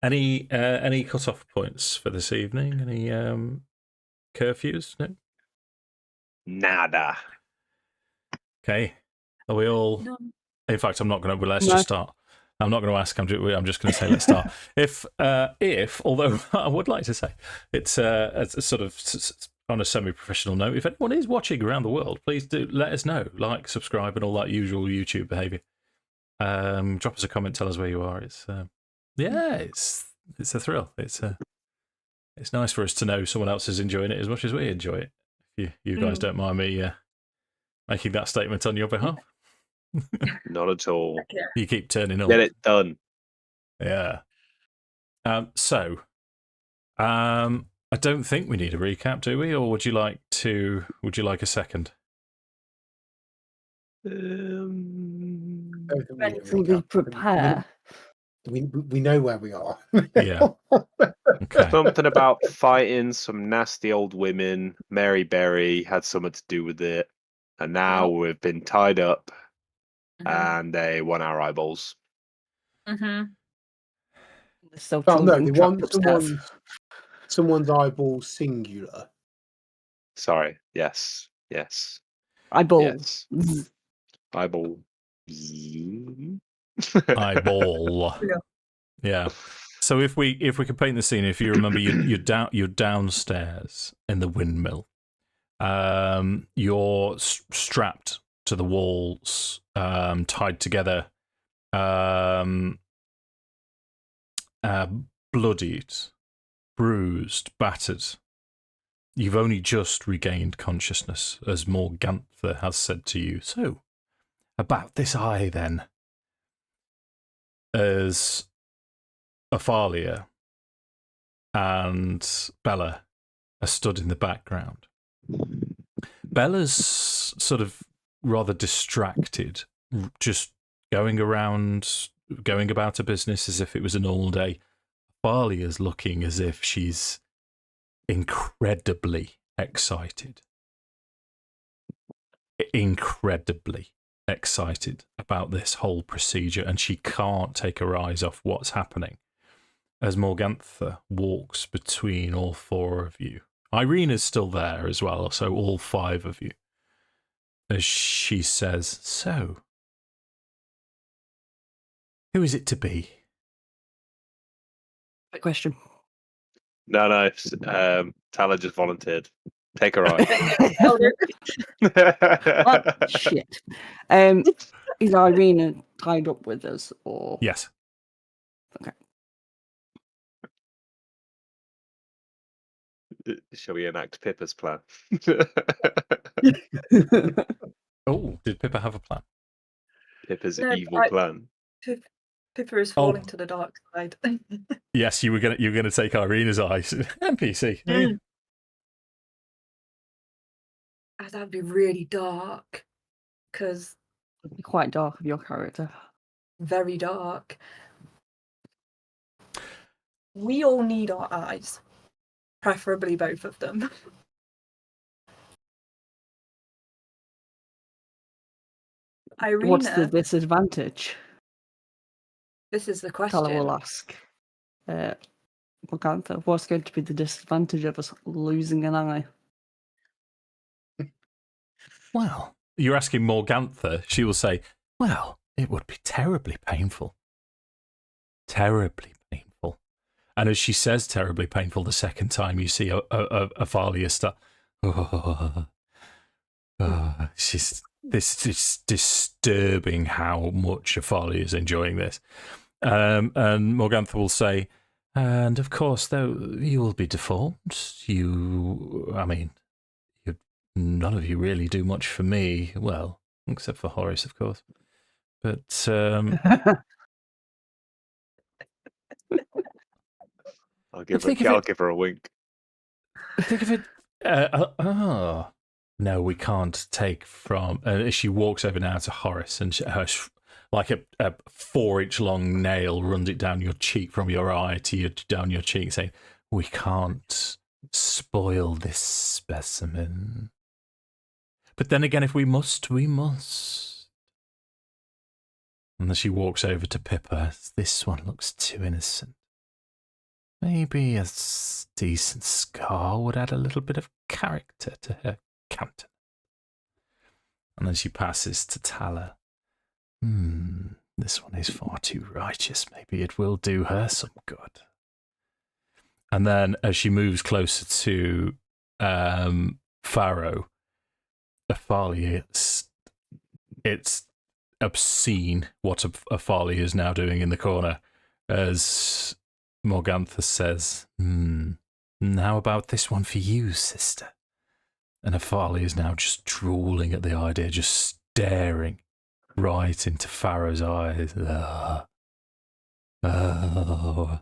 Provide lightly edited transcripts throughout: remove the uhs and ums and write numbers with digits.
Any cut-off points for this evening? Any curfews? No? Nada. Okay. Are we all... No. In fact, I'm not going to... Let's just start. I'm not going to ask. I'm just going to say let's start. If, although I would like to say, it's a sort of on a semi-professional note, if anyone is watching around the world, please do let us know. Like, subscribe, and all that usual YouTube behaviour. Drop us a comment. Tell us where you are. It's a thrill. It's nice for us to know someone else is enjoying it as much as we enjoy it. If you guys don't mind me making that statement on your behalf. Not at all. You keep turning up. Get it done. Yeah. So, I don't think we need a recap, do we? Or would you like a second? Mentally prepare. We know where we are. Yeah. Okay. Something about fighting some nasty old women. Mary Berry had something to do with it. And now we've been tied up and they want our eyeballs. Mm-hmm. Oh, no, they want someone's eyeballs singular. Sorry. Yes. Eyeball. Yes. Eyeball. Eyeball. Yeah. So if we could paint the scene, if you remember, you're downstairs in the windmill. You're strapped to the walls, tied together, bloodied, bruised, battered. You've only just regained consciousness, as Morgantha has said to you. So, about this eye, then. As Athalia and Bella are stood in the background. Bella's sort of rather distracted, just going about her business as if it was a normal day. Athalia's looking as if she's incredibly excited. Incredibly excited about this whole procedure, and she can't take her eyes off what's happening as Morgantha walks between all four of you. Irena's still there as well, so all five of you. As she says, so, who is it to be? Good question. No. Tala just volunteered. Take her eye. Oh, shit. Is Irena tied up with us, or? Yes. Okay. Shall we enact Pippa's plan? Oh, did Pippa have a plan? Pippa's evil plan. Pippa is falling to the dark side. Yes, you were gonna take Irena's eyes. NPC. That'd be really dark, because It'd be quite dark of your character. Very dark. We all need our eyes, preferably both of them. Irena, What's the disadvantage? This is the question. Tala will ask. Morgantha, what's going to be the disadvantage of us losing an eye? Well, you're asking Morgantha. She will say, well, it would be terribly painful. Terribly painful. And as she says terribly painful the second time, you see Athalia start... This is disturbing how much Athalia is enjoying this. And Morgantha will say, and of course, though, you will be deformed. None of you really do much for me. Well, except for Horace, of course. But I'll give her a wink. Think of it. No, we can't take from. She walks over now to Horace, and like a 4-inch long nail runs it down your cheek from your eye to down your cheek, saying, "We can't spoil this specimen. But then again, if we must, we must." And then she walks over to Pippa. This one looks too innocent. maybe a decent scar would add a little bit of character to her countenance. And then she passes to Tala. This one is far too righteous. Maybe it will do her some good. And then as she moves closer to Farrow, Athalia, it's obscene what Athalia is now doing in the corner as Morgantha says, how about this one for you, sister? And Athalia is now just drooling at the idea, just staring right into Farrow's eyes. Oh.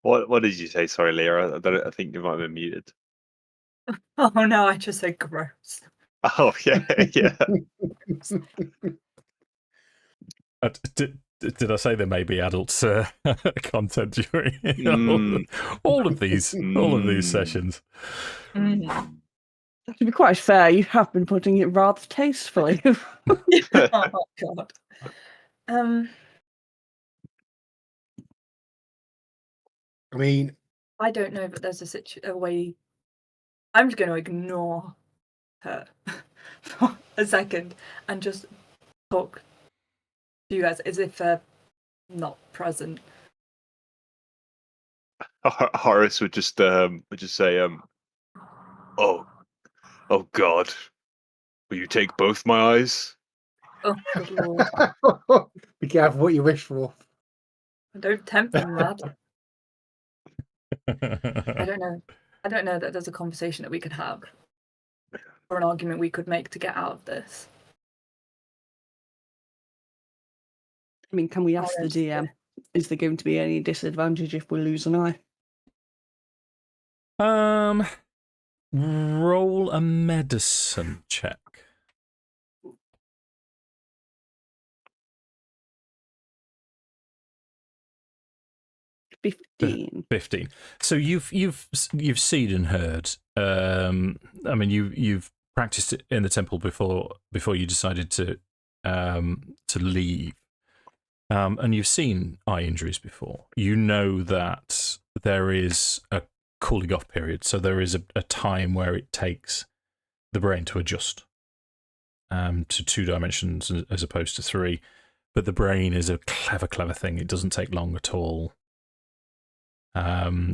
What did you say? Sorry, Leah. I think you might have been muted. Oh no, I just said gross. Oh yeah, yeah. Did I say there may be adult content during all of these sessions? To be quite fair, you have been putting it rather tastefully. Oh god. I mean, I don't know, but there's a way. I'm just going to ignore her for a second and just talk to you guys as if they're not present. Horace would just say, "Oh God, will you take both my eyes?" Oh, good lord. Be careful what you wish for. Don't tempt them, lad. I don't know. I don't know that there's a conversation that we could have or an argument we could make to get out of this. I mean, can we ask the DM, is there going to be any disadvantage if we lose an eye? Roll a medicine check. 15. So you've seen and heard. I mean, you've practiced it in the temple before you decided to leave, and you've seen eye injuries before. You know that there is a cooling off period, so there is a time where it takes the brain to adjust to 2 dimensions as opposed to 3. But the brain is a clever thing. It doesn't take long at all.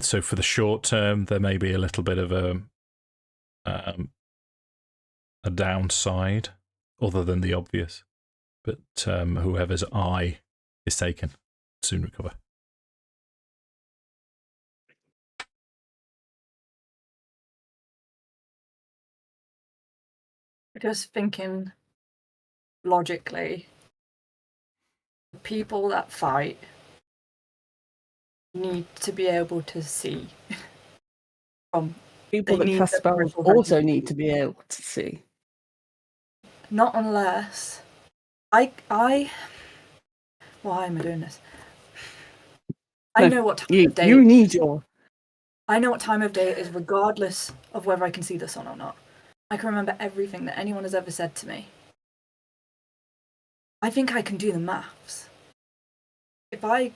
So for the short term, there may be a little bit of a downside, other than the obvious. But whoever's eye is taken soon recover. Just thinking logically, people that fight need to be able to see. People that cast spells also need to be able to see. Not unless why am I doing this? I know what time of day you need your. I know what time of day it is, regardless of whether I can see the sun or not. I can remember everything that anyone has ever said to me. I think I can do the maths. If I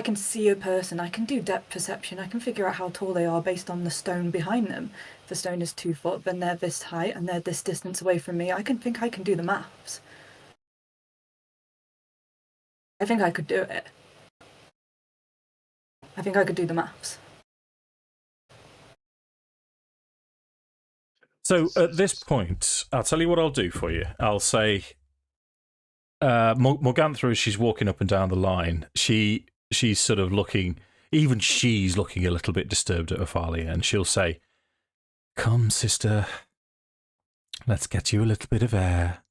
can see a person, I can do depth perception. I can figure out how tall they are based on the stone behind them. If the stone is 2 foot, then they're this height and they're this distance away from me. I can do the maths. I think I could do it. I think I could do the maths. So at this point, I'll tell you what I'll do for you. I'll say, Morgantha, as she's walking up and down the line, she's sort of looking, even she's looking a little bit disturbed at Athalia, and she'll say, "Come, sister, let's get you a little bit of air.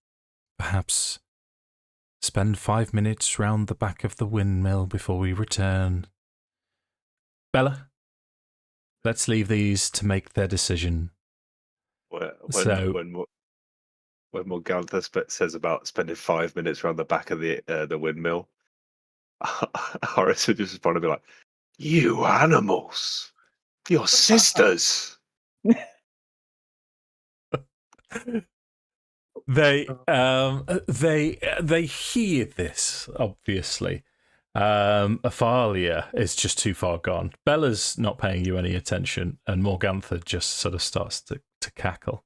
Perhaps spend 5 minutes round the back of the windmill before we return. Bella, let's leave these to make their decision." When Morgantha says about spending 5 minutes around the back of the windmill, Horace would just want to be like, "You animals, your sisters." They hear this, obviously. Athalia is just too far gone. Bella's not paying you any attention, and Morgantha just sort of starts to cackle.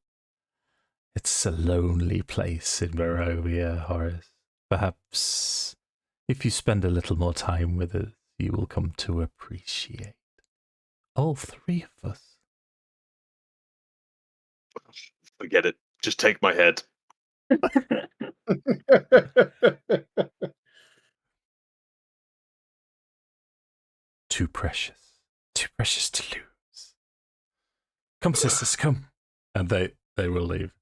It's a lonely place in Barovia, Horace. Perhaps if you spend a little more time with us, you will come to appreciate all three of us. Forget it. Just take my head. Too precious to lose. Come, sisters, come. And they will leave.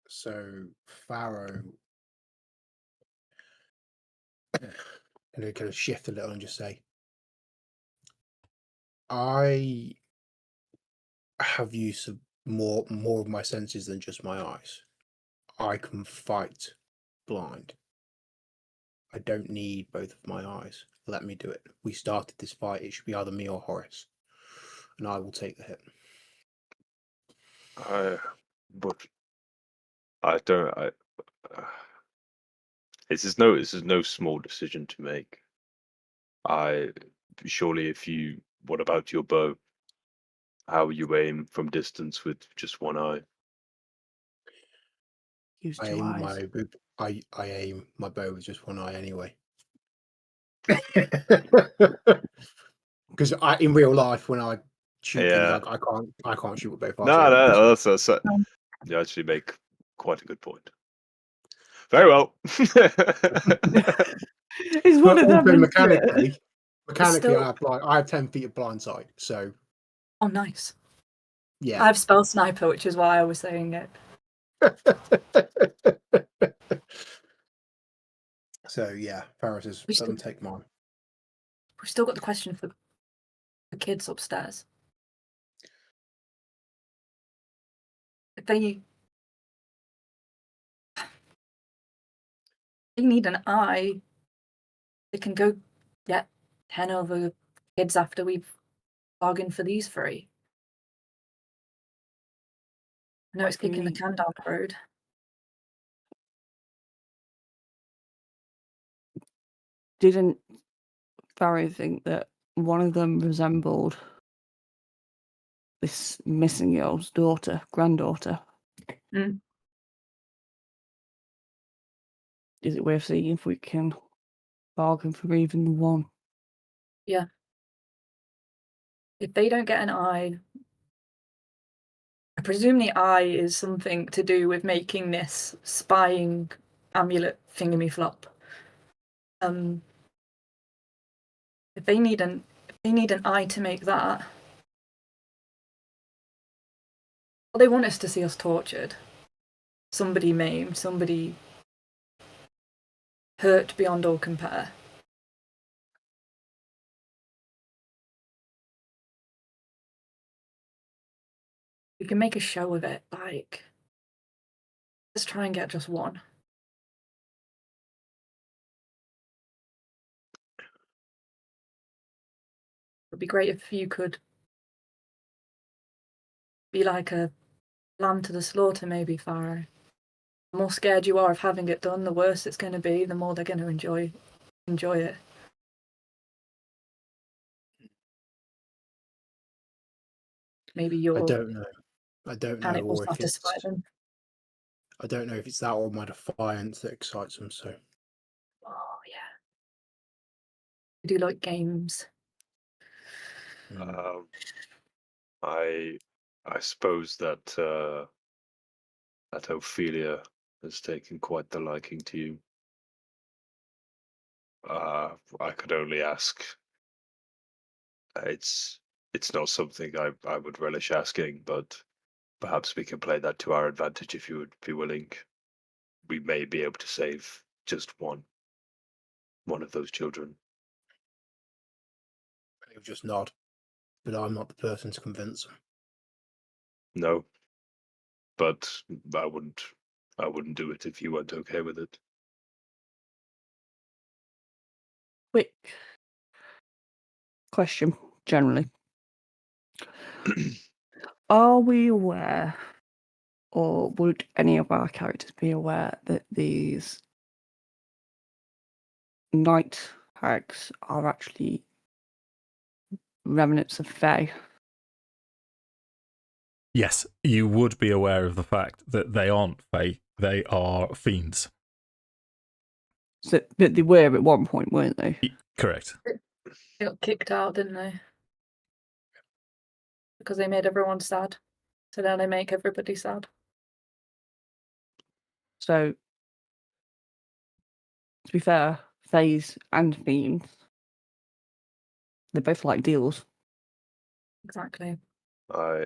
So Farrow and kind of shift a little and just say, I have use of more of my senses than just my eyes. I can fight blind. I don't need both of my eyes. Let me do it. We started this fight. It should be either me or Horace, and I will take the hit. But I don't. This is no small decision to make. Surely, if you. What about your bow? How you aim from distance with just one eye? Use I two aim eyes. I aim my bow with just one eye anyway. Because in real life, when I shoot Yeah. things, I can't shoot with both eyes. No, that's you actually make quite a good point. Very well. It's one But of them. also isn't it? mechanically, still- I have 10 feet of blind sight. So Oh, nice. yeah. I have spell sniper, which is why I was saying it. So yeah, Farrowwood says, We let them still- take mine. We've still got the question for the kids upstairs. If they need an eye, they can go get 10 other kids after we've bargained for these 3. I know it's do you kicking the mean? can down the road. Didn't Farrow think that one of them resembled this missing girl's granddaughter? Mm. Is it worth seeing if we can bargain for even one? Yeah. If they don't get an eye, I presume the eye is something to do with making this spying amulet thingamyflop. If they need an eye to make that, well, they want us to see us tortured, somebody maimed, somebody hurt beyond all compare. We can make a show of it, like, let's try and get just one. It'd be great if you could be like a lamb to the slaughter, maybe, Farrow. The more scared you are of having it done, the worse it's going to be, the more they're going to enjoy it. Maybe I your don't know. I don't know, panic will or if satisfy it's them. I don't know if it's that or my defiance that excites them. So Oh, yeah. I do like games. I suppose that that Ophelia has taken quite the liking to you. I could only ask. It's not something I would relish asking, but perhaps we can play that to our advantage if you would be willing. We may be able to save just one of those children. he'll just nod. But I'm not the person to convince them. No, but I wouldn't do it if you weren't okay with it. Quick question, generally. Are we aware, or would any of our characters be aware that these night hags are actually remnants of Fae? Yes, you would be aware of the fact that they aren't Fae, they are fiends. So, but they were at one point, weren't they? Correct. They got kicked out, didn't they? Because they made everyone sad. So now they make everybody sad. So, to be fair, Faes and fiends, they both like deals. Exactly. I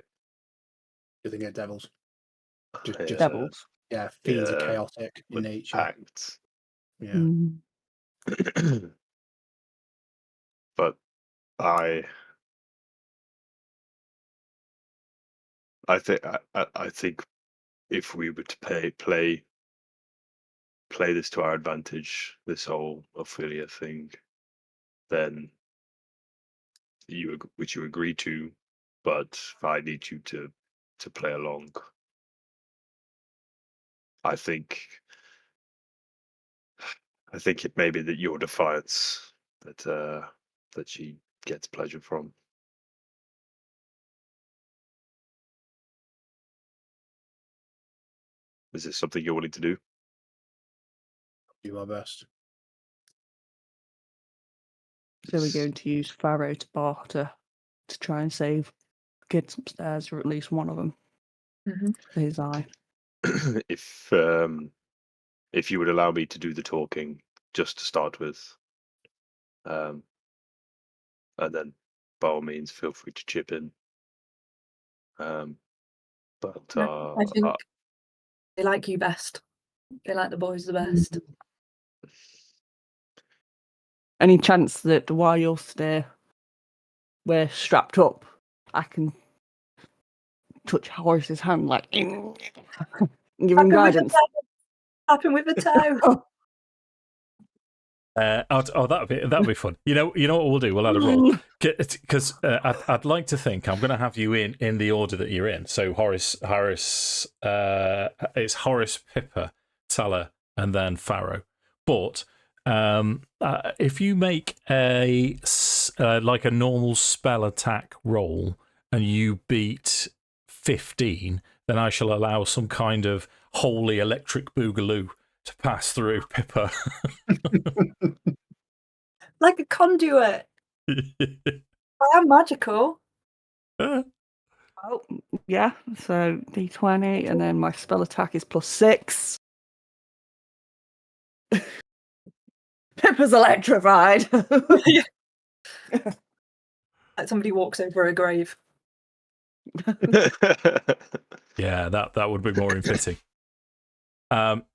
Do they get devils? Just Devils. yeah, fiends are yeah, chaotic in with nature. acts. Yeah. Mm. But I think if we were to play this to our advantage, this whole Ophelia thing, then which you agree to, but I need you to play along. I think it may be that your defiance that she gets pleasure from. Is this something you're willing to do? Do my best. So we're going to use Farrow to barter to try and save kids upstairs, or at least one of them, Mm-hmm. for his eye. If you would allow me to do the talking, just to start with, and then by all means feel free to chip in. But I think they like you best. They like the boys the best. Any chance that while you're there, we're strapped up, I can touch Horace's hand, like, give him guidance? Tap him with a toe. That'd be fun. You know what we'll do? We'll add a roll because I'd like to think I'm going to have you in the order that you're in. So Horace, it's Horace, Pippa, Tala, and then Farrow. But if you make like a normal spell attack roll and you beat 15, then I shall allow some kind of holy electric boogaloo to pass through Pippa. Like a conduit. I am magical. Oh, yeah, so D20, and then my spell attack is +6. Pippa's electrified. Like somebody walks over a grave. Yeah, that would be more in fitting.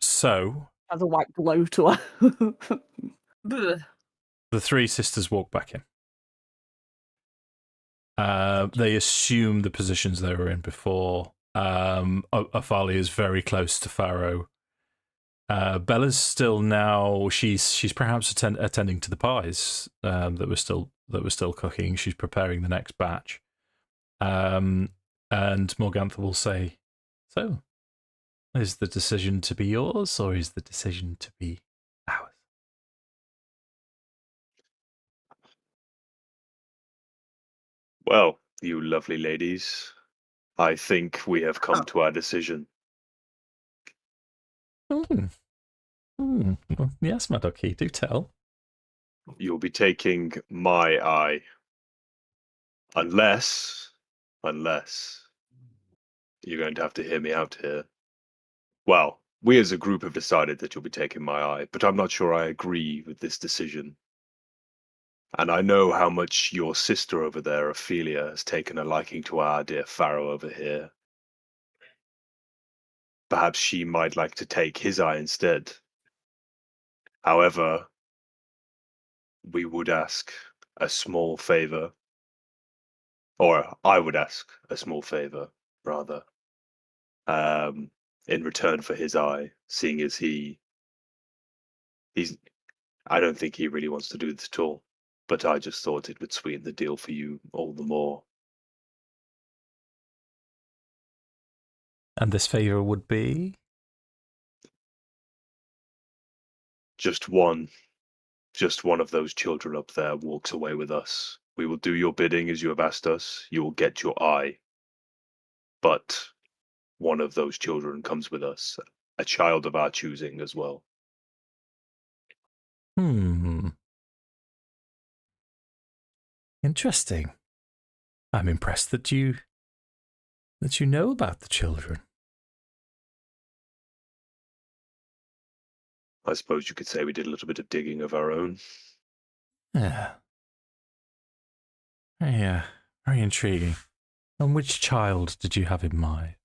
So Has a white glow to her. Blech. the three sisters walk back in. They assume the positions they were in before. Afali is very close to Farrow. Bella's still now. She's perhaps attending to the pies that were still cooking. She's preparing the next batch. And Morgantha will say, "So, is the decision to be yours, or is the decision to be ours?" Well, you lovely ladies, I think we have come to our decision. Well, yes, my ducky, do tell. You'll be taking my eye, unless you're going to have to hear me out here. Well, we as a group have decided that you'll be taking my eye, but I'm not sure I agree with this decision. And I know how much your sister over there, Ophelia, has taken a liking to our dear Farrow over here. Perhaps she might like to take his eye instead. However, we would ask a small favor, or I would ask a small favor, rather, in return for his eye, seeing as he's, I don't think he really wants to do this at all, but I just thought it would sweeten the deal for you all the more. And this favour would be? Just one of those children up there walks away with us. We will do your bidding as you have asked us. You will get your eye. But one of those children comes with us. A child of our choosing as well. Interesting. I'm impressed that you know about the children. I suppose you could say we did a little bit of digging of our own. Yeah. Yeah, very intriguing. And which child did you have in mind?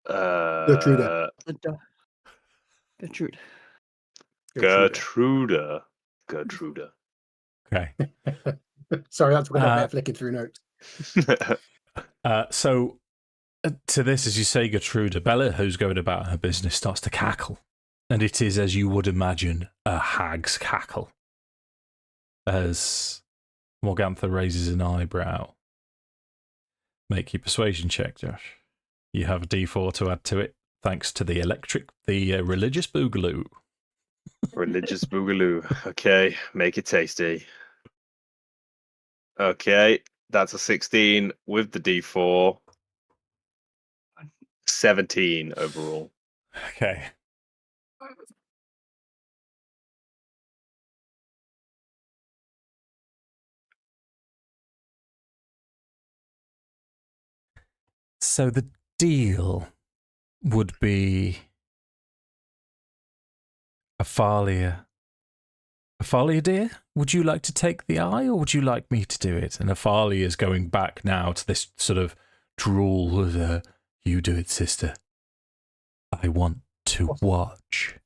Gertruda. Gertruda. Okay. Sorry, that's when I'm flicking through notes. So, to this, as you say, Gertruda, Bella, who's going about her business, starts to cackle. And it is, as you would imagine, a hag's cackle. As Morgantha raises an eyebrow. Make your persuasion check, Josh. You have a D4 to add to it, thanks to the religious boogaloo. Religious boogaloo. Okay, make it tasty. Okay, that's a 16 with the D4. 17 overall. Okay. So the deal would be Athalia. Athalia, dear, would you like to take the eye, or would you like me to do it? And Athalia is going back now to this sort of drool. You do it, sister. I want to watch.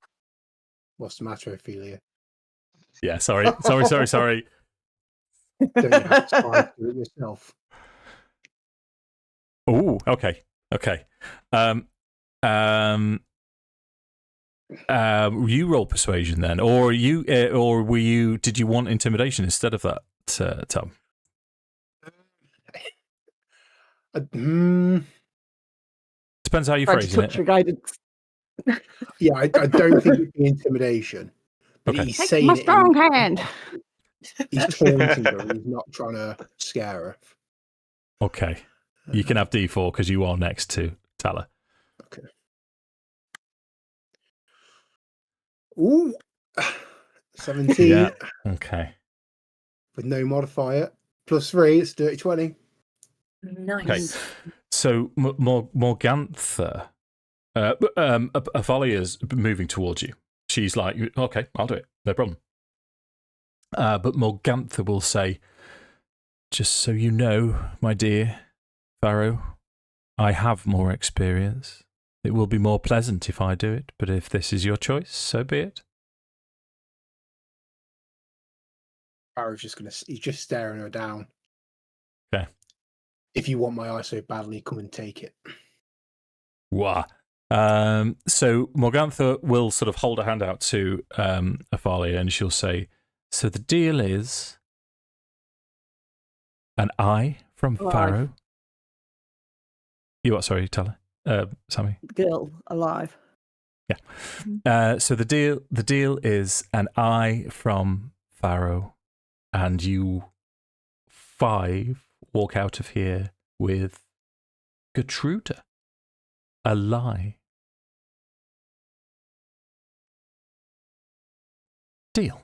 What's the matter, Ophelia? Yeah, sorry. Don't you have time to do it yourself? Oh, okay. You roll persuasion then, or were you? Did you want intimidation instead of that, Tom? Depends how you phrase it. Touch guidance. Yeah, I don't think it'd be intimidation. But Okay. he's Take saying my it strong hand. He's taunting her. He's not trying to scare her. Okay. You can have D4 because you are next to Tala. Okay. Ooh. 17. Yeah. Okay. With no modifier. +3, it's dirty 20. Nice. Okay. So Morgantha, Athalia's moving towards you. She's like, okay, I'll do it. No problem. But Morgantha will say, just so you know, my dear Farrow, I have more experience. It will be more pleasant if I do it, but if this is your choice, so be it. Farrow's he's just staring her down. Okay. If you want my eye so badly, come and take it. Wah. So Morgantha will sort of hold a hand out to Athalia, and she'll say, so the deal is an eye from Farrow. You what? Sorry, Tala. Sammi. Girl alive. Yeah. So the deal is an eye from Farrow, and you 5 walk out of here with Gertruda. A lie. Deal.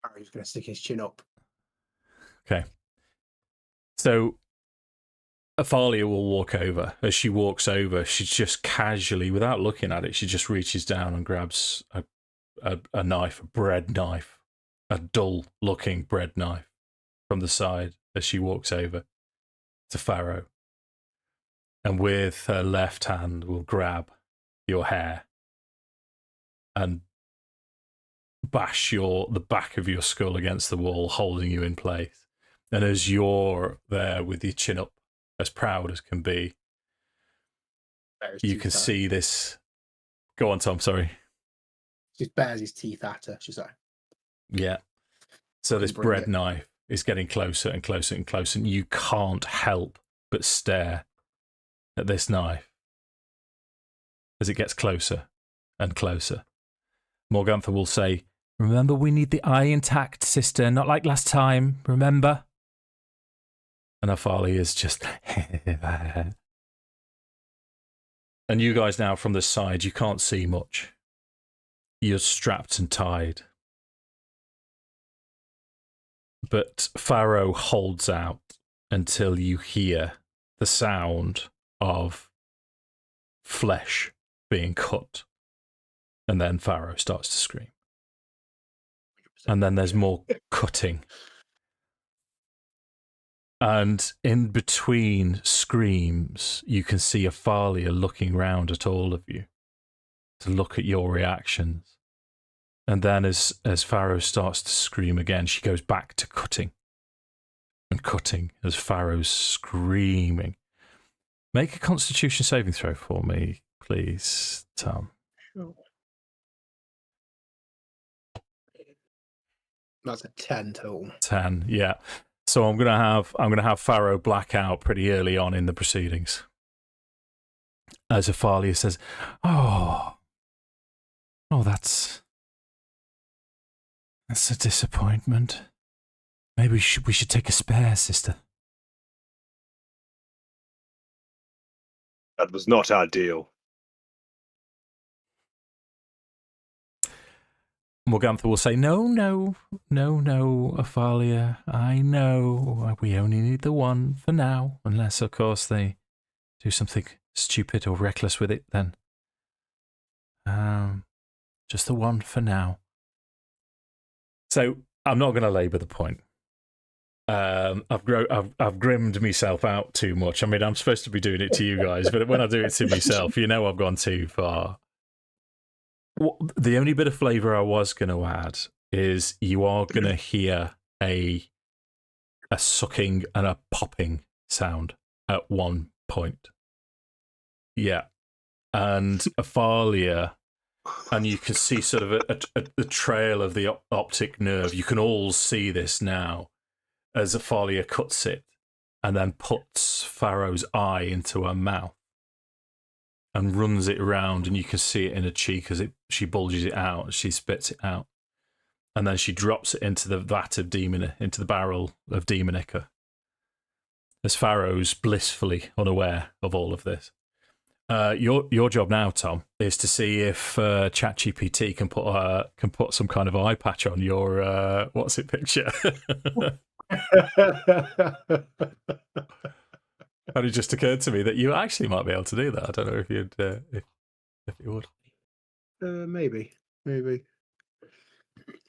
Farrow's going to stick his chin up. Okay. So Athalia will walk over. As she walks over, she just casually, without looking at it, she just reaches down and grabs a knife, a bread knife, a dull-looking bread knife from the side as she walks over to Farrow. And with her left hand will grab your hair and bash the back of your skull against the wall, holding you in place. And as you're there with your chin up, as proud as can be, you can see this. Go on, Tom, sorry. She bares his teeth at her. She's like, Yeah. So this Bring bread it. knife is getting closer and closer and closer, and you can't help but stare at this knife as it gets closer and closer. Morgantha will say, "Remember, we need the eye intact, sister, not like last time, remember?" And Afali is just... And you guys now from the side, you can't see much. You're strapped and tied. But Farrow holds out until you hear the sound of flesh being cut. And then Farrow starts to scream. And then there's more cutting. And in between screams, you can see Athalia looking round at all of you to look at your reactions. And then as Farrow starts to scream again, she goes back to cutting and cutting as Farrow's screaming. Make a Constitution saving throw for me, please, Tom. Sure. That's a 10 total. 10, yeah. So I'm gonna have Farrow black out pretty early on in the proceedings. As Athalia says, "Oh, that's a disappointment. Maybe we should take a spare, sister." That was not our deal. Morgantha will say, No, Athalia. I know. We only need the one for now. Unless, of course, they do something stupid or reckless with it, then. Just the one for now. So, I'm not going to labour the point. I've grimmed myself out too much. I mean, I'm supposed to be doing it to you guys, but when I do it to myself, I've gone too far. The only bit of flavour I was going to add is you are going to hear a sucking and a popping sound at one point. Yeah. And Athalia, and you can see sort of the trail of the optic nerve. You can all see this now as Athalia cuts it and then puts Farrow's eye into her mouth and runs it around, and you can see it in her cheek as she bulges it out, she spits it out. And then she drops it into the vat of into the barrel of demonica. As Farrow's blissfully unaware of all of this. Your job now, Tom, is to see if ChatGPT can put some kind of eye patch on your what's it picture. And it just occurred to me that you actually might be able to do that. I don't know if you'd if you would. Maybe.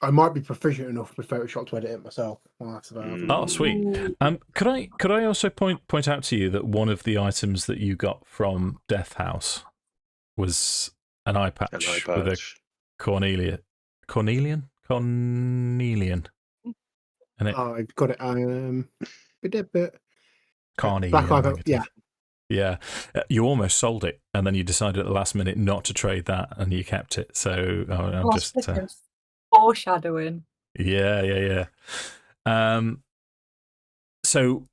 I might be proficient enough with Photoshop to edit it myself. Oh, sweet. Could I also point out to you that one of the items that you got from Death House was an eye patch with a cornelian. And it, I got it. We did, but Carnelian. Black Eye, yeah. Yeah, you almost sold it, and then you decided at the last minute not to trade that, and you kept it. So I'm just foreshadowing. Yeah. So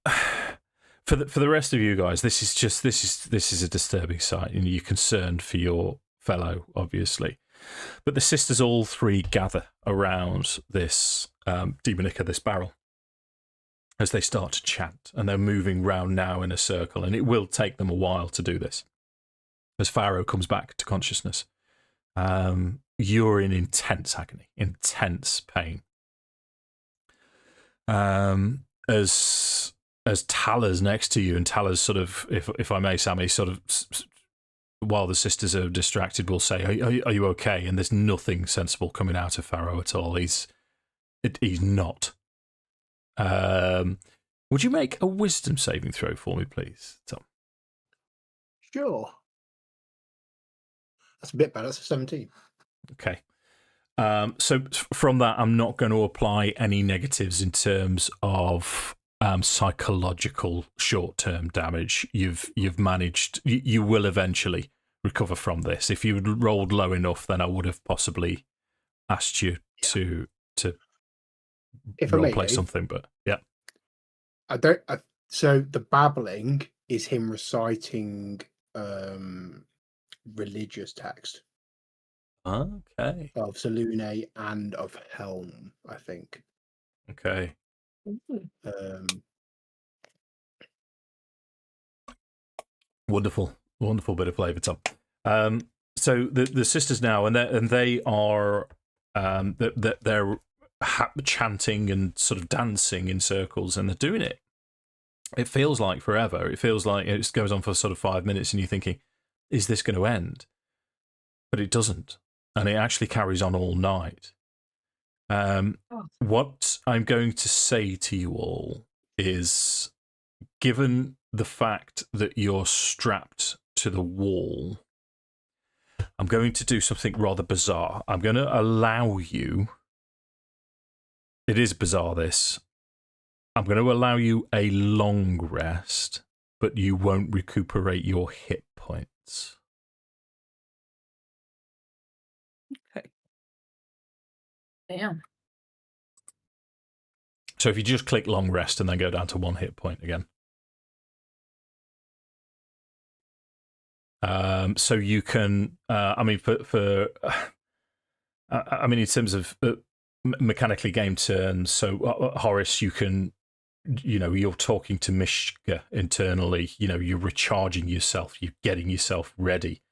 for the rest of you guys, this is a disturbing sight, and you're concerned for your fellow, obviously. But the sisters all three gather around this demonica, this barrel, as they start to chant, and they're moving round now in a circle, and it will take them a while to do this. As Farrow comes back to consciousness, you're in intense agony, intense pain. As Tala's next to you, and Tala's sort of, if I may, Sammi, sort of, while the sisters are distracted, will say, "Are you okay?" And there's nothing sensible coming out of Farrow at all. He's not. Would you make a wisdom saving throw for me, please, Tom? Sure. That's a bit better. That's a 17. Okay. So from that, I'm not going to apply any negatives in terms of psychological short-term damage. You've managed. You will eventually recover from this. If you rolled low enough, then I would have possibly asked you to If I may, roleplay Dave, something, but yeah. So the babbling is him reciting religious text Okay. of Salune and of Helm, I think. Okay. Wonderful bit of flavour, Tom. So the sisters now, and they are they're chanting and sort of dancing in circles, and they're doing it. It feels like forever. It feels like it goes on for sort of 5 minutes, and you're thinking, is this going to end? But it doesn't, and it actually carries on all night. What I'm going to say to you all is, given the fact that you're strapped to the wall, I'm going to do something rather bizarre. I'm going to allow you, it is bizarre this, I'm going to allow you a long rest, but you won't recuperate your hit points. Okay. Damn. So if you just click long rest and then go down to 1 hit point again. So you can, I mean, I mean, in terms of mechanically game turns, so Horace, you can, you're talking to Mishka internally, you're recharging yourself, you're getting yourself ready.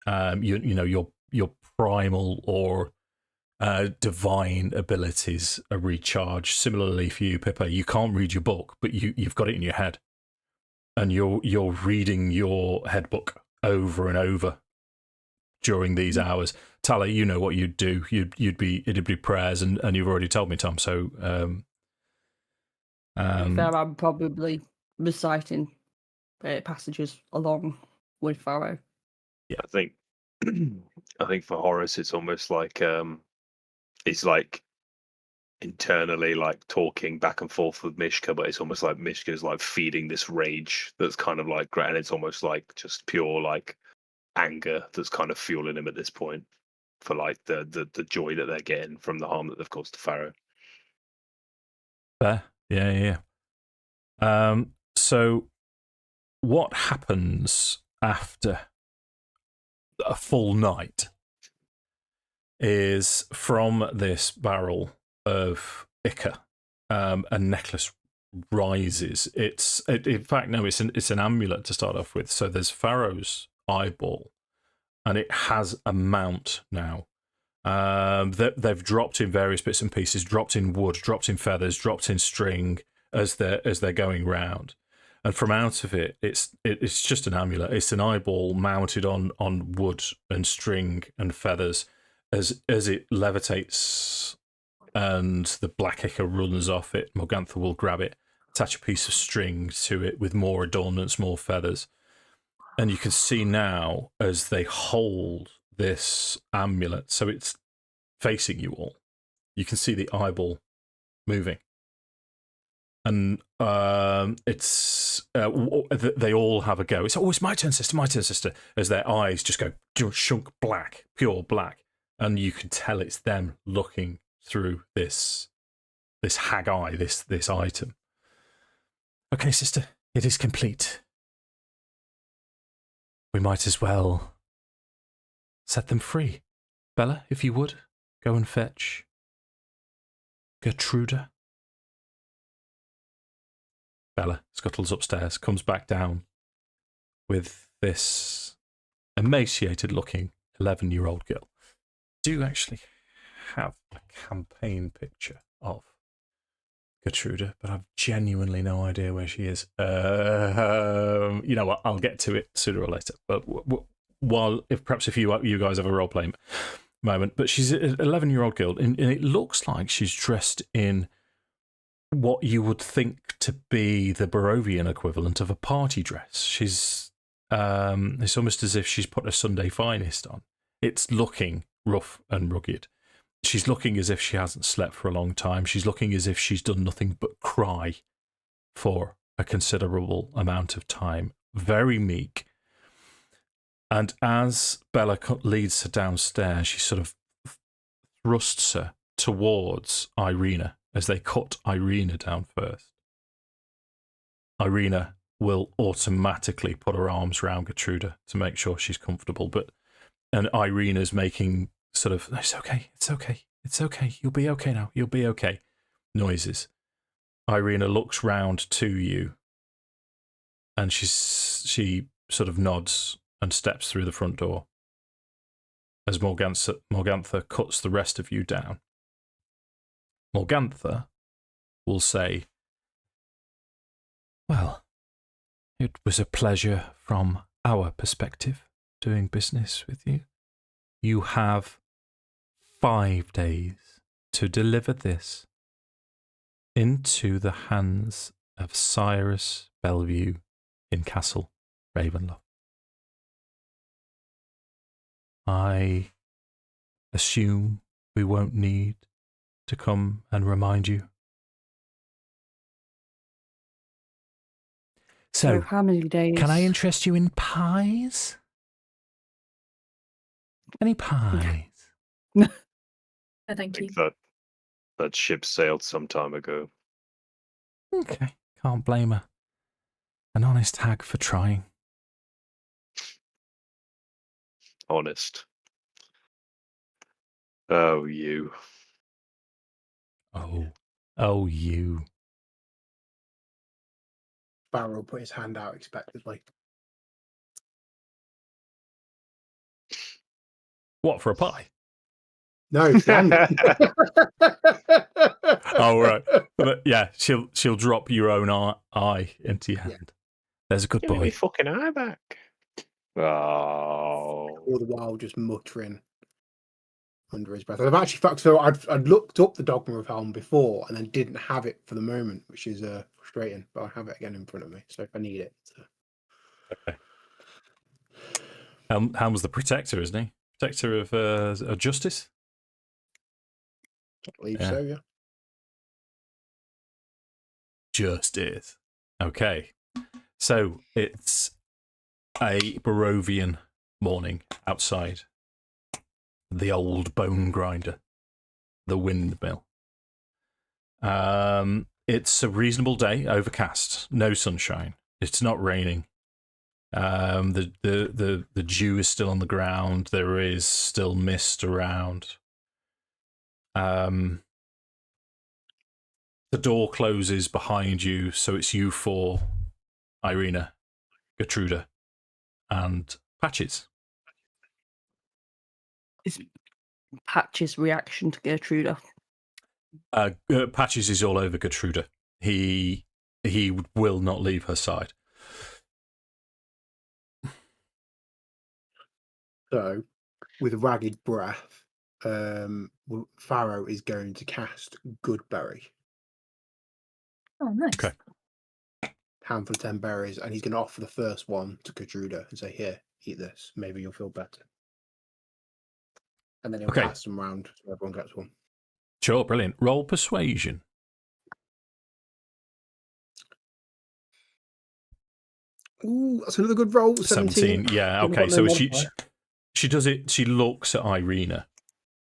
Your primal or divine abilities are recharged. Similarly for you, Pippa, you can't read your book, but you've got it in your head, and you're reading your head book over and over during these hours. Tala, you know what you'd do. It'd be prayers, and you've already told me, Tom. So Fair, I'm probably reciting passages along with Farrow. Yeah, I think for Horace, it's almost like it's like internally like talking back and forth with Mishka, but it's almost like Mishka's like feeding this rage that's kind of like great, and it's almost like just pure like anger that's kind of fueling him at this point for like the joy that they're getting from the harm that they've caused to Farrow. Fair. Yeah. So what happens after a full night is, from this barrel of ichor, a necklace rises. In fact, no, it's an amulet to start off with. So there's Farrow's eyeball, and it has a mount now. They've dropped in various bits and pieces, dropped in wood, dropped in feathers, dropped in string as they're going round. And from out of it, it's just an amulet. It's an eyeball mounted on wood and string and feathers. As it levitates and the black ichor runs off it, Morgantha will grab it, attach a piece of string to it with more adornments, more feathers. And you can see now as they hold this amulet, so it's facing you all, you can see the eyeball moving. And it's they all have a go. It's my turn, sister, as their eyes just go shunk black, pure black. And you can tell it's them looking through this hag eye, this item. Okay, sister, it is complete. We might as well set them free. Bella, if you would, go and fetch Gertruda. Bella scuttles upstairs, comes back down with this emaciated-looking 11-year-old girl. Do actually have a campaign picture of Gertruda, but I've genuinely no idea where she is. You know what? I'll get to it sooner or later. But if you guys have a role playing moment, but she's an 11-year-old girl, and it looks like she's dressed in what you would think to be the Barovian equivalent of a party dress. She's it's almost as if she's put a Sunday finest on. It's looking rough and rugged. She's looking as if she hasn't slept for a long time. She's looking as if she's done nothing but cry for a considerable amount of time. Very meek. And as Bella leads her downstairs, she sort of thrusts her towards Irina as they cut Irina down first. Irina will automatically put her arms around Gertruda to make sure she's comfortable, and Irina's making sort of, it's okay, you'll be okay now, you'll be okay, noises. Irina looks round to you, and she sort of nods and steps through the front door as Morgantha cuts the rest of you down. Morgantha will say, well, it was a pleasure from our perspective doing business with you. You have 5 days to deliver this into the hands of Cyrus Belview in Castle Ravenloft. I assume we won't need to come and remind you. So, how many days? Can I interest you in pies? Any pies? No, I thank you. think that ship sailed some time ago. Okay, can't blame her. An honest hag for trying. Honest. Oh, you. Oh, you. Farrowwood put his hand out expectantly. What, for a pie? No, it's the hand. Oh, right. But yeah, she'll drop your own eye into your hand. Yeah. There's a good Give me boy. my fucking eye back. Oh. All the while just muttering under his breath. I've actually, so I'd looked up the Dogma of Helm before and then didn't have it for the moment, which is frustrating, but I have it again in front of me, so if I need it. Okay. Helm's the protector, isn't he? Protector of justice? I believe so, yeah. Justice. Okay. So it's a Barovian morning outside the old bone grinder, the windmill. It's a reasonable day, overcast, no sunshine. It's not raining. The dew is still on the ground. There is still mist around. The door closes behind you, so it's you four, Irina, Gertruda, and Patches. Is Patches' reaction to Gertruda? Patches is all over Gertruda. He will not leave her side. So, with ragged breath, Farrow is going to cast Goodberry. Oh, nice. Okay. Handful of 10 berries, and he's going to offer the first one to Gertruda and say, "Here, eat this. Maybe you'll feel better." And then he'll pass them around so everyone gets one. Sure, brilliant. Roll persuasion. Ooh, that's another good roll. 17. Yeah, okay. So she does it. She looks at Irina,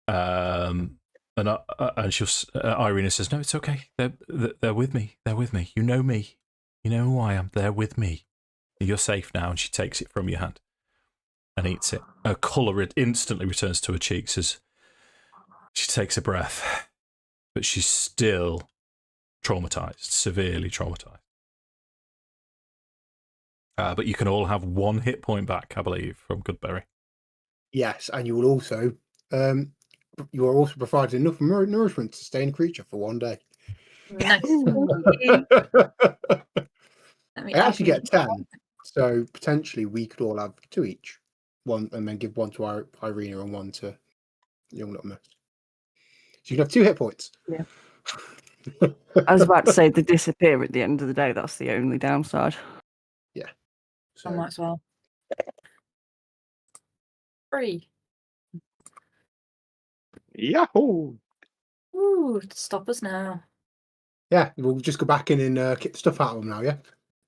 and Irina says, "No, it's okay. They're with me. They're with me. You know me. You know who I am. They're with me. You're safe now." And she takes it from your hand and eats it. Her colour instantly returns to her cheeks as she takes a breath, but she's still traumatized, severely traumatized. But you can all have 1 hit point back, I believe, from Goodberry. Yes, and you will also, you are also provided enough nourishment to sustain a creature for 1 day. Nice. I actually get 10, so potentially we could all have 2 each. 1, and then give 1 to Irina and 1 to Young Little Miss. So you can have 2 hit points. Yeah. I was about to say they disappear at the end of the day. That's the only downside. Yeah. So I might as well. 3. Yahoo! Ooh, stop us now. yeah, we'll just go back in and kick the stuff out of them now, yeah?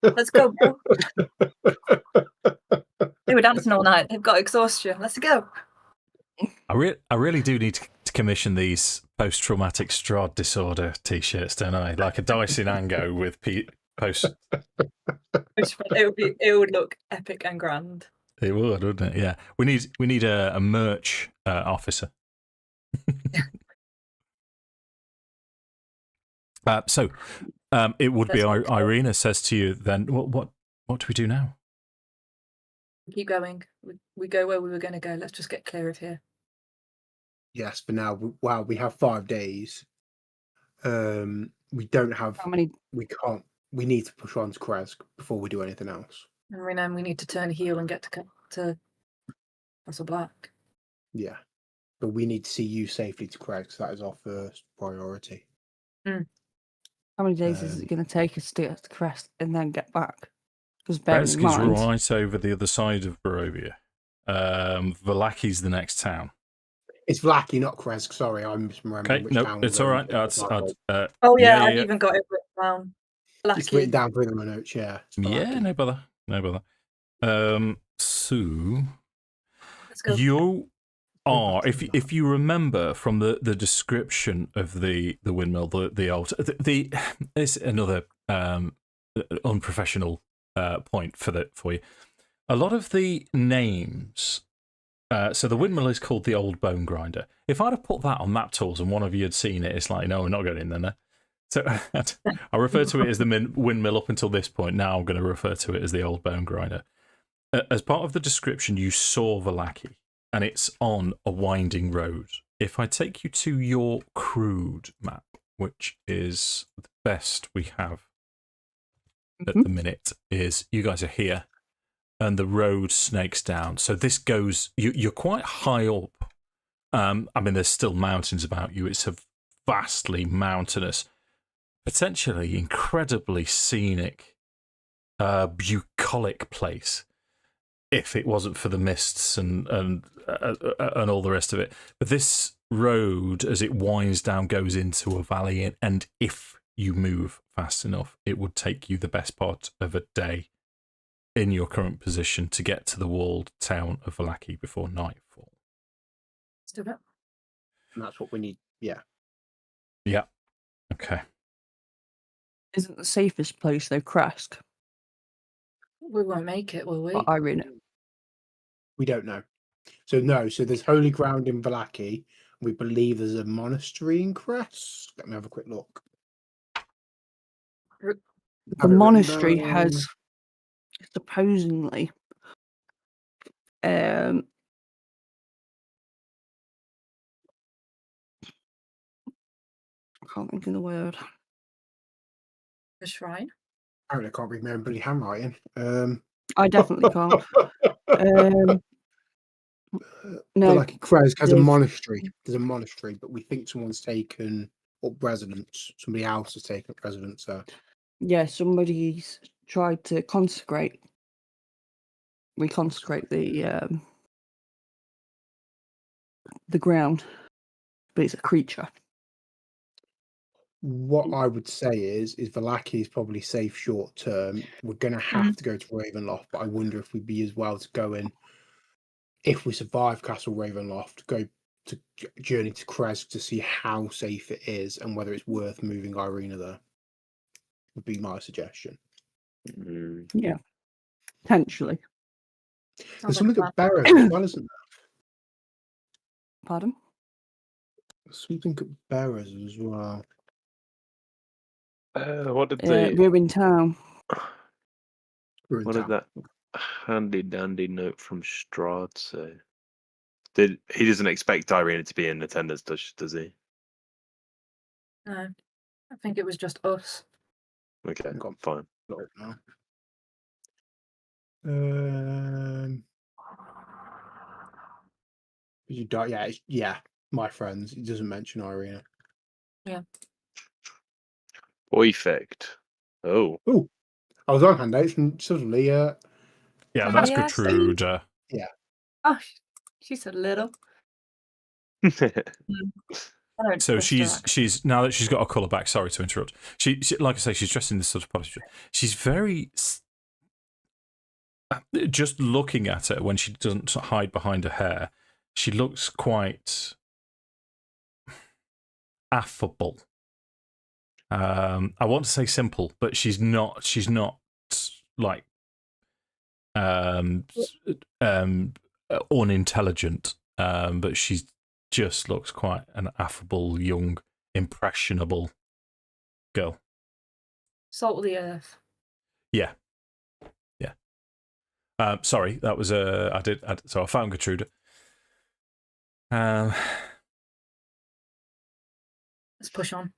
Let's go, bro. They were dancing all night. They've got exhaustion. Let's go. I really do need to commission these post-traumatic Strahd disorder t-shirts, don't I? Like a Dice in Ango with post. It would look epic and grand. It would, wouldn't it? Yeah. We need a merch officer. So it would be Irina says to you then, what do we do now? Keep going. We go where we were going to go. Let's just get clear of here. Yes, for now. Wow, we have 5 days. We don't have. How many? We can't. We need to push on to Kresk before we do anything else. And we need to turn heel and get to Castle Black. Yeah, but we need to see you safely to Kresk. That is our first priority. How many days is it going to take us to get to Crest and then get back? Because Kresk is right over the other side of Barovia. Valaki's the next town. It's Vlaki, not Kresk. Sorry, I'm misremembering which town. It's all right. I've even got it written down. It's written down through my notes. Yeah. Yeah, no bother. So Let's go. you are, if you remember from the description of the windmill, the old it's another unprofessional point for you. A lot of the names. So the windmill is called the Old Bone Grinder. If I'd have put that on map tools and one of you had seen it, it's like, no, we're not going in there. No. So I refer to it as the windmill up until this point. Now I'm going to refer to it as the Old Bone Grinder. As part of the description, you saw Vallaki, and it's on a winding road. If I take you to your crude map, which is the best we have at the minute, is you guys are here. And the road snakes down. So this goes, you're quite high up. I mean, there's still mountains about you. It's a vastly mountainous, potentially incredibly scenic, bucolic place. If it wasn't for the mists and all the rest of it. But this road, as it winds down, goes into a valley. And if you move fast enough, it would take you the best part of a day in your current position to get to the walled town of Vallaki before nightfall. Still got. And that's what we need. Yeah. Yeah. Okay. Isn't the safest place though Kresk? We won't make it, will we? Irina. We don't know. So there's holy ground in Vallaki. We believe there's a monastery in Kresk. Let me have a quick look. The monastery has supposedly I can't think of the word. The shrine. I can't read my own bloody handwriting. I definitely can't. No, like Kresk has a monastery. There's a monastery, but we think someone's taken up residence. Somebody else has taken up residence there. Yeah, somebody's tried to reconsecrate the ground, but it's a creature. What I would say is Vallaki is probably safe short term. We're going to have to go to Ravenloft, but I wonder if we'd be as well to go in, if we survive Castle Ravenloft, go to journey to Kresk to see how safe it is and whether it's worth moving Irina there. Would be my suggestion. Yeah, potentially. There's something at Barrows as well, isn't there? Pardon? Something at Barrows as well. What did they? We're in town. What did that handy dandy note from Strahd say? He doesn't expect Irina to be in attendance, does he? No, I think it was just us. Okay, fine. You die? Yeah. My friends. He doesn't mention Irina. Yeah. Perfect. Oh. I was on handouts and suddenly, yeah, that's Gertrude. Yeah. Oh, she's a little. So she's now that she's got her colour back. Sorry to interrupt. She like I say, she's dressed in this sort of posture. She's very. Just looking at her when she doesn't hide behind her hair, she looks quite affable. I want to say simple, but she's not. She's not like unintelligent. But she just looks quite an affable, young, impressionable girl. Salt of the earth. Yeah. Sorry, that was so I found Gertrude. Let's push on.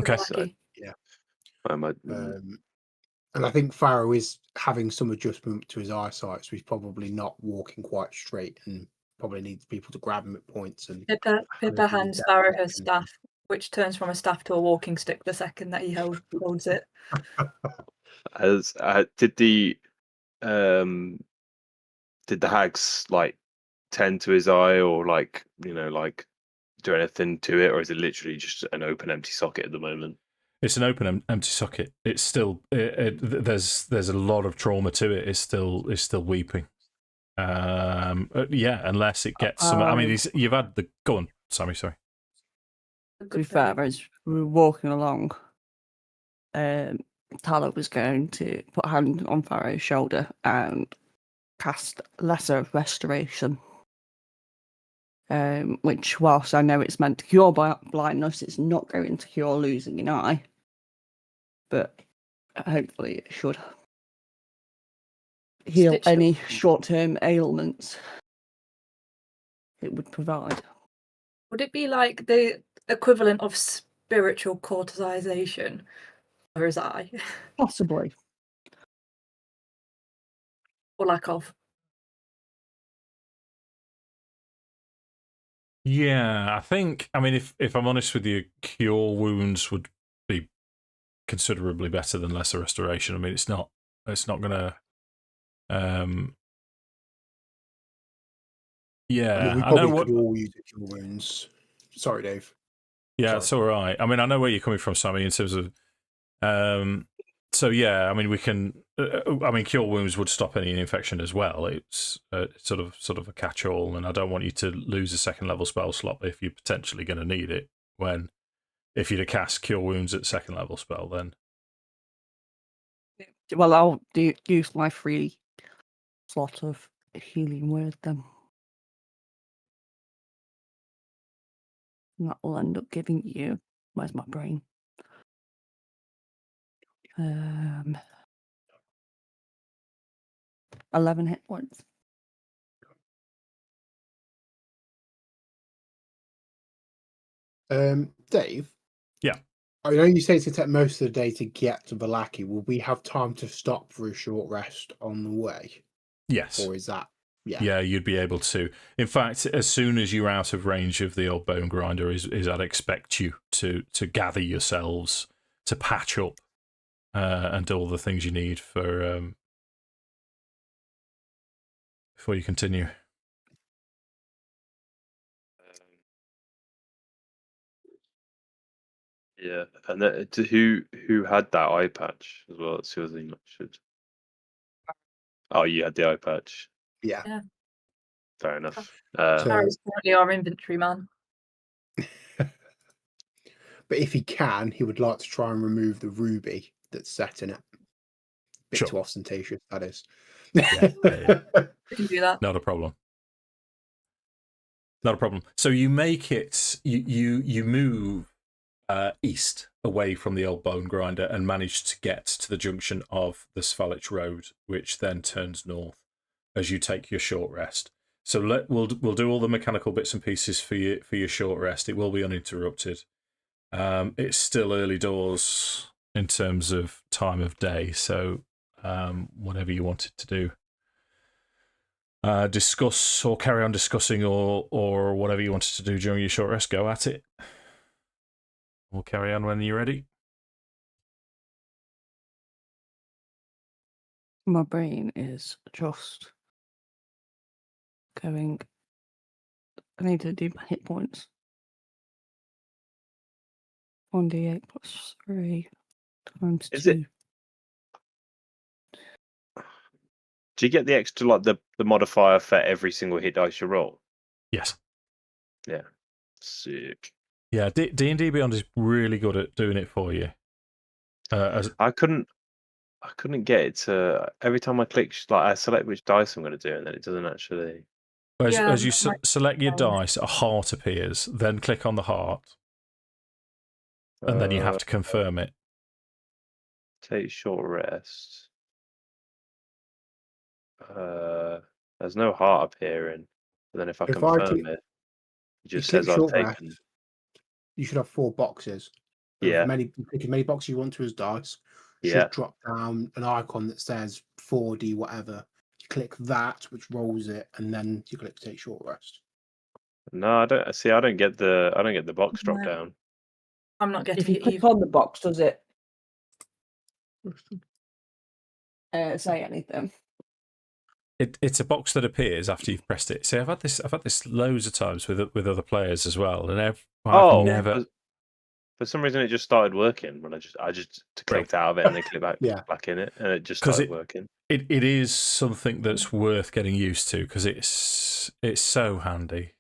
Okay. Lucky. And I think Farrow is having some adjustment to his eyesight, so he's probably not walking quite straight and probably needs people to grab him at points. And Pippa hands Farrow her staff, which turns from a staff to a walking stick the second that he holds it. Did the hags like tend to his eye, or like do anything to it, or is it literally just an open empty socket at the moment? It's an open empty socket. It's still there's a lot of trauma to it. It's still weeping. Yeah, unless it gets some. I mean, you've had the go on, Sammi. Sorry. To be fair, as we were walking along, Tala was going to put a hand on Farrow's shoulder and cast Lesser Restoration. Which, whilst I know it's meant to cure blindness, it's not going to cure losing an eye. But hopefully it should heal any short-term ailments it would provide. Would it be like the equivalent of spiritual cauterization for his eye? Possibly. Or lack of? Yeah, I think. I mean, if I'm honest with you, cure wounds would be considerably better than lesser restoration. I mean, it's not gonna. Yeah, I mean, we probably could all use the cure wounds. Sorry, Dave. Yeah, it's all right. I mean, I know where you're coming from, Sammi, in terms of. So yeah, I mean, we can. I mean, cure wounds would stop any infection as well. It's sort of a catch-all, and I don't want you to lose a second level spell slot if you're potentially going to need it. When, if you'd have cast cure wounds at second level spell, then. Well, I'll use my free slot of healing word then. And that will end up giving you. Where's my brain? 11 hit points. Dave? Yeah. I know you say to take most of the day to get to Balaki. Will we have time to stop for a short rest on the way? Yes. Or is that... Yeah, you'd be able to. In fact, as soon as you're out of range of the old bone grinder, is I'd expect you to gather yourselves, to patch up, and do all the things you need for before you continue. Yeah, and who had that eye patch as well? That's the other thing I should. Oh, you had the eye patch. Yeah. Fair enough. Farrow's currently our inventory man. But if he can, he would like to try and remove the ruby that's set in it. Bit too ostentatious, that is. Yeah. We can do that. Not a problem. Not a problem. So you make it. You move east away from the old bone grinder and manage to get to the junction of the Svalich Road, which then turns north as you take your short rest. So we'll do all the mechanical bits and pieces for your short rest. It will be uninterrupted. It's still early doors in terms of time of day, so whatever you wanted to do, discuss or carry on discussing, or whatever you wanted to do during your short rest, go at it. We'll carry on when you're ready. My brain is just going. I need to do my hit points. 1d8 plus 3 times 2. Is it? Do you get the extra, like the modifier for every single hit dice you roll? Yes. Sick. Yeah, D&D Beyond is really good at doing it for you. I couldn't get it to every time I click like I select which dice I'm going to do, and then it doesn't actually. As you right. select your dice, a heart appears. Then click on the heart, and then you have to confirm it. Take short rest. There's no heart appearing. But then if I confirm it, it just click says I've short taken. rest, you should have 4 boxes. Yeah. Click as many boxes you want to as dice. Yeah. Should drop down an icon that says 4D whatever. You click that, which rolls it, and then you click take short rest. No, I don't see. I don't get the box drop No. down. I'm not If getting you it click either. on the box, does it say anything? It's a box that appears after you've pressed it. See, I've had this loads of times with other players as well, and I've never. For some reason, it just started working when I just clicked out of it and then clicked back in it, and it just started working. It is something that's worth getting used to because it's so handy.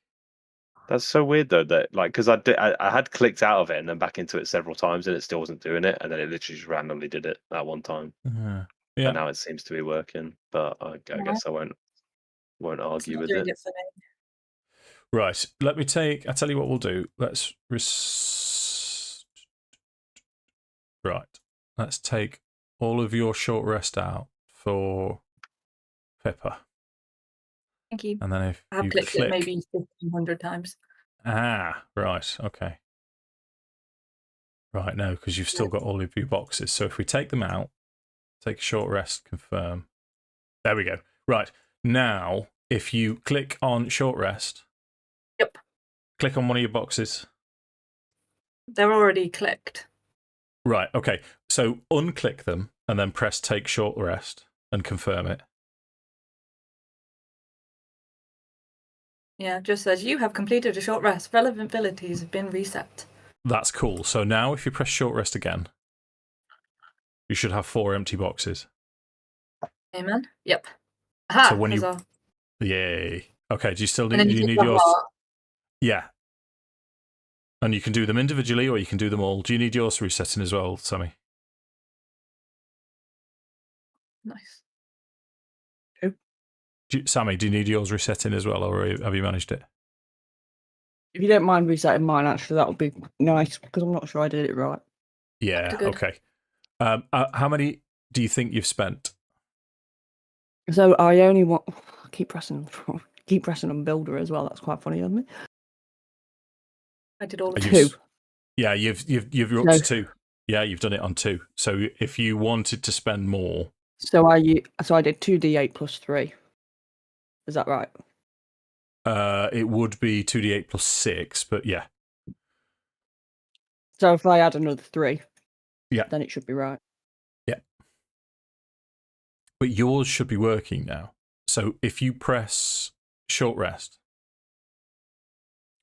That's so weird though, that like because I had clicked out of it and then back into it several times and it still wasn't doing it, and then it literally just randomly did it that one time. Yeah. And now it seems to be working, but I guess I won't argue with it. Right. Let me take. I tell you what we'll do. Let's right. Let's take all of your short rest out for Pippa. Thank you. And then if I've you clicked click, it maybe 1,500 times. Right. Okay. Right. No, because you've still got all of your boxes. So if we take them out, take a short rest, confirm. There we go. Right. Now, if you click on short rest. Yep. Click on one of your boxes. They're already clicked. Right. Okay. So unclick them and then press take short rest and confirm it. Yeah, it just says you have completed a short rest. Relevant abilities have been reset. That's cool. So now if you press short rest again, you should have 4 empty boxes. Amen. Yep. Aha, so when huzzah. Yay. Okay, do you need need yours? Heart. Yeah. And you can do them individually or you can do them all. Do you need yours resetting as well, Sammi? Nice. Sammi, do you need yours resetting as well, or have you managed it? If you don't mind resetting mine, actually, that would be nice because I'm not sure I did it right. Yeah, okay. How many do you think you've spent? So I only want. Keep pressing on Builder as well. That's quite funny, isn't it? I did all of 2. Yeah, you're up to 2. Yeah, you've done it on 2. So if you wanted to spend more, so I did 2d8 plus 3. Is that right? it would be 2d8 plus 6, but yeah. So if I add another 3, yeah, then it should be right. Yeah. But yours should be working now. So if you press short rest,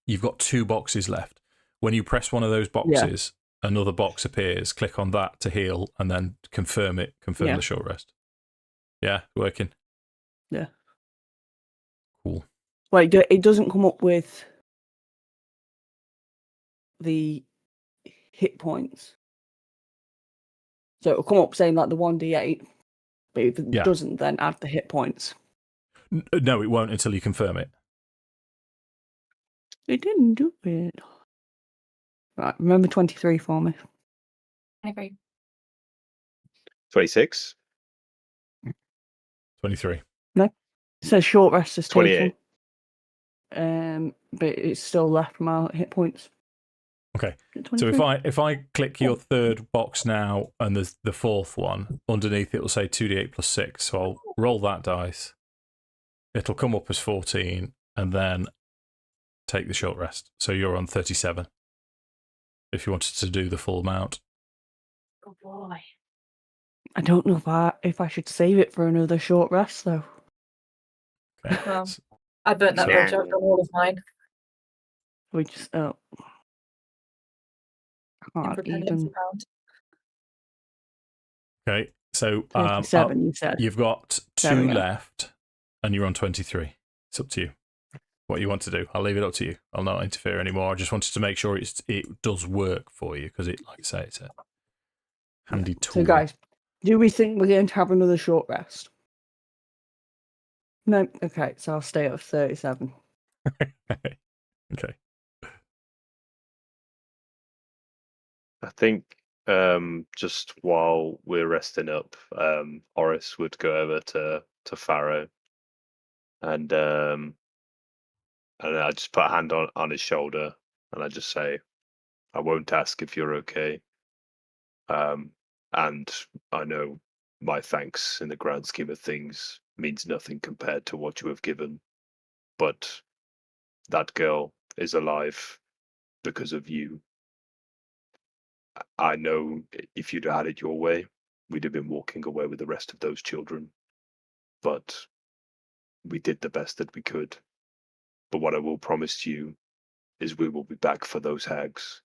you've got 2 boxes left. When you press one of those boxes, another box appears. Click on that to heal, and then confirm the short rest. Yeah, working. Yeah. Cool. Wait, it doesn't come up with the hit points. So it'll come up saying like the 1d8, but if it doesn't, then add the hit points. No, it won't until you confirm it. It didn't do it. Right, remember 23 for me. 23. 26. 23. No, it says short rest is 28. taken. But it's still left from our hit points. Okay. So if I click your third box now and there's the fourth one, underneath it will say 2d8 plus 6. So I'll roll that dice. It'll come up as 14 and then take the short rest. So you're on 37 if you wanted to do the full amount. Oh boy. I don't know if I should save it for another short rest though. Okay. Well, I burnt that bridge. I've done all of mine. We just can't even. Okay, so 37, you said. You've got 2 left, and you're on 23. It's up to you. what you want to do. I'll leave it up to you. I'll not interfere anymore. I just wanted to make sure it does work for you because it, like I say, it's a handy tool. So, guys, do we think we're going to have another short rest? No. Okay, so I'll stay at 37. Okay. I think just while we're resting up, Horace would go over to Farrow, and I just put a hand on his shoulder, and I just say, "I won't ask if you're okay. And I know my thanks in the grand scheme of things means nothing compared to what you have given, but that girl is alive because of you. I know if you'd had it your way, we'd have been walking away with the rest of those children, but we did the best that we could. But what I will promise you is we will be back for those hags,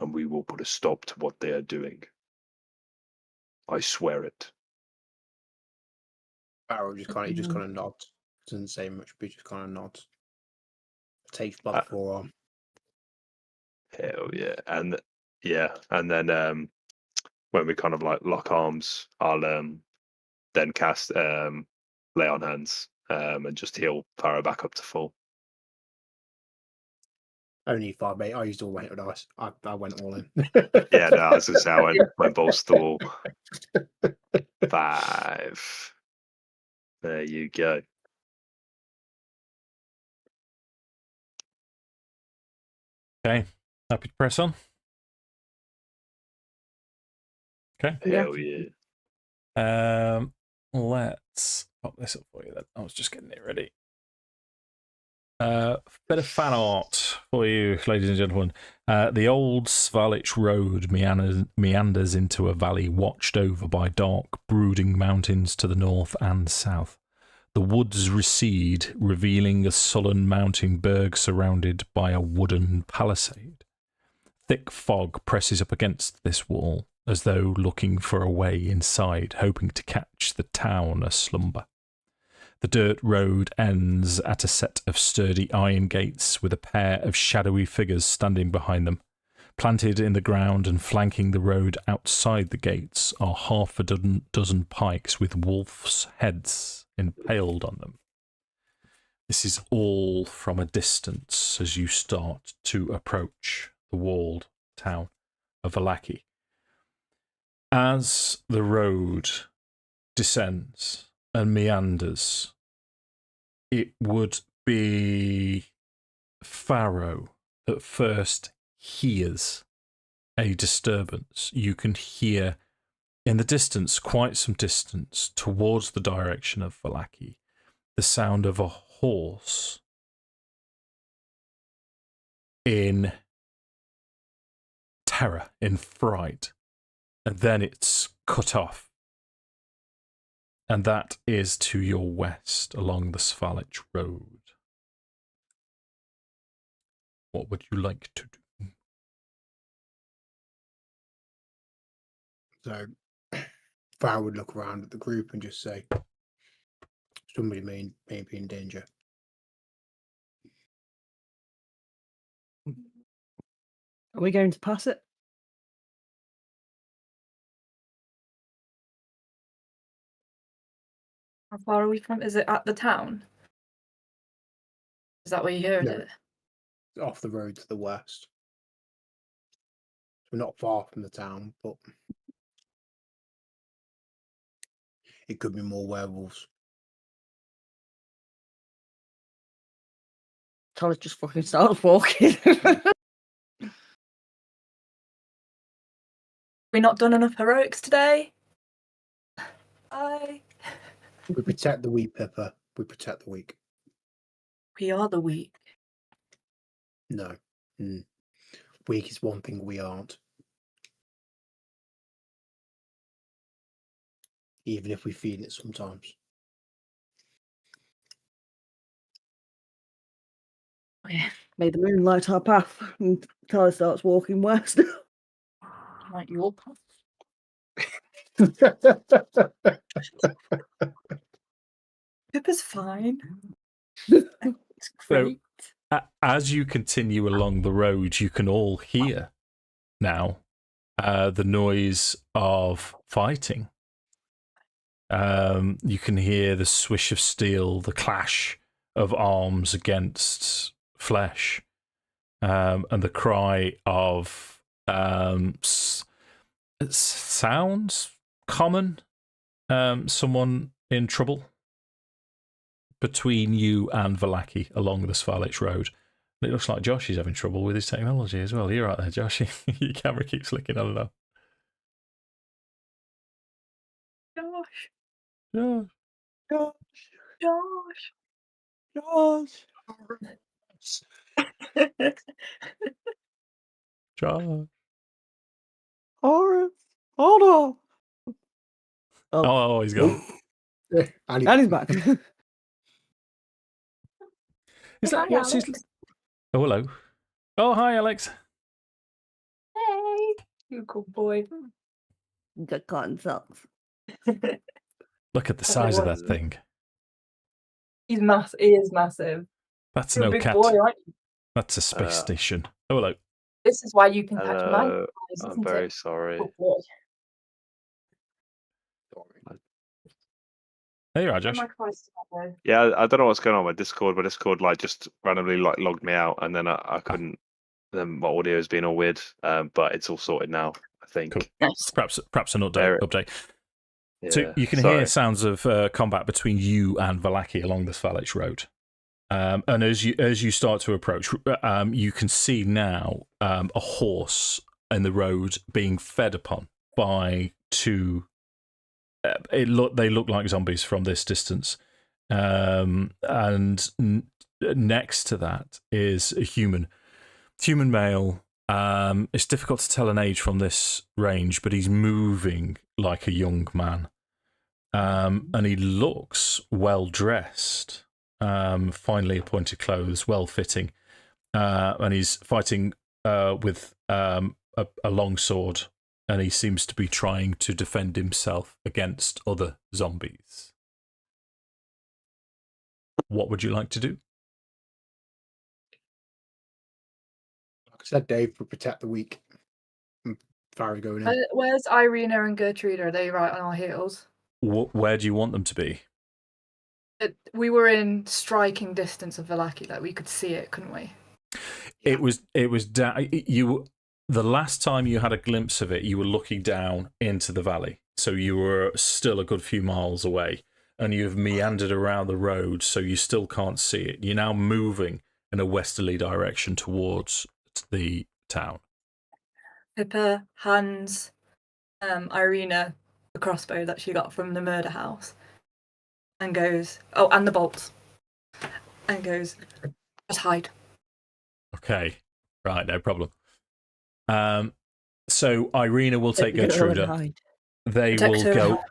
and we will put a stop to what they are doing. I swear it." Farrow just kind of nods. Doesn't say much, but he just kind of nods. Takes by the forearm. Hell yeah. And then when we kind of like lock arms, I'll then cast lay on hands and just heal Farrow back up to full. Only 5, mate. I used all weight of dice. I went all in. Yeah, no, I was gonna say I went balls to the wall. 5. There you go. Okay. Happy to press on. Okay. Hell yeah. Let's pop this up for you then. I was just getting it ready. Bit of fan art for you, ladies and gentlemen. The old Svalich road meanders into a valley watched over by dark, brooding mountains to the north and south. The woods recede, revealing a sullen mounting berg surrounded by a wooden palisade. Thick fog presses up against this wall, as though looking for a way inside, hoping to catch the town aslumber. The dirt road ends at a set of sturdy iron gates with a pair of shadowy figures standing behind them. Planted in the ground and flanking the road outside the gates are half a dozen pikes with wolves' heads impaled on them. This is all from a distance as you start to approach the walled town of Vallaki. As the road descends and meanders, it would be Farrow that first hears a disturbance. You can hear in the distance, quite some distance, towards the direction of Vallaki, the sound of a horse in terror, in fright, and then it's cut off. And that is to your west along the Svalich road. What would you like to do? So Farrow would look around at the group and just say, somebody may be in danger. Are we going to pass it? How far are we from? Is it at the town? Is that where you heard No. it? Off the road to the west. So not far from the town, but it could be more werewolves. Tala just fucking starts walking. We not done enough heroics today? Bye. We protect the weak, Pippa. We protect the weak. We are the weak. No. Weak is one thing we aren't. Even if we feel it sometimes. Oh, yeah. May the moon light our path. And Tala starts walking west. Like your path. Pippa's fine. It's great. as you continue along the road, you can all hear now the noise of fighting. You can hear the swish of steel, the clash of arms against flesh, and the cry of sounds common. Someone in trouble between you and Vallaki along the Svalich Road. It looks like Josh is having trouble with his technology as well. You're right there, Josh. Your camera keeps flicking on and off. Josh. Josh. Josh. Josh. Horace, hold on. Oh, he's gone. And he's back. Is that Hi, what's his? Alex. Oh, hello. Oh, hi, Alex. Hey, you good boy. The cotton socks. Look at the That's size of what that it thing. He is massive. That's You're no a big cat. boy, aren't you? That's a space station. Oh, hello. This is why you can catch Hello, magpies, I'm isn't very it? sorry. Good boy. There you are, Josh. Yeah, I don't know what's going on with Discord, but Discord like just randomly like logged me out, and then I couldn't. Then my audio has been all weird, but it's all sorted now. I think. Cool. Nice. Perhaps an There- update. Yeah, So you can sorry. hear sounds of combat between you and Vallaki along the Svalich Road. And as you start to approach, you can see now a horse in the road being fed upon by two. They look like zombies from this distance, and next to that is a human male. It's difficult to tell an age from this range, but he's moving like a young man, and he looks well dressed. Finely appointed clothes, well fitting, and he's fighting with a long sword, and he seems to be trying to defend himself against other zombies. What would you like to do? Like I said, Dave would protect the weak. Farrow's going in. Where's Irina and Gertrude? Are they right on our heels? Where do you want them to be? We were in striking distance of Vallaki, like we could see it, couldn't we? It was you. The last time you had a glimpse of it, you were looking down into the valley, so you were still a good few miles away, and you've meandered around the road, so you still can't see it. You're now moving in a westerly direction towards the town. Pippa hands Irina the crossbow that she got from the murder house and goes, oh, and the bolts, and goes, just hide. Okay, right, no problem. So Irina will take Gertrude. They will go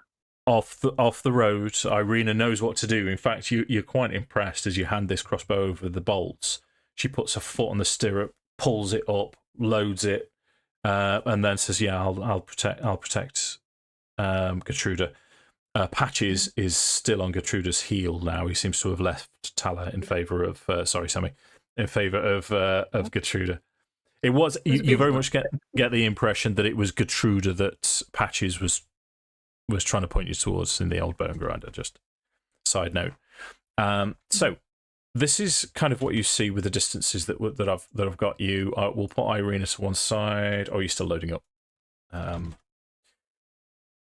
off the road. Irina knows what to do. In fact, you're quite impressed as you hand this crossbow over the bolts. She puts her foot on the stirrup, pulls it up, loads it, and then says, "Yeah, I'll protect Gertrude." Patches is still on Gertrude's heel now. He seems to have left Tala in favour of Sammi, in favour of Gertrude. It was you very much get the impression that it was Gertrude that Patches was trying to point you towards in the old bone grinder. Just side note. So this is kind of what you see with the distances that I've got you. We'll put Irina to one side. Oh, you're still loading up.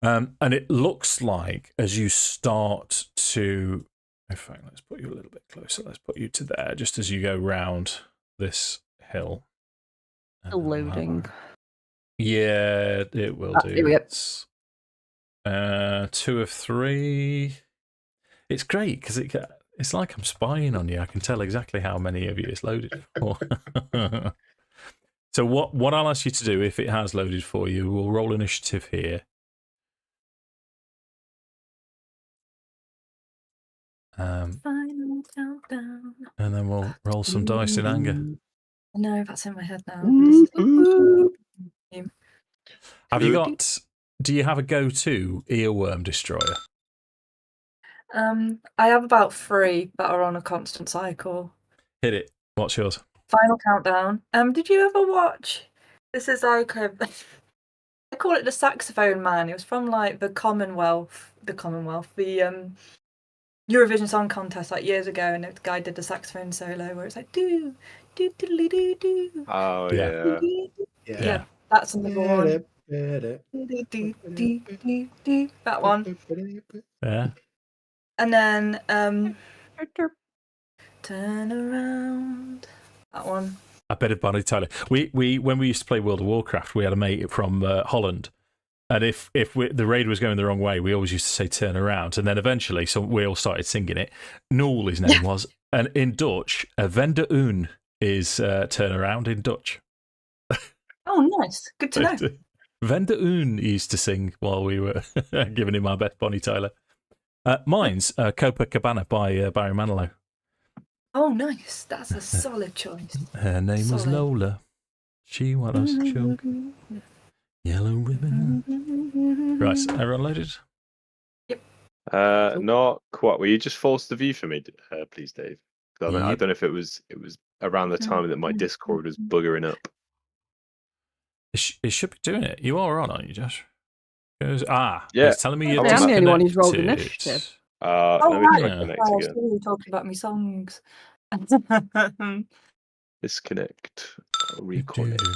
And it looks like as you start to, in fact, let's put you a little bit closer. Let's put you to there, just as you go round this hill. Still loading. Yeah, it will do. Here we go. It's 2 of 3. It's great because it's like I'm spying on you. I can tell exactly how many of you it's loaded for. So what I'll ask you to do, if it has loaded for you, we'll roll initiative here. Final countdown. And then we'll roll some dice in anger. No, that's in my head now. Have you got? Do you have a go-to earworm destroyer? I have about 3 that are on a constant cycle. Hit it. What's yours? Final countdown. Did you ever watch? This is like a. I call it the Saxophone Man. It was from like the Commonwealth, the Eurovision Song Contest like years ago, and the guy did the saxophone solo where it's like do do do do do. Oh Yeah. yeah. Yeah, that's another one. That one. Yeah. And then turn around. That one. A bit of Bonnie Tyler. We when we used to play World of Warcraft, we had a mate from Holland, and if the raid was going the wrong way, we always used to say turn around, and then eventually, so we all started singing it. Noel, his name was, and in Dutch, Vende un is turn around in Dutch. Oh, nice. Good to know. Vende un he used to sing while we were giving him our best Bonnie Tyler. Mine's Copacabana by Barry Manilow. Oh, nice. That's a solid choice. Her name was Solid. Lola. She was a choke. Yellow ribbon. Right, everyone loaded? Not quite. Will you just force the view for me, please, Dave? I Yep. don't know if it was around the time that my Discord was buggering up. It should be doing it. You are on, aren't you, Josh? Yeah. It's telling me you're I'm the only one who's rolled disconnected. initiative. Let me right. try Yeah. connect Oh, I was again. really talking about me songs. Disconnect. Reconnect.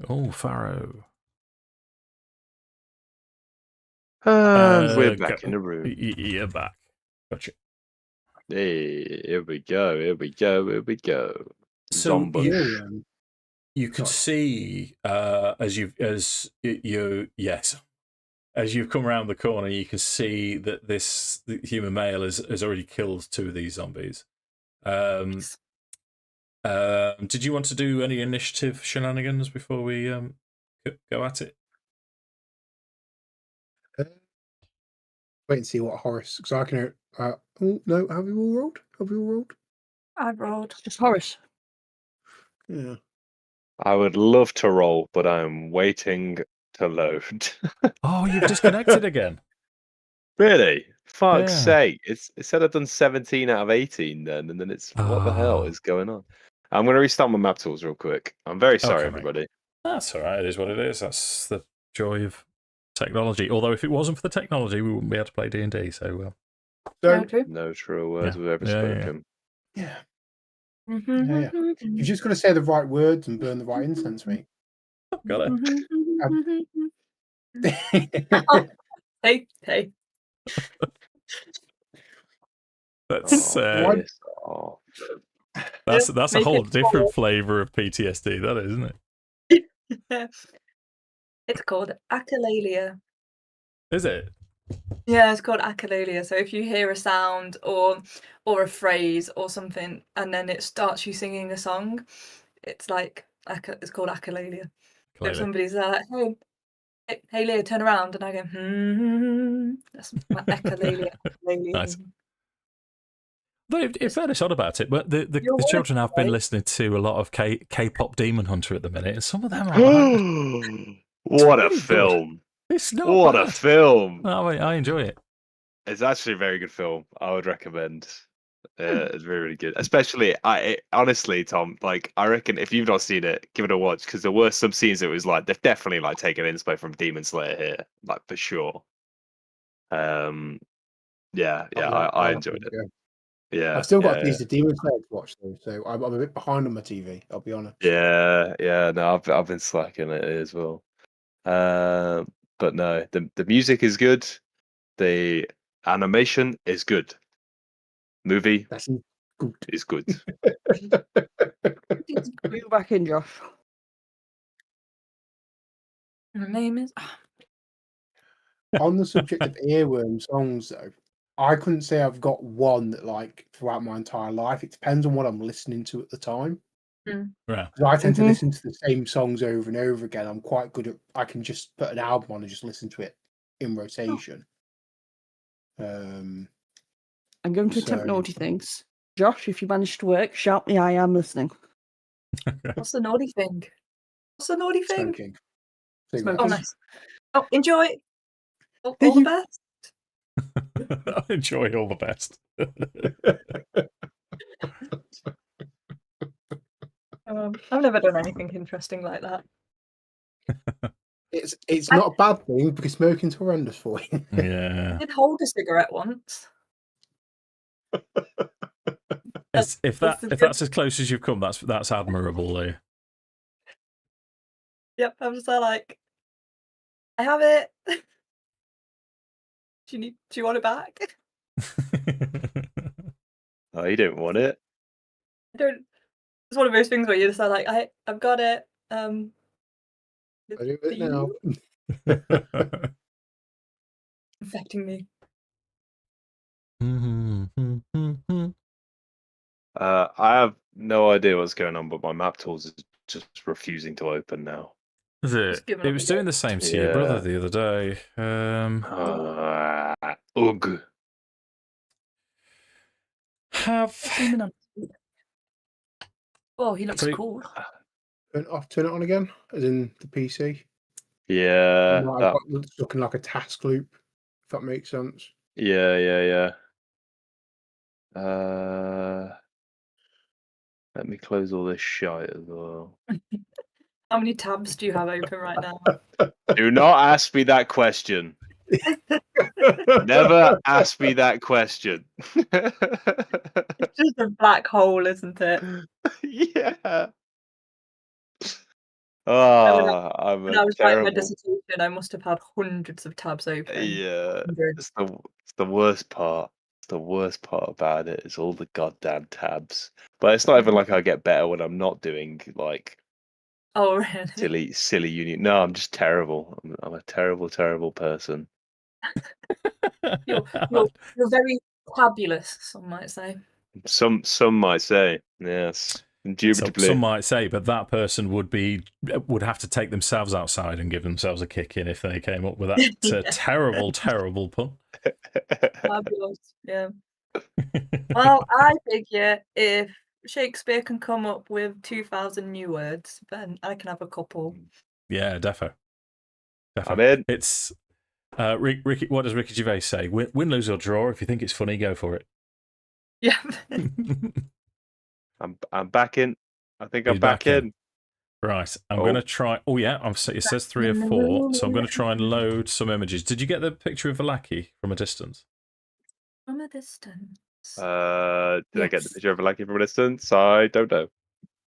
Oh, Farrow. And we're back in the room. You're back. Gotcha. Hey, here we go. Here we go. Here we go. So Zombush. you could see as you've come around the corner, you can see that the human male has already killed 2 of these zombies. Did you want to do any initiative shenanigans before we go at it? Wait and see what Horace, because I can. Oh no, have we all rolled? Have we all rolled? I've rolled. Just Horace. Yeah. I would love to roll, but I'm waiting to load. Oh, you've disconnected again. Really? Fuck's Yeah. sake. It said I've done 17 out of 18 then, and then it's what the hell Ah. is going on? I'm going to restart my map tools real quick. I'm very sorry, Okay, mate. everybody. That's all right. It is what it is. That's the joy of technology. Although if it wasn't for the technology, we wouldn't be able to play D&D. So So true. No true words Yeah. were ever Yeah, yeah, yeah. spoken. yeah, yeah. You've just got to say the right words and burn the right incense, mate. got it. Hey. That's Oh, piss off. that's a Make whole it different flavour of PTSD. That is, isn't it? It's called achalalia. Is it? Yeah, it's called achalalia. So if you hear a sound or a phrase or something, and then it starts you singing a song, it's like it's called achalalia. So if Clearly. somebody's like, hey Leah, turn around, and I go, that's my achalalia. Nice. Though, in fairness, odd about it, but the You're children have been right. listening to a lot of K-pop Demon Hunter at the minute, and some of them are What a pretty good. film. It's not What bad. a film. No, I enjoy it. It's actually a very good film. I would recommend. It's really, really good. Especially, honestly, Tom, like, I reckon if you've not seen it, give it a watch, because there were some scenes that was like, they've definitely like taken inspo from Demon Slayer here, like, for sure. Yeah, I enjoyed it. Yeah, I've still got a piece of Demon Slayer to watch though, so I'm a bit behind on my TV. I'll be honest. Yeah. No, I've been slacking it as well. But no, the music is good. The animation is good. Movie That's good. is good. Move back in, Josh. Her name is. On the subject of earworm songs, though, I couldn't say I've got one that like throughout my entire life. It depends on what I'm listening to at the time. Right. 'Cause I tend to listen to the same songs over and over again. I'm quite good at. I can just put an album on and just listen to it in rotation. I'm going to attempt So- naughty things. Josh, if you manage to work, shout me, I am listening. What's the naughty thing? What's the naughty thing? Smoking. Oh, nice. Oh, enjoy. All the best. I enjoy all the best. I've never done anything interesting like that. It's not a bad thing because smoking's horrendous for you. I Yeah. did hold a cigarette once. If that's as close as you've come, that's admirable, Leah. Yep, I was like, I have it. Do you want it back? Oh, you don't want it? I don't. It's one of those things where you just are like, I've got it. I do for it now. you? Infecting me. I have no idea what's going on, but my map tools is just refusing to open now. Is it? Just giving It up was again. doing the same to your brother Yeah. the other day. Ugh. Zooming on. Oh, he looks Pretty- cool. Turn it on again, as in the PC. Yeah. I've got it's looking like a task loop, if that makes sense. Yeah. Let me close all this shite as well. How many tabs do you have open right now? Do not ask me that question. Never ask me that question. It's just a black hole, isn't it? Yeah. Oh, I'm When a I was writing my terrible. dissertation, I must have had hundreds of tabs open. Yeah, Hundreds. it's the worst part. It's the worst part about it is all the goddamn tabs. But it's not even like I get better when I'm not doing like Oh, really? silly uni. No, I'm just terrible. I'm a terrible person. You're very fabulous, some might say. Some might say, yes, indubitably. Some might say, but that person would have to take themselves outside and give themselves a kick in if they came up with that Yeah. terrible pun. Fabulous, yeah. Well, I figure if Shakespeare can come up with 2,000 new words, then I can have a couple. Yeah, defo. I'm in. It's Ricky. What does Ricky Gervais say? Win, lose, or draw. If you think it's funny, go for it. Yeah. I'm back in. I think I'm He's back in. Right, I'm Oh. going to try. Oh yeah, it says 3 or 4, so I'm going to try and load some images. Did you get the picture of Valaki from a distance? From a distance. Did I get the Yes. picture of a lucky from a distance? I don't know.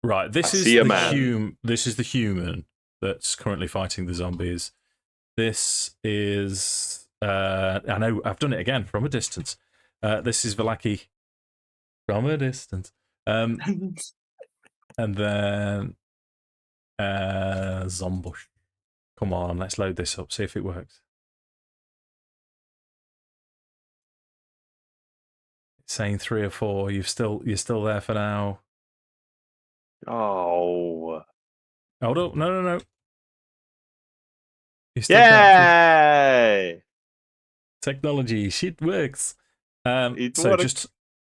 Right, this I is see a the man. This is the human that's currently fighting the zombies. This is I know I've done it again from a distance. This is Valaki from a distance. And then Zombush. Come on, let's load this up, see if it works. It's saying 3 or 4. You're still there for now. Oh. Hold up, no. You're still Yay! technology, shit works. So just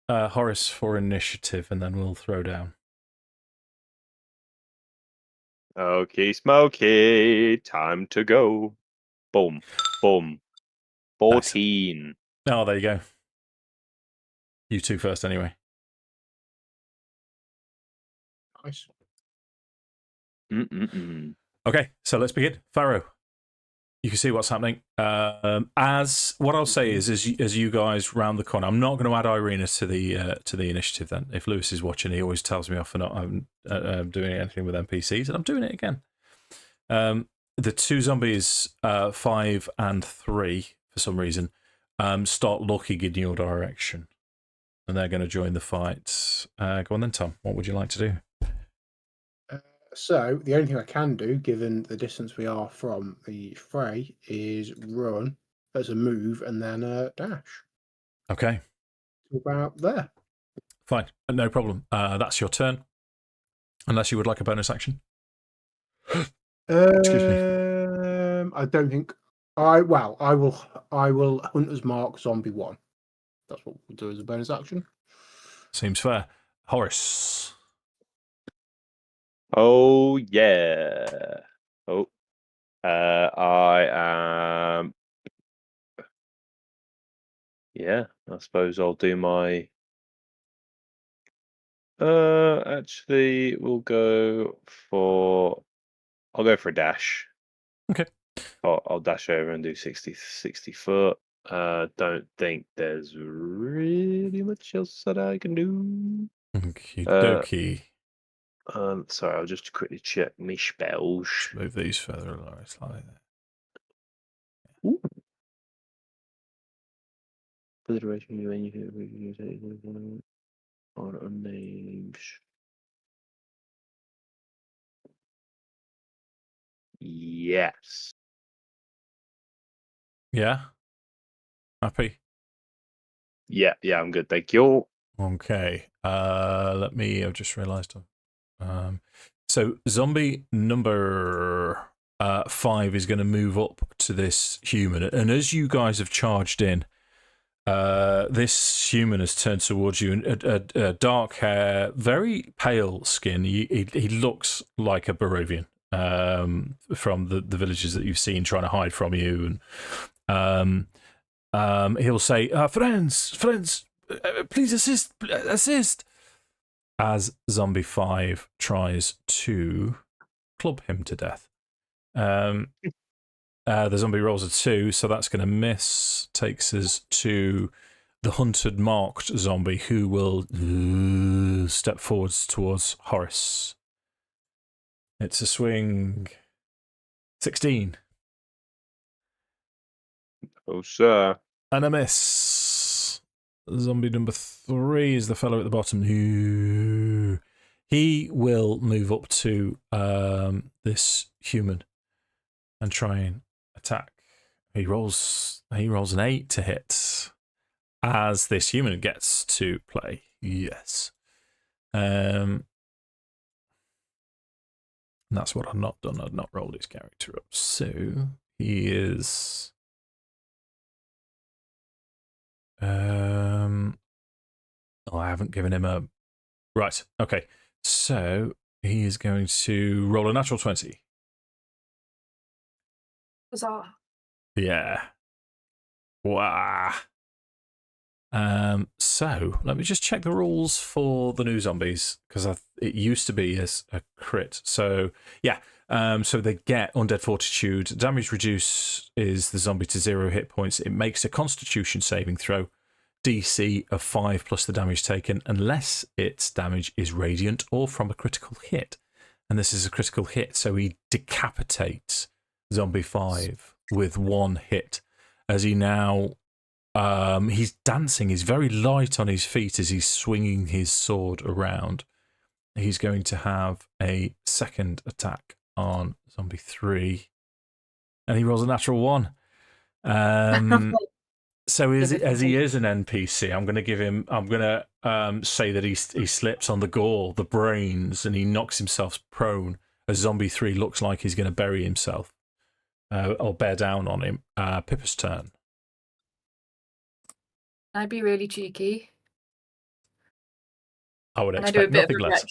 Horace for initiative, and then we'll throw down. Okay, Smokey, time to go. Boom. 14. Oh, there you go. You two first, anyway. Nice. Okay, so let's begin. Farrow, you can see what's happening. As what I'll say is, as you guys round the corner, I'm not going to add Irina to the initiative. Then, if Lewis is watching, he always tells me off for not doing anything with NPCs, and I'm doing it again. The two zombies, 5 and 3, for some reason, start looking in your direction, and they're going to join the fight. Go on then, Tom. What would you like to do? So the only thing I can do, given the distance we are from the fray, is run as a move and then dash. Okay. About there. Fine. No problem. That's your turn. Unless you would like a bonus action. Excuse me. I don't think I will Hunter's Mark Zombie 1. That's what we'll do as a bonus action. Seems fair. Horace. Oh, yeah. Oh. I am... Yeah, I suppose I'll do my Actually, we'll go for. I'll go for a dash. Okay. I'll dash over and do 60 foot. Don't think there's really much else that I can do. Okie dokie. Sorry, I'll just quickly check my spells. Just move these further along slightly. Ooh. For the duration when you on unnamed. Yes. Yeah. Happy. Yeah, I'm good. Thank you. Okay. I've just realised. So zombie number 5 is going to move up to this human, and as you guys have charged in, this human has turned towards you, and dark hair, very pale skin. He looks like a Barovian from the villages that you've seen trying to hide from you, and he'll say, friends, please assist, as Zombie 5 tries to club him to death. The zombie rolls a 2, so that's going to miss. Takes us to the hunted marked zombie, who will step forwards towards Horace. It's a swing 16. Oh, sir. And a miss. Zombie number 3 is the fellow at the bottom. He will move up to this human and try and attack. He rolls an 8 to hit as this human gets to play. Yes. That's what I've not done. I've not rolled his character up. So he is I haven't given him a right. Okay. So he is going to roll a natural 20. Huzzah. Yeah. Wow. So let me just check the rules for the new zombies, because it used to be as a crit. So yeah. So they get undead fortitude. Damage reduce is the zombie to 0 hit points. It makes a Constitution saving throw, DC of 5 plus the damage taken, unless its damage is radiant or from a critical hit. And this is a critical hit, so he decapitates Zombie 5 with 1 hit, as he now he's dancing. He's very light on his feet as he's swinging his sword around. He's going to have a second attack on Zombie 3, and he rolls a natural 1. So as he is an NPC, I'm going to give him. I'm going to say that he slips on the gore, the brains, and he knocks himself prone. As Zombie 3 looks like he's going to bury himself or bear down on him. Pippa's turn. I'd be really cheeky. I would And I do a expect bit nothing of less.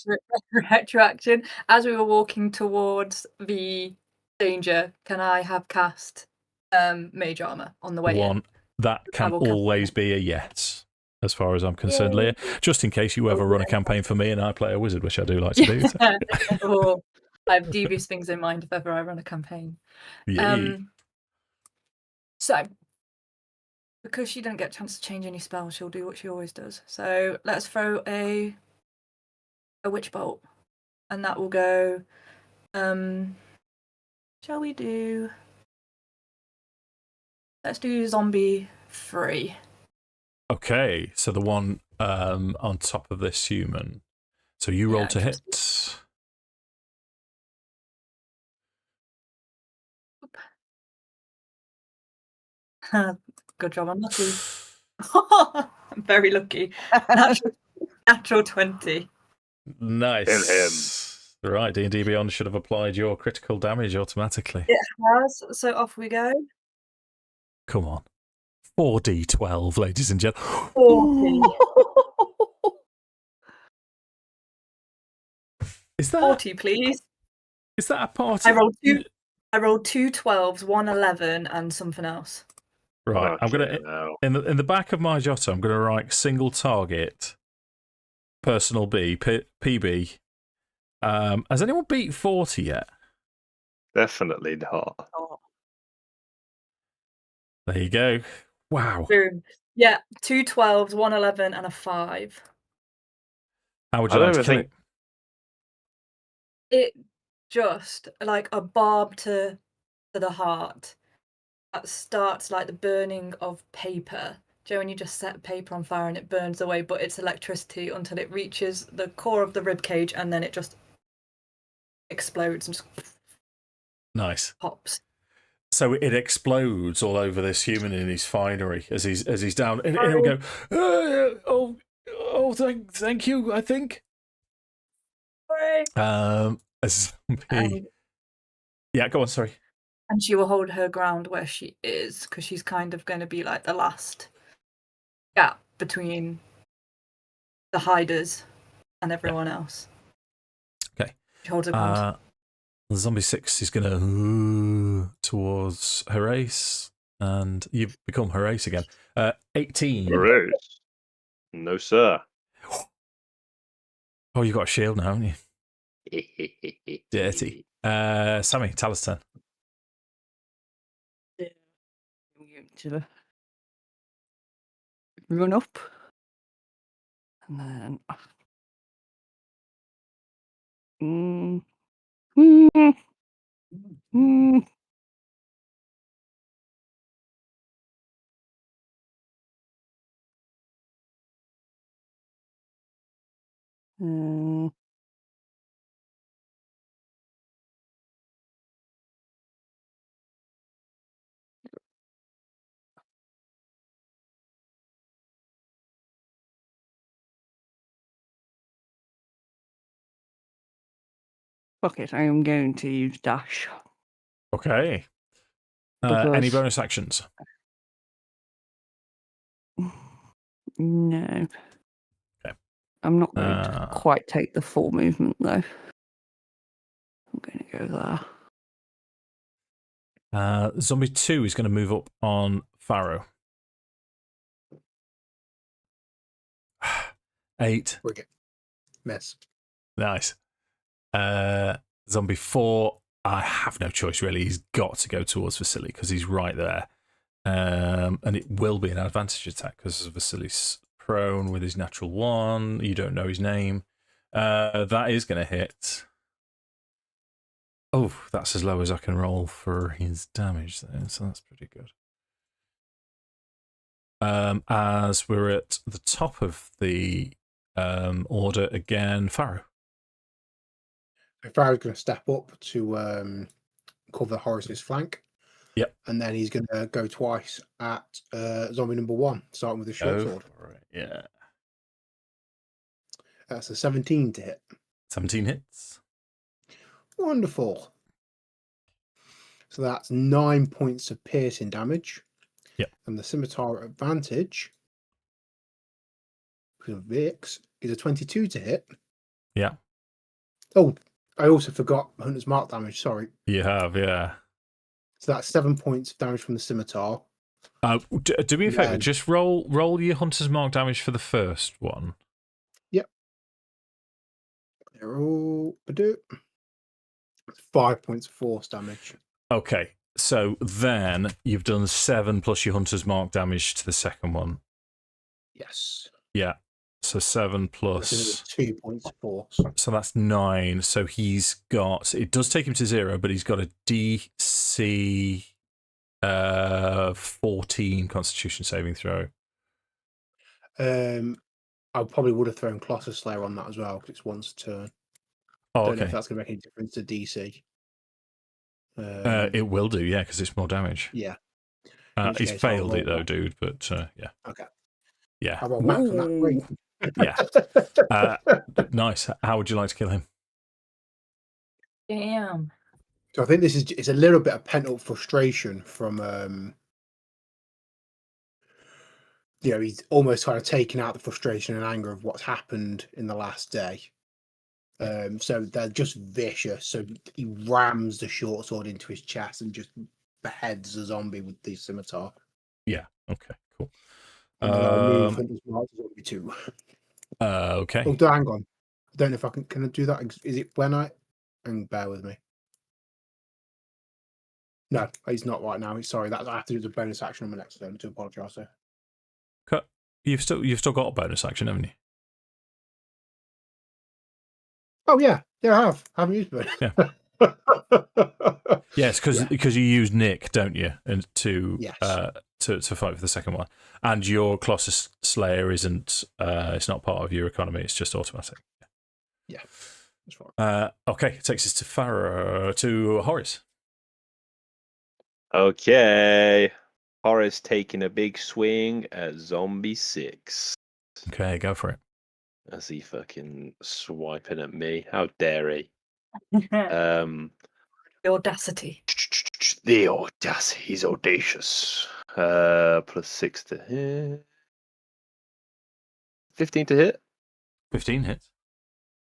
retroaction. As we were walking towards the danger, can I have cast mage armor on the way in? That can always be a yes, as far as I'm concerned, Leah. Just in case you ever run a campaign for me and I play a wizard, which I do like to do. Or I have devious things in mind if ever I run a campaign. So, because she didn't get a chance to change any spells, she'll do what she always does. So let's throw a witch bolt, and that will go. Shall we do? Let's do zombie 3. Okay, so the one on top of this human. So you roll to hit. Good job, I'm lucky. I'm very lucky. Natural 20. Nice. Right, D&D Beyond should have applied your critical damage automatically. It has, so off we go. Come on. 4d12, ladies and gentlemen. 40. Is that 40, please. Is that a party? I rolled two 12s, 1 11, and something else. Right, I'm gonna in the back of my Jotto, I'm gonna write single target personal PB. Has anyone beat 40 yet? Definitely not. Oh, There you go. Wow. Boom. Yeah, 2 12s, 1 11, and a 5. How would I you don't like to even kill think- it? It just like a barb to the heart that starts like the burning of paper. Do you know when you just set paper on fire and it burns away, but it's electricity until it reaches the core of the rib cage and then it just explodes and just Nice. pops. So it explodes all over this human in his finery as he's down, and it'll go. Thank you. I think. A zombie. Yeah, go on. Sorry. And she will hold her ground where she is because she's kind of going to be like the last gap between the hiders and everyone else. Okay. She holds her ground. Zombie 6 is going to towards Horace, and you become Horace again. 18. Horace. No, sir. Oh, you've got a shield now, haven't you? Dirty. Sammi, Tala's turn. I'm going to run up and then. Fuck it, I am going to use dash. Okay. Any Because- bonus actions? No. Okay. I'm not going to quite take the full movement though. I'm going to go there. Zombie 2 is going to move up on Farrow. 8. Bring it. Miss. Nice. Zombie 4, I have no choice really. He's got to go towards Vasily because he's right there. And it will be an advantage attack because Vasily's prone with his natural 1. You don't know his name. That is going to hit. Oh, that's as low as I can roll for his damage there, so that's pretty good. As we're at the top of the order again, Farrow. Farrow's going to step up to cover Horace's flank. Yep. And then he's going to go twice at zombie number 1, starting with the short sword. Yeah. That's a 17 to hit. 17 hits. Wonderful. So that's 9 points of piercing damage. Yep. And the scimitar advantage, because of Vix, is a 22 to hit. Yeah. Oh, I also forgot Hunter's Mark damage, sorry. You have, yeah. So that's 7 points of damage from the scimitar. Do me a favour, Yeah. just roll your Hunter's Mark damage for the first one. Yep. They're all 5 points of force damage. Okay, so then you've done 7 plus your Hunter's Mark damage to the second one. Yes. Yeah, so 7 This plus... is 2 points of force. So that's 9. So he's got... It does take him to 0, but he's got a DC 14 Constitution saving throw. I probably would have thrown Colossus Slayer on that as well, because it's once a turn. Oh, Don't know if okay. that's going to make any difference to DC. It will do, yeah, because it's more damage. Yeah. which He's case I'll failed it, roll though, that. dude, but yeah. Okay. Yeah. I rolled max on that. Great. Yeah. Nice. How would you like to kill him? Damn. So I think this is it's a little bit of pent up frustration from he's almost kind of taken out the frustration and anger of what's happened in the last day. So they're just vicious. So he rams the short sword into his chest and just beheads the zombie with the scimitar. Yeah. Okay. Cool. And then I'll move Hunter's Mark to zombie 2. Okay. Oh, hang on. I don't know if I can I do that? Is it when I... And bear with me. No, he's not right now. Sorry, that I have to do the bonus action on my next turn. To apologise, sir. Cut. You've still got a bonus action, haven't you? Oh yeah, I have. I haven't used it. Yeah. Yes, because you use Nick, don't you, and to fight for the second one, and your Colossus Slayer isn't. It's not part of your economy. It's just automatic. Yeah, that's right. Okay, it takes us to Horace. Okay. Horace taking a big swing at Zombie 6. Okay, go for it. As he fucking swiping at me. How dare he? The audacity. The audacity. He's audacious. +6 to hit. 15 to hit. 15 hits.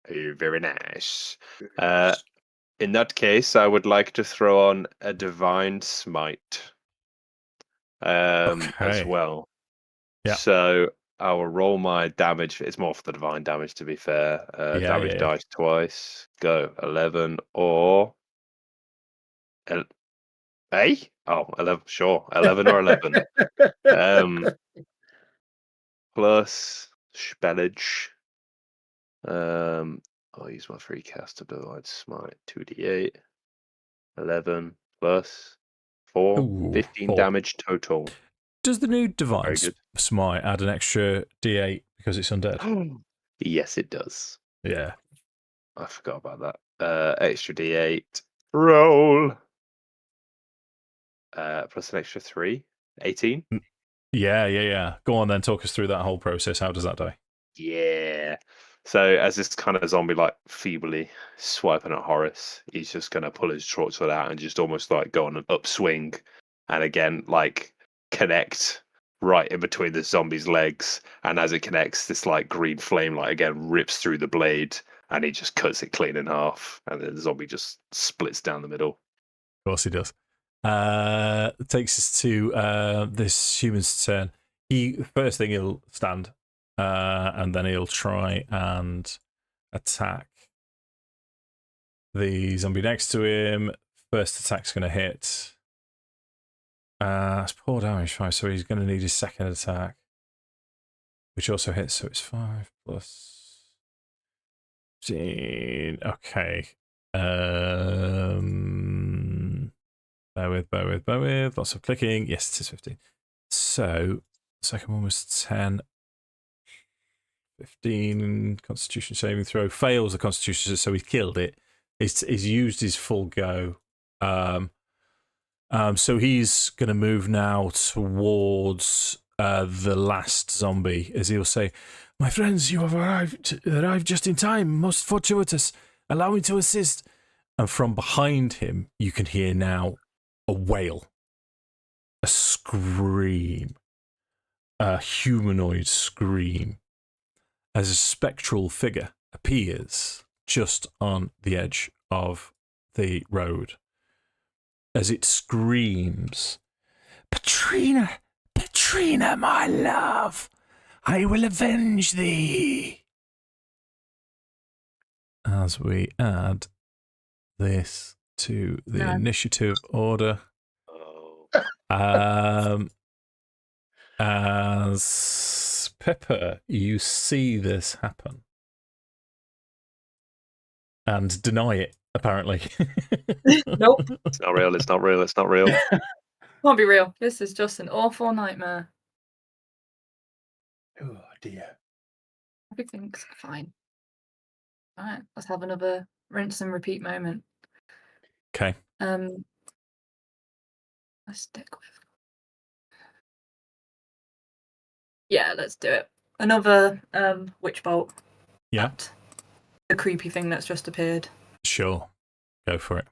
Oh, very nice. In that case, I would like to throw on a Divine Smite. As Okay. well. Yeah. So I will roll my damage. It's more for the divine damage, to be fair. Damage dice twice. Go 11 or... Hey? Oh, 11. Sure. 11 or 11. Plus spellage. I'll use my free cast to divine smite. 2d8. 11 plus 4. Ooh, 15 4. damage total. Does the new Divine Very good. Smite add an extra d8 because it's undead? Yes, it does. Yeah. I forgot about that. Extra d8. Roll. Plus an extra 3. 18. Yeah. Go on then, talk us through that whole process. How does that die? Yeah. So as this kind of zombie like feebly swiping at Horace, he's just gonna pull his short sword out and just almost like go on an upswing, and again like connect right in between the zombie's legs. And as it connects, this like green flame like again rips through the blade, and he just cuts it clean in half, and then the zombie just splits down the middle. Of course he does. It takes us to this human's turn. First thing he'll stand, and then he'll try and attack the zombie next to him. First attack's going to hit. It's poor damage, 5, so he's going to need his second attack, which also hits, so it's 5 plus 15. Okay. Bear with. Lots of clicking. Yes, it is 15. So, the second one was 10. 15. Constitution saving throw. Fails the Constitution, so he's killed it. He's used his full go. So he's going to move now towards the last zombie, as he'll say, "My friends, you have arrived just in time. Most fortuitous. Allow me to assist." And from behind him, you can hear now a wail, a scream, a humanoid scream, as a spectral figure appears just on the edge of the road. As it screams, Petrina, my love, I will avenge thee. As we add this to the initiative order. As Pippa, you see this happen and deny it, apparently. Nope. It's not real. Can't be real. This is just an awful nightmare. Oh dear. Everything's fine. All right, let's have another rinse and repeat moment. Okay. Let's stick with. Yeah, let's do it. Another witch bolt. Yeah. At the creepy thing that's just appeared. Sure. Go for it.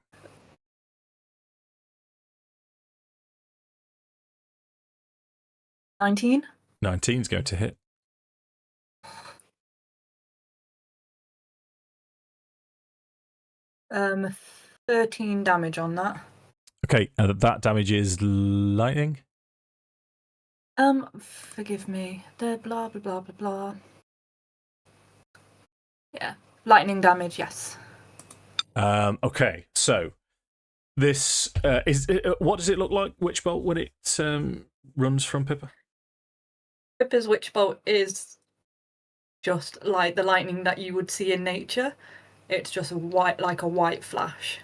19. 19's going to hit. Um, 13 damage on that. Okay, and that damage is lightning? Forgive me. The blah blah blah blah blah. Lightning damage, yes. Okay, so this is what does it look like, Witch Bolt, when it runs from Pippa? Pippa's Witch Bolt is just like the lightning that you would see in nature. It's just a white flash.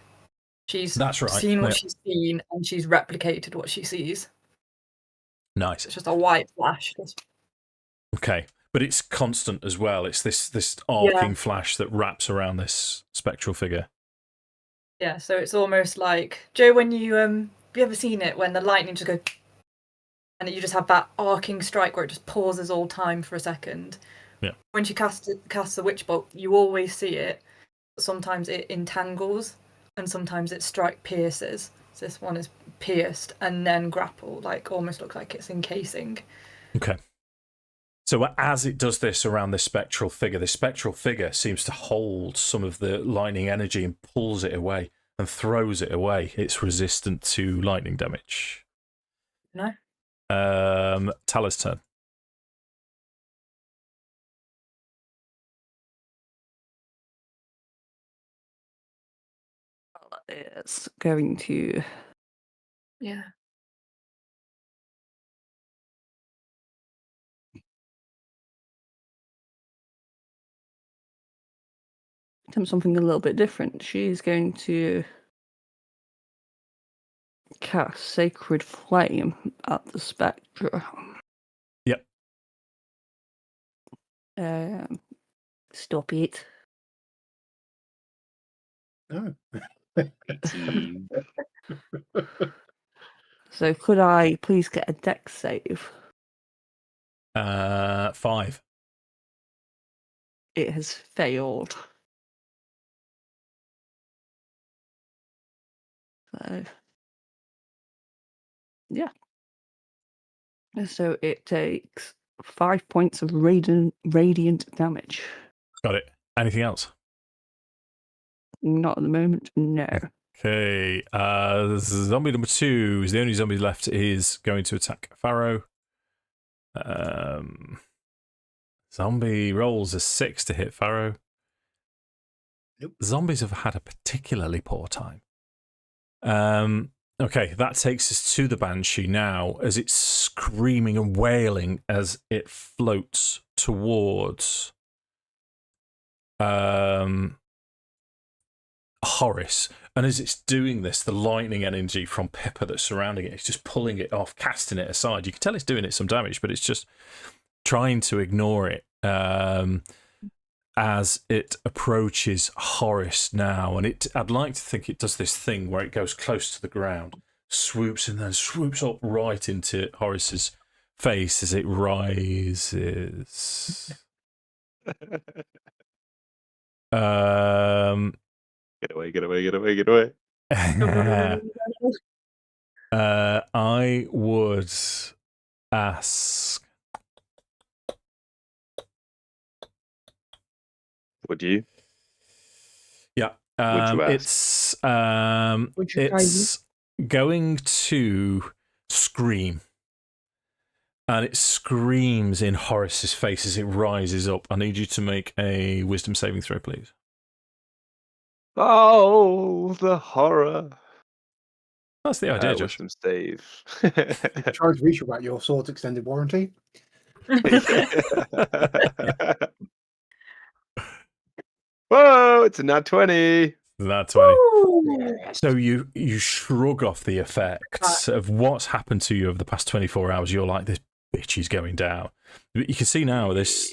She's That's right. seen what she's seen, and she's replicated what she sees. Nice. It's just a white flash. Okay, but it's constant as well. It's this arcing flash that wraps around this spectral figure. Yeah, so it's almost like, Joe, when you have you ever seen it when the lightning just goes, and you just have that arcing strike where it just pauses all time for a second. Yeah. When she casts the Witch Bolt, you always see it. Sometimes it entangles, and sometimes it strike pierces. So this one is pierced and then grapple, like almost looks like it's encasing. Okay. So as it does this around this spectral figure seems to hold some of the lightning energy and pulls it away and throws it away. It's resistant to lightning damage. No. Tala's turn. It's going to Yeah. attempt something a little bit different. She's going to cast Sacred Flame at the Spectre. Yep. Stop it. No. So could I please get a dex save? 5. It has failed. So, yeah. So it takes 5 points of radiant damage. Got it. Anything else? Not at the moment, no. Okay. Zombie number 2 is the only zombie left. Is going to attack Farrow. Zombie rolls a 6 to hit Farrow. Nope. Zombies have had a particularly poor time. Okay, that takes us to the Banshee now, as it's screaming and wailing as it floats towards Horace. And as it's doing this, the lightning energy from Pippa that's surrounding it is just pulling it off, casting it aside. You can tell it's doing it some damage, but it's just trying to ignore it as it approaches Horace now. And I'd like to think it does this thing where it goes close to the ground, swoops, and then swoops up right into Horace's face as it rises. Get away, get away, get away, get away. I would ask. Would you? Yeah. Would you It's Would you try it's going to scream. And it screams in Horace's face as it rises up. I need you to make a wisdom saving throw, please. Oh, the horror. That's the idea, Josh. Wisdom save. Trying to reach about your sword's extended warranty. Whoa, it's a nat 20. Nat 20. Ooh. So you shrug off the effects of what's happened to you over the past 24 hours. You're like, this bitch is going down. But you can see now this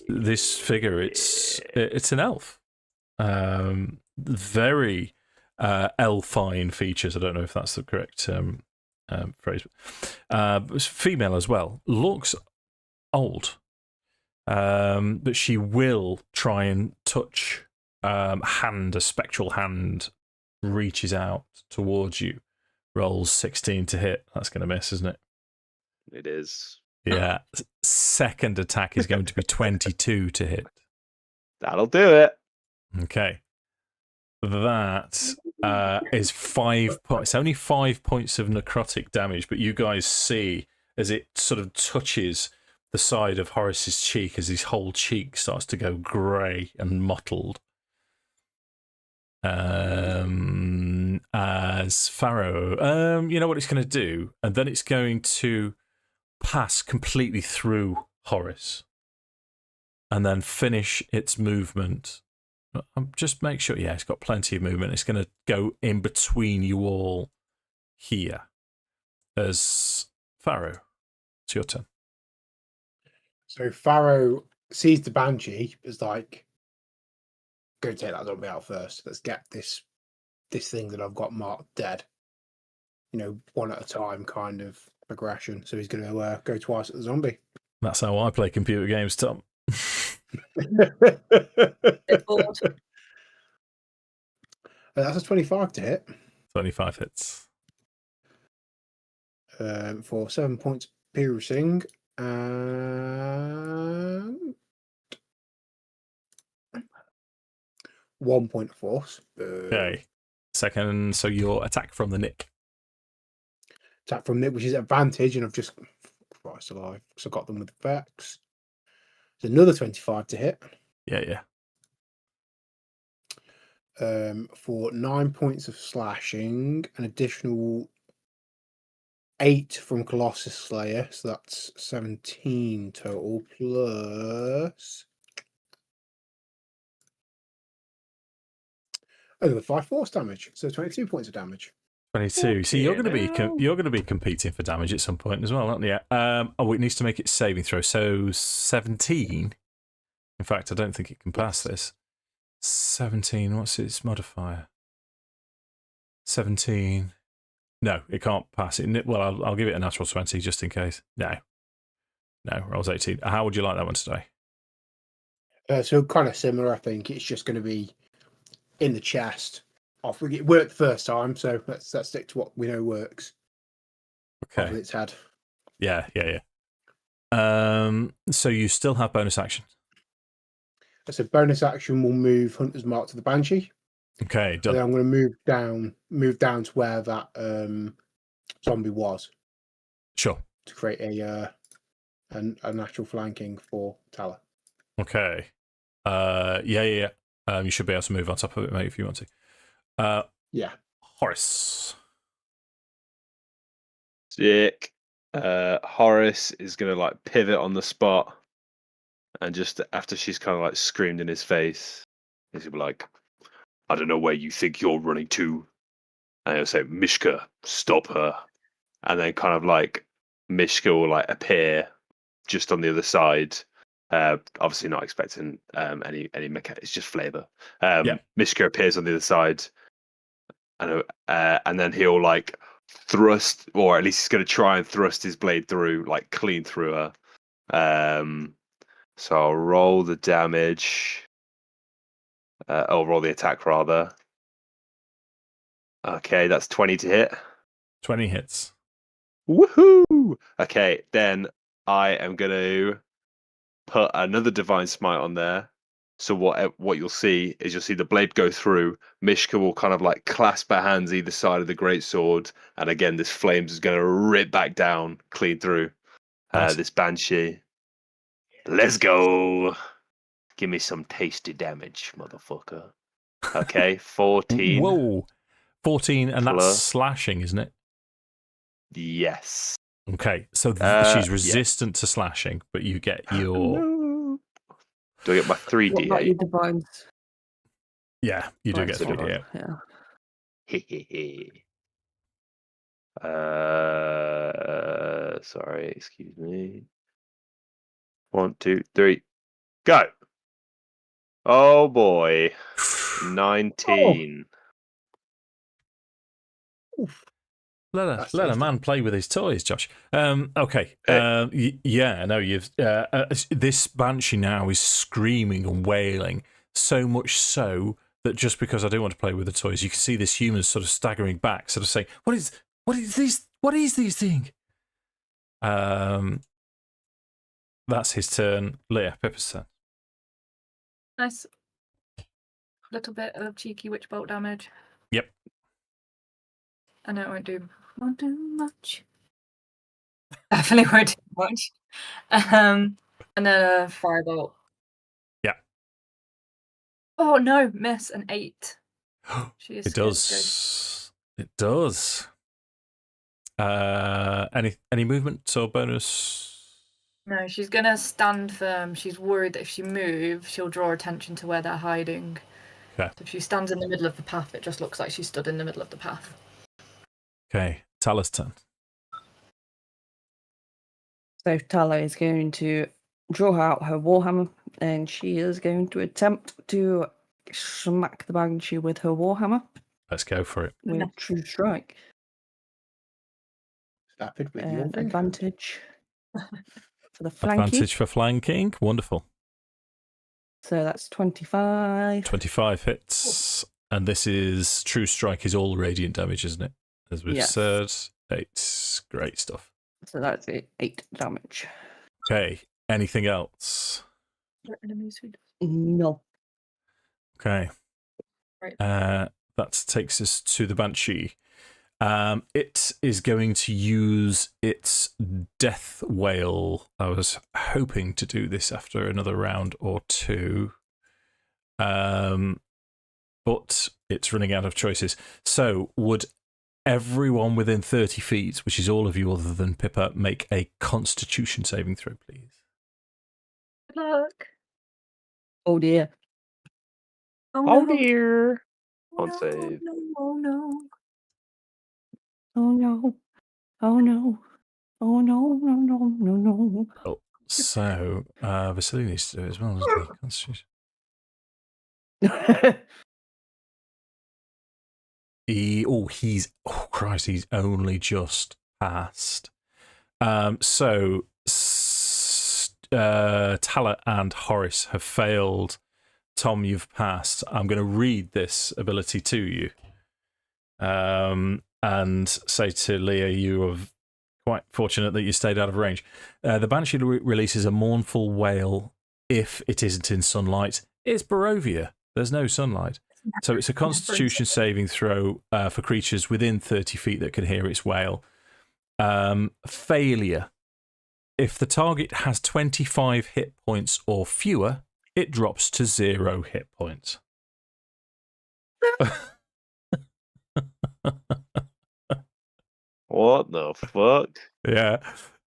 figure, it's an elf. Very elfine features. I don't know if that's the correct phrase. But female as well. Looks old. But she will try and touch a spectral hand reaches out towards you. Rolls 16 to hit. That's going to miss, isn't it? It is. Yeah. Second attack is going to be 22 to hit. That'll do it. Okay. That is 5 points. It's only 5 points of necrotic damage, but you guys see as it sort of touches the side of Horace's cheek as his whole cheek starts to go grey and mottled. as Farrow. You know what it's going to do? And then it's going to pass completely through Horace and then finish its movement. Just make sure, yeah, it's got plenty of movement. It's going to go in between you all here as Farrow. It's your turn. So Farrow sees the Banshee as like, go take that zombie out first. Let's get this thing that I've got marked dead. You know, one at a time kind of progression. So he's going to go twice at the zombie. That's how I play computer games, Tom. That's a 25 to hit. 25 hits. For 7 points piercing and 1 point of force. Okay. Second, so your attack from the nick. Attack from Nick, which is advantage, and I've just Christ alive, because I got them with effects. It's another 25 to hit. Yeah. For 9 points of slashing, an additional 8 from Colossus Slayer, so that's 17 total, plus the 5 force damage, so 22 points of damage. 22. See, you're going to be competing for damage at some point as well, aren't you? It needs to make its saving throw. So 17. In fact, I don't think it can pass this. 17. What's its modifier? 17. No, it can't pass it. Well, I'll give it a natural 20 just in case. No, rolls 18. How would you like that one today? So kind of similar, I think. It's just going to be in the chest. It worked the first time, so let's stick to what we know works. Okay. Off its head. Yeah. So you still have bonus action. So bonus action will move Hunter's Mark to the Banshee. Okay, done. And then I'm going to move down to where that zombie was. Sure. To create a natural flanking for Tala. Okay. Yeah. You should be able to move on top of it, mate, if you want to. Yeah. Horace. Sick. Horace is going to like pivot on the spot. And just after she's kind of like screamed in his face, he's going to be like, I don't know where you think you're running to. And he'll say, Mishka, stop her. And then kind of like Mishka will like appear just on the other side. Obviously not expecting any mechanics, it's just flavor. Mishka appears on the other side. And then he'll like thrust, or at least he's going to try and thrust his blade through, like clean through her. So I'll roll the damage. I'll roll the attack rather. Okay, that's 20 to hit. 20 hits. Woohoo! Okay, then I am going to put another Divine Smite on there. So what you'll see is the blade go through. Mishka will kind of like clasp her hands either side of the greatsword, and again, this flames is going to rip back down, clean through this Banshee. Let's go. Give me some tasty damage, motherfucker. Okay, 14. Whoa. 14, and plus. That's slashing, isn't it? Yes. Okay, so she's resistant to slashing, but you get your... No. Do I get my 3d8? What about your divines? Yeah, you do get Divine 3d8. Yeah. Sorry, excuse me. 1, 2, 3, go. Oh boy. 19. Let a man play with his toys, Josh. Okay. Hey. Yeah, no, you've this Banshee now is screaming and wailing, so much so that just because I do want to play with the toys, you can see this human sort of staggering back, sort of saying, What is this thing? That's his turn. Leah, Pippa's turn. Nice. Little bit of cheeky witch bolt damage. Yep. I know it won't do much. Definitely won't do much. And then a firebolt. Yeah. Oh no, miss, an 8. She is It scared of ghosts. does. It does. Any movement or bonus? No, she's gonna stand firm. She's worried that if she moves, she'll draw attention to where they're hiding. Okay. So if she stands in the middle of the path, it just looks like she stood in the middle of the path. Okay, Tala's turn. So Tala is going to draw out her warhammer, and she is going to attempt to smack the banshee with her warhammer Let's go for it. with true strike. Rapid with your thing. Advantage for the flanking. Advantage for flanking. Wonderful. So that's 25. 25 hits. And this is true strike is all radiant damage, isn't it? As we've Yes. said. It's great stuff. So that's it. 8 damage. Okay. Anything else? Enemies who No. Okay. Right. That takes us to the Banshee. It is going to use its death wail. I was hoping to do this after another round or two. But it's running out of choices. So would everyone within 30 feet, which is all of you other than Pippa, make a Constitution saving throw, please? Good luck. Oh dear. Oh, no. dear. Oh, Can't no. save. No, oh no. Oh no. Oh no. Oh no, no, no, no, no. Oh, so Vasily needs to do it as well, doesn't he? Constitution. He's only just passed. So Tala and Horace have failed. Tom, you've passed. I'm going to read this ability to you, and say to Leah, you are quite fortunate that you stayed out of range. The Banshee releases a mournful wail if it isn't in sunlight. It's Barovia. There's no sunlight. So it's a Constitution saving throw for creatures within 30 feet that can hear its wail. Failure. If the target has 25 hit points or fewer, it drops to 0 hit points. What the fuck? Yeah.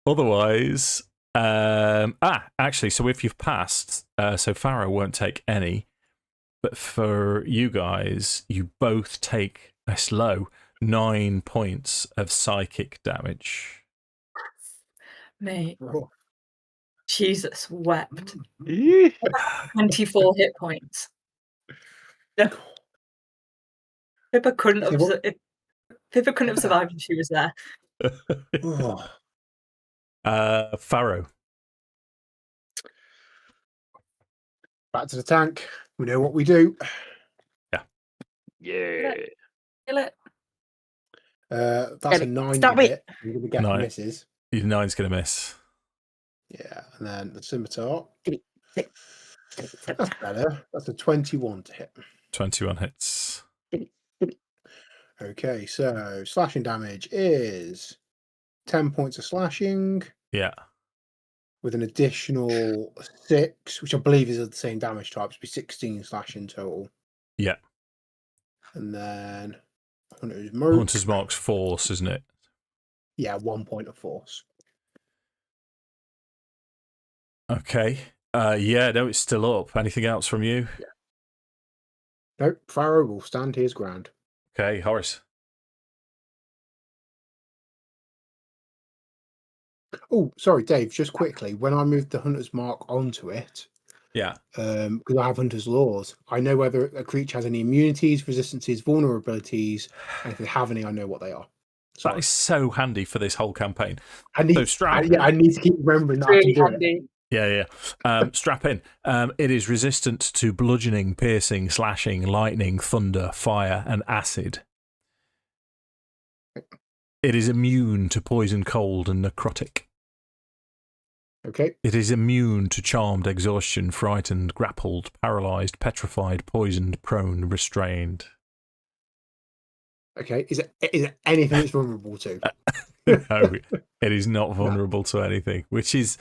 Otherwise, actually, so if you've passed, so Farrow won't take any. But for you guys, you both take a slow 9 points of psychic damage. Mate, Oh, Jesus wept. Eeh. 24 hit points. Pippa couldn't have. Pippa couldn't have survived if she was there. oh. Farrow. Back to the tank. We know what we do. Yeah. Kill it. That's Get a it. 9 Stop to it. hit. You're going to get Nine. misses. Your 9's going to miss. Yeah, and then the scimitar. Get it. That's better. That's a 21 to hit. 21 hits. Okay, so slashing damage is 10 points of slashing Yeah. with an additional 6, which I believe is of the same damage types, be 16 slashing total. Yeah. And then Hunter's Mark. Hunter's Mark's force, isn't it? Yeah, 1 point of force. Okay. Yeah, no, it's still up. Anything else from you? Yeah. No, Farrow will stand his ground. Okay, Horace. Oh, sorry, Dave, just quickly. When I moved the Hunter's Mark onto it, Yeah. because I have Hunter's Laws, I know whether a creature has any immunities, resistances, vulnerabilities, and if they have any, I know what they are. That Sorry. is so handy for this whole campaign. I need, So Strahd. I need to keep remembering that Really I can do it. handy. Yeah. Strap in. It is resistant to bludgeoning, piercing, slashing, lightning, thunder, fire, and acid. It is immune to poison, cold, and necrotic. Okay. It is immune to charmed, exhaustion, frightened, grappled, paralysed, petrified, poisoned, prone, restrained. Okay. Is it anything it's vulnerable to? No, it is not vulnerable to anything, which is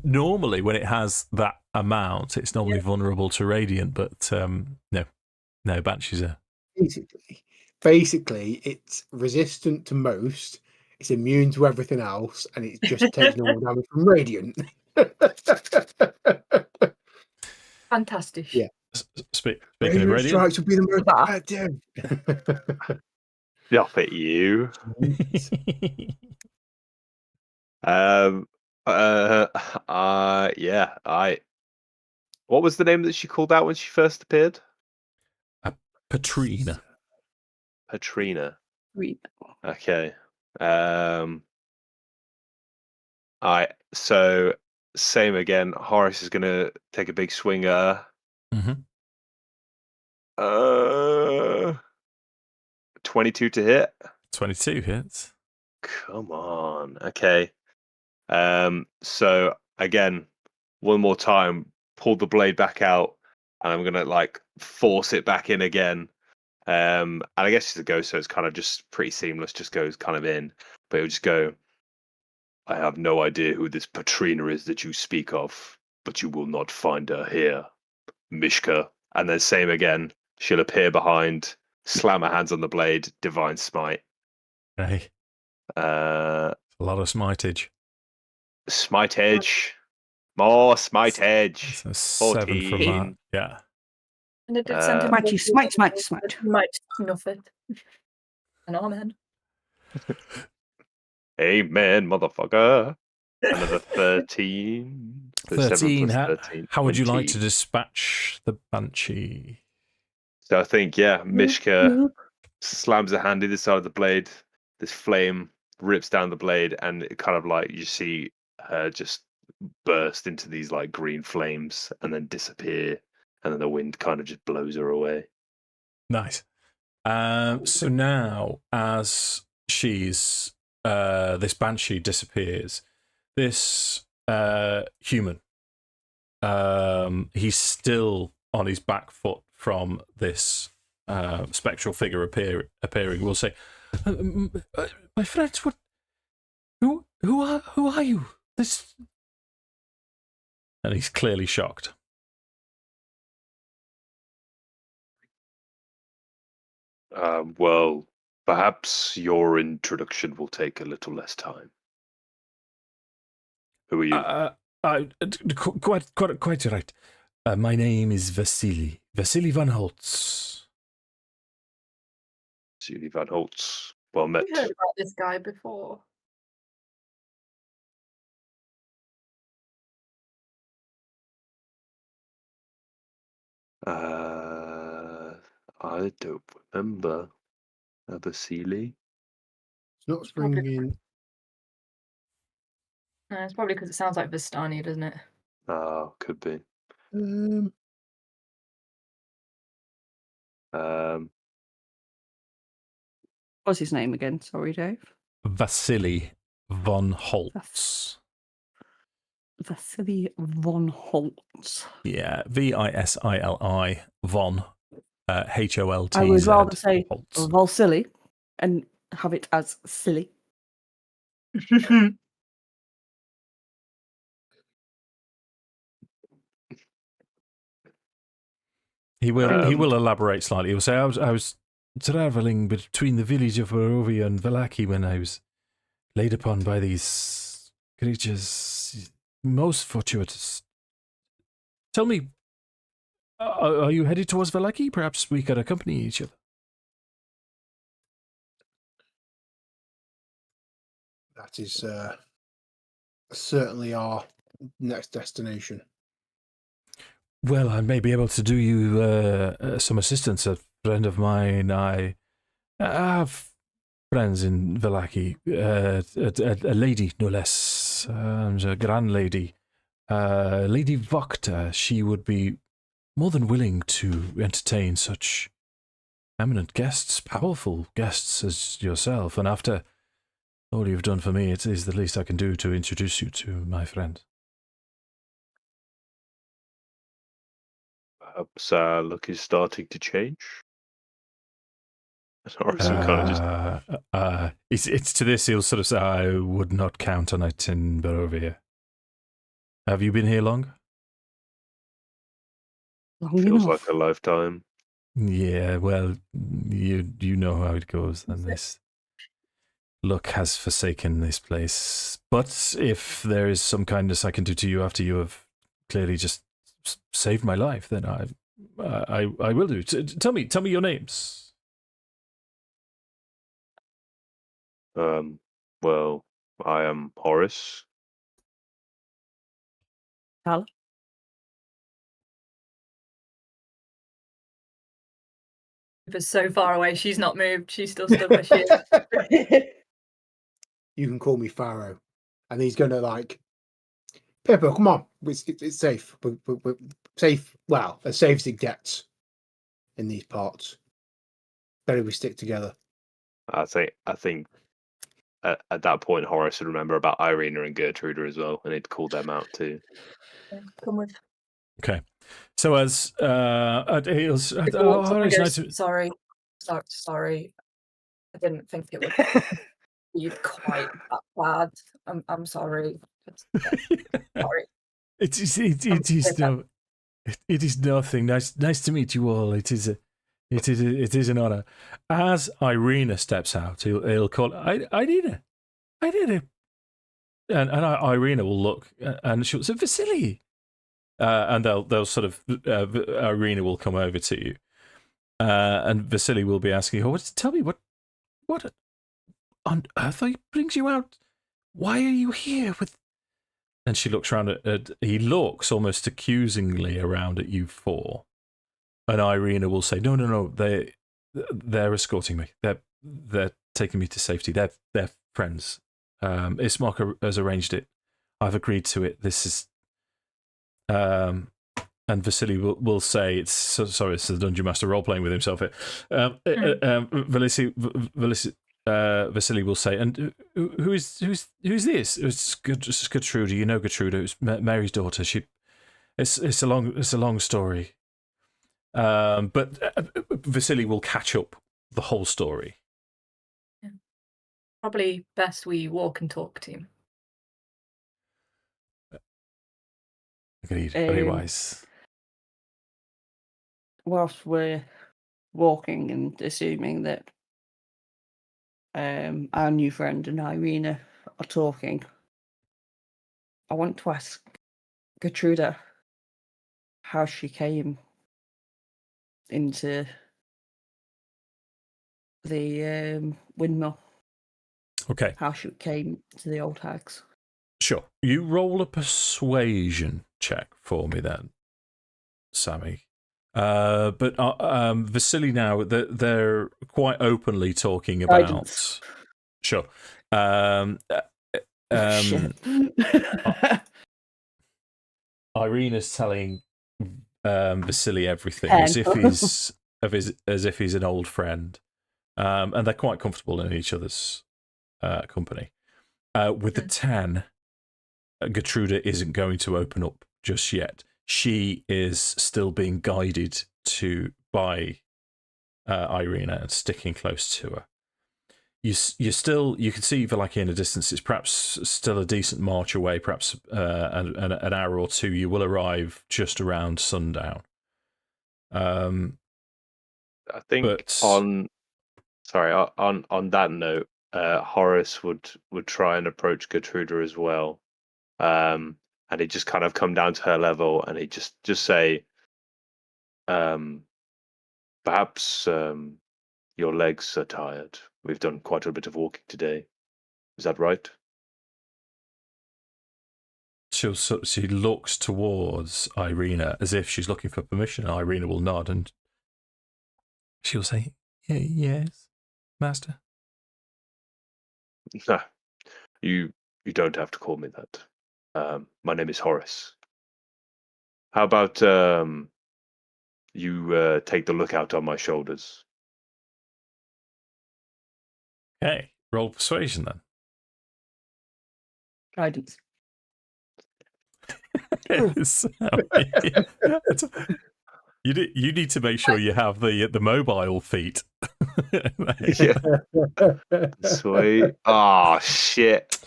normally when it has that amount, it's normally vulnerable to radiant, but no, Banshees are basically, it's resistant to most. It's immune to everything else, and it just takes normal damage from radiant. Fantastic. Yeah. Speaking of Radiant radiant, strikes would be the most That. effective. Stop it, you. Yeah. What was the name that she called out when she first appeared? Patrina. Patrina. Read. Okay. So same again. Horace is gonna take a big swing at her. Mm-hmm. 22 to hit. 22 hits. Come on. Okay. So again, one more time, pull the blade back out, and I'm gonna like force it back in again. And I guess it's a ghost, so it's kind of just pretty seamless, just goes kind of in. But it'll just go, I have no idea who this Patrina is that you speak of, but you will not find her here. Mishka. And then same again. She'll appear behind, slam her hands on the blade, divine smite. Hey, A lot of smitage. Smite edge. More smite edge. So 7 from that. 14. Yeah. And it did send him Smitey, smite, smite, smite. Might snuff it. And amen. Amen, motherfucker. Another 13. So 7 13. plus How, 13. how would you like 20. to dispatch the Banshee? So I think, yeah, Mishka slams a hand either side of the blade. This flame rips down the blade, and it kind of like you see her just burst into these like green flames and then disappear, and then the wind kind of just blows her away. Nice. So now, as she's this Banshee disappears, this human, he's still on his back foot from this spectral figure appearing. Will say, "My friends, what? Who are you? This?" And he's clearly shocked. Well, perhaps your introduction will take a little less time. Who are you? Quite right. My name is Vasily van Holtz. Julie Van Holtz. Well met. We heard about this guy before. I don't remember. Vasily. It's not springing. No, it's probably because it sounds like Vistani, doesn't it? Could be. What's his name again? Sorry, Dave. Vasily von Holtz. Vasily von Holtz. Yeah, Visili von Holtz. I would rather say Holtz. Volsilly and have it as silly. He will elaborate slightly. He will say, I was travelling between the village of Barovia and Vallaki when I was laid upon by these creatures. Most fortuitous. Tell me, are you headed towards Vallaki? Perhaps we could accompany each other. That is certainly our next destination. Well, I may be able to do you some assistance. A friend of mine, I have friends in Vallaki, a lady, no less, a grand lady, Lady Vokta. She would be more than willing to entertain such eminent guests, powerful guests as yourself. And after all you've done for me, it is the least I can do to introduce you to my friend. Perhaps look is starting to change. Or some kind of just. It's to this he'll sort of say, I would not count on it in Barovia. Have you been here long? Long Feels enough. like a lifetime. Yeah, well, you know how it goes. Then this luck has forsaken this place. But if there is some kindness I can do to you after you have clearly just saved my life, then I will do. Tell me your names. Well, I am Horace. Tala? Pippa's so far away, she's not moved. She's still stood where she is. You can call me Farrow. And he's going to like, Pippa, come on. It's safe. We're safe. Well, as safe as it gets in these parts. Better we stick together. I think at that point Horace would remember about Irina and Gertrude as well, and he'd call them out too. Come with. Okay. So as Horace, nice to... Sorry. I didn't think it would be quite that bad. I'm sorry. Sorry. It is nothing. Nice to meet you all. It is an honor. As Irina steps out, he'll call Irina. And Irina will look and she'll say, Vasily. And they'll sort of Irina will come over to you, and Vasily will be asking, "Oh, tell me what on earth brings you out? Why are you here with?" And she looks around he looks almost accusingly around at you four, and Irina will say, "No, they're escorting me. They're taking me to safety. They're friends. Ismark has arranged it. I've agreed to it. This is." And Vasily will say, "It's the Dungeon Master role playing with himself here." Vasily will say, "And who's this?" It's Gertrude. You know Gertrude. It's Mary's daughter. It's a long story. But Vasily will catch up the whole story. Yeah. Probably best we walk and talk to him. Agreed. Very wise. Whilst we're walking and assuming that our new friend and Irina are talking, I want to ask Gertrude how she came into the windmill. Okay. How she came to the old hags. Sure. You roll a persuasion check for me then, Sammi. But Vasily now, they're quite openly talking about... Guidance. Sure. Shit. Irina's telling Vasily everything as if he's an old friend, and they're quite comfortable in each other's company. With the 10, Gertrude isn't going to open up just yet. She is still being guided by Irina and sticking close to her. You can see Valaki in a distance. It's perhaps still a decent march away. Perhaps an hour or two. You will arrive just around sundown. I think on that note, Horace would try and approach Gertrude as well, and he'd just kind of come down to her level, and he'd just say, perhaps your legs are tired. We've done quite a bit of walking today. Is that right? She looks towards Irina as if she's looking for permission. Irina will nod and she'll say, "Yes, master." Nah, you don't have to call me that. My name is Horace. How about you take the lookout on my shoulders? Okay, roll persuasion then. Guidance. You need to make sure you have the mobile feat. Yeah. Sweet. Oh shit.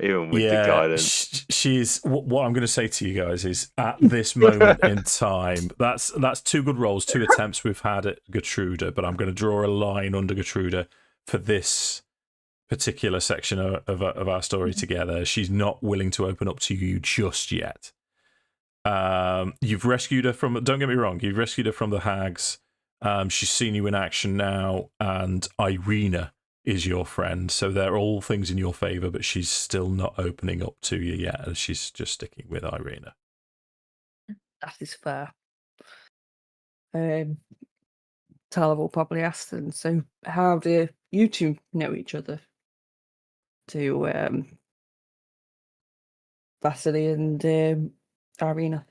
Even with the guidance. She's. What I'm going to say to you guys is, at this moment in time, that's 2 good rolls, 2 attempts we've had at Gertruda, but I'm going to draw a line under Gertruda for this particular section of our story together. She's not willing to open up to you just yet. You've rescued her from. Don't get me wrong. You've rescued her from the hags. She's seen you in action now, and Irina is your friend, so they're all things in your favour, but she's still not opening up to you yet, as she's just sticking with Irina. That is fair. Tala will probably ask them, so how do you two know each other? To Vasily and Irina.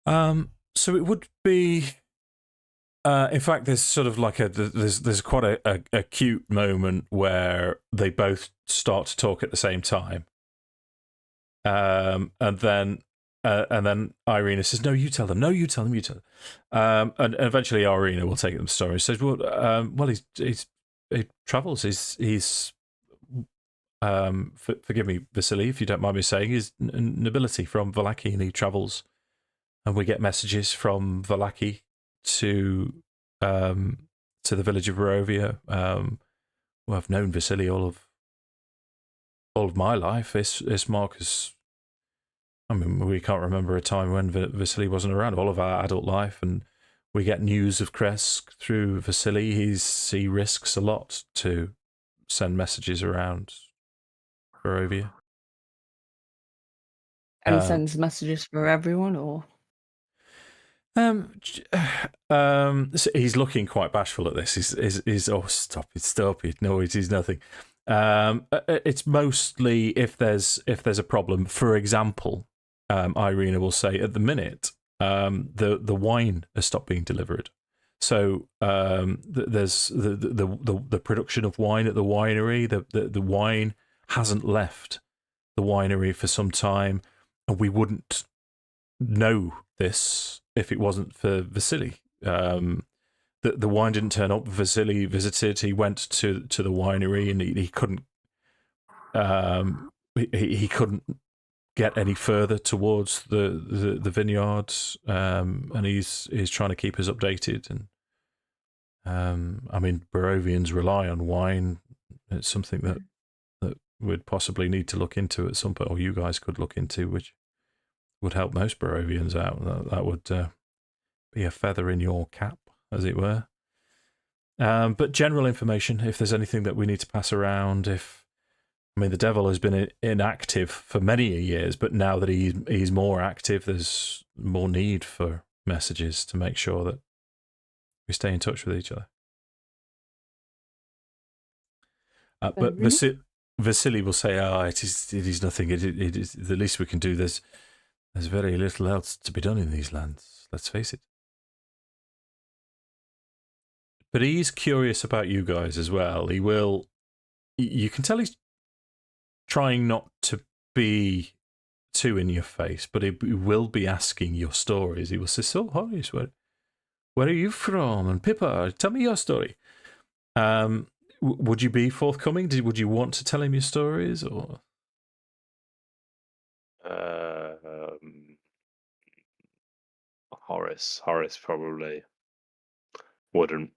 So it would be. In fact, there's sort of like there's quite a cute moment where they both start to talk at the same time, and then Irina says, "No, you tell them. No, you tell them. You tell them." And eventually, Irina will take them the story. Says, "Well, he travels. He's forgive me, Vasily, if you don't mind me saying, he's nobility from Vallaki, and he travels, and we get messages from Vallaki to the village of Barovia. Well, I've known Vasily all of my life. It's Marcus. I mean, we can't remember a time when Vasily wasn't around. All of our adult life, and we get news of Kresk through Vasily. He risks a lot to send messages around Barovia. And sends messages for everyone, or? So he's looking quite bashful at this. He's oh, stop it. No, it is nothing. It's mostly if there's a problem. For example, Irina will say at the minute, the wine has stopped being delivered. So there's the production of wine at the winery. The wine hasn't left the winery for some time, and we wouldn't know this if it wasn't for Vasily. The wine didn't turn up. Vasily visited. He went to the winery, and he couldn't. He couldn't get any further towards the vineyard, and he's trying to keep us updated. And I mean, Barovians rely on wine. It's something that we'd possibly need to look into at some point, or you guys could look into, which would help most Barovians out. That would be a feather in your cap, as it were. But general information, if there's anything that we need to pass around, the devil has been inactive for many years, but now that he's more active, there's more need for messages to make sure that we stay in touch with each other. But Vasily will say, it is nothing. It is the least we can do. There's very little else to be done in these lands, let's face it. But he's curious about you guys as well. You can tell he's trying not to be too in your face, but he will be asking your stories. He will say, "So, Horace, where are you from? And Pippa, tell me your story." Would you be forthcoming? Would you want to tell him your stories, or? Horace probably wouldn't.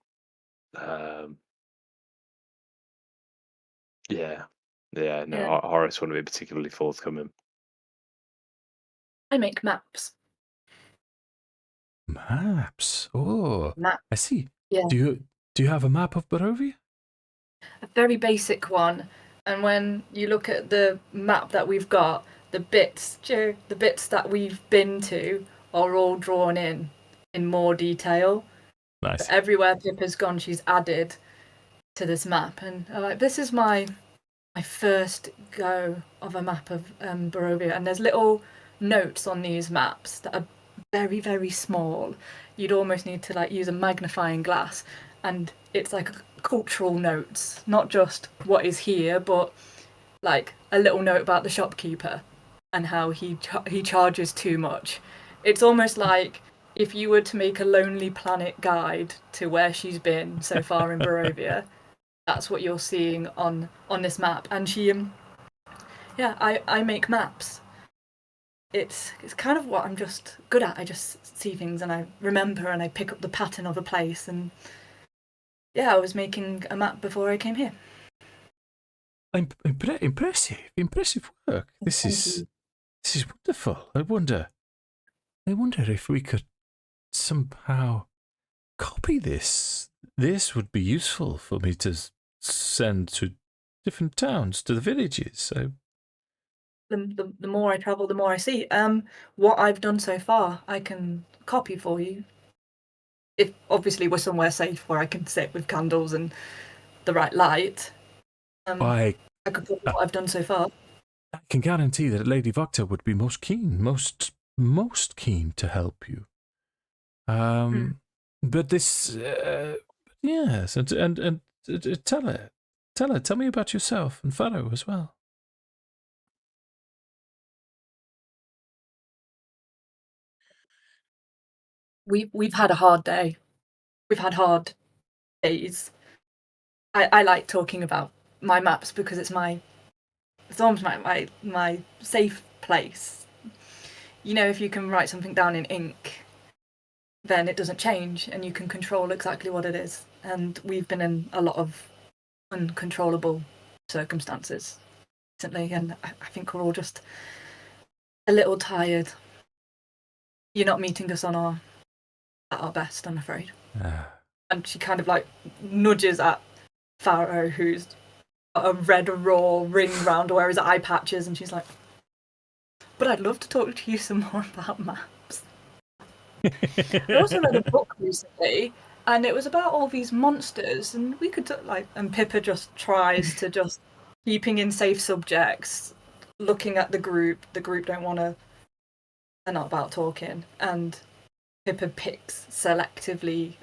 Horace wouldn't be particularly forthcoming. I make maps. Maps? Oh, I see. Yeah. Do you have a map of Barovia? A very basic one. And when you look at the map that we've got, the bits that we've been to are all drawn in more detail. Nice. But everywhere Pippa's gone, she's added to this map. And this is my first go of a map of Barovia. And there's little notes on these maps that are very, very small. You'd almost need to use a magnifying glass. And it's like cultural notes, not just what is here, but like a little note about the shopkeeper and how he charges too much. It's almost like if you were to make a Lonely Planet guide to where she's been so far in Barovia, that's what you're seeing on this map. And she Yeah, I make maps. It's kind of what I'm just good at. I just see things and I remember and I pick up the pattern of a place, and yeah, I was making a map before I came here. Impressive work. This is wonderful. I wonder if we could somehow copy this. This would be useful for me to send to different towns, to the villages. So The more I travel, the more I see. What I've done so far, I can copy for you. If obviously we're somewhere safe where I can sit with candles and the right light. I could copy what I've done so far. I can guarantee that Lady Vocta would be most keen to help you. But this, yes, and tell me about yourself and Farrow as well. We've had a hard day. We've had hard days. I like talking about my maps because it's almost my safe place. You know, if you can write something down in ink, then it doesn't change and you can control exactly what it is. And we've been in a lot of uncontrollable circumstances recently, and I think we're all just a little tired. You're not meeting us at our best, I'm afraid. And she kind of like nudges at Farrow, who's got a red raw ring round where his eye patches, and she's like, but I'd love to talk to you some more about maps. I also read a book recently, and it was about all these monsters, and we could and Pippa just tries to just keeping in safe subjects, looking at the group don't want to, they're not about talking, and Pippa picks selectively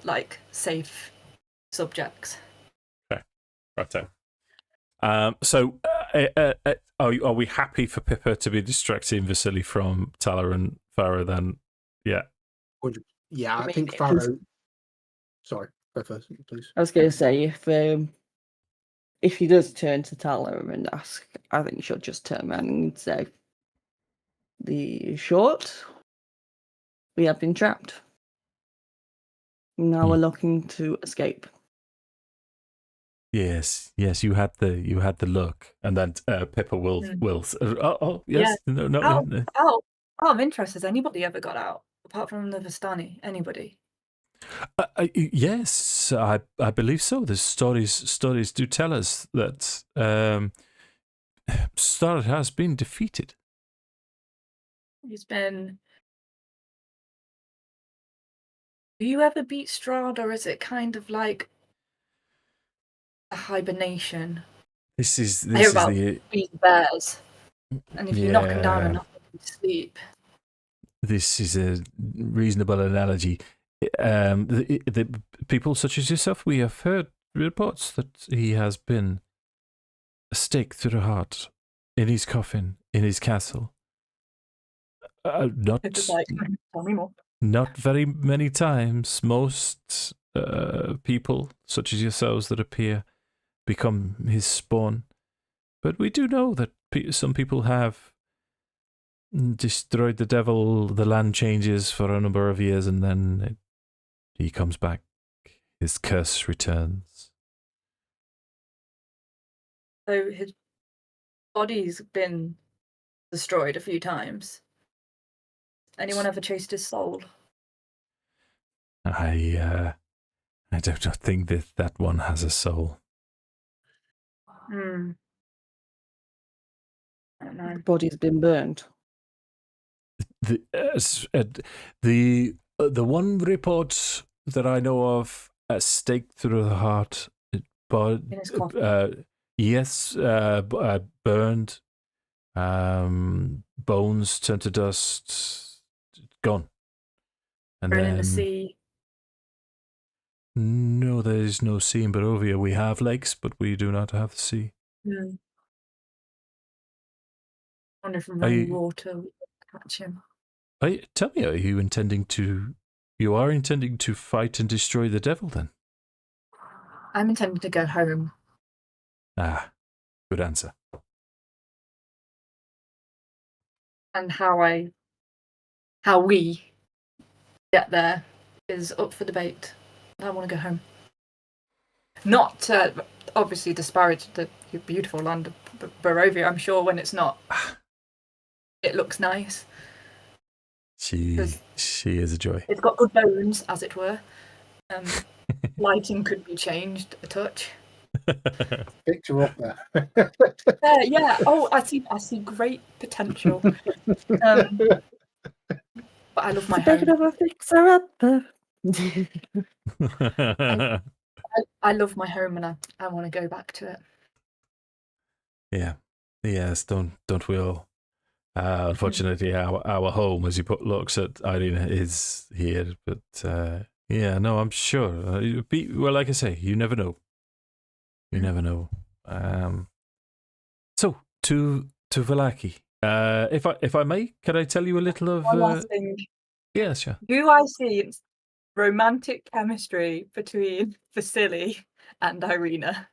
safe subjects. Okay, right. So are we happy for Pippa to be distracting Vasily from Tala and Farrow then? Yeah. Yeah, I think Farrow. Sorry, go first, please. I was going to say, if he does turn to Tala and ask, I think she'll just turn around and say, "The short, we have been trapped. Now we're looking to escape." Yes, you had the look, and then Pippa will. Yes, yeah. no. Out of interest, has anybody ever got out apart from the Vistani? Anybody? Yes, I believe so. The stories do tell us that Strahd has been defeated. He's been. Do you ever beat Strahd, or is it kind of like a hibernation? This is the bears, and if you knock them down enough, they sleep. This is a reasonable analogy. The people such as yourself, we have heard reports that he has been staked through the heart in his coffin in his castle. Not tell me more. Not very many times. Most people such as yourselves that appear become his spawn, but we do know that some people have destroyed the devil. The land changes for a number of years, and then he comes back. His curse returns. So his body's been destroyed a few times. Anyone ever chased his soul? I don't think that one has a soul. I don't know. The body's been burned. The one report that I know of, a stake through the heart, but yes, burned, bones turned to dust, gone, and Thrown then in the sea. No, there is no sea in Barovia. We have lakes, but we do not have the sea. I wonder if running water would catch him. Tell me, are you intending to fight and destroy the devil then? I'm intending to go home. Ah, good answer. And how we get there is up for debate. I want to go home. Not obviously disparage the beautiful land of Barovia. I'm sure when it's not, it looks nice. She is a joy. It's got good bones, as it were. Lighting could be changed a touch. Picture up there. Yeah. Oh, I see great potential. But I love my Big home. of a fixer-upper. I love my home, and I want to go back to it. Yeah. Yes, don't we all? Unfortunately, our home, as you put, looks at Irina, is here. But yeah, no, I'm sure. Well, like I say, you never know. You never know. So to Vallaki. If I may, can I tell you a little of? One last thing. Yeah, sure. Do I see romantic chemistry between Vasily and Irina?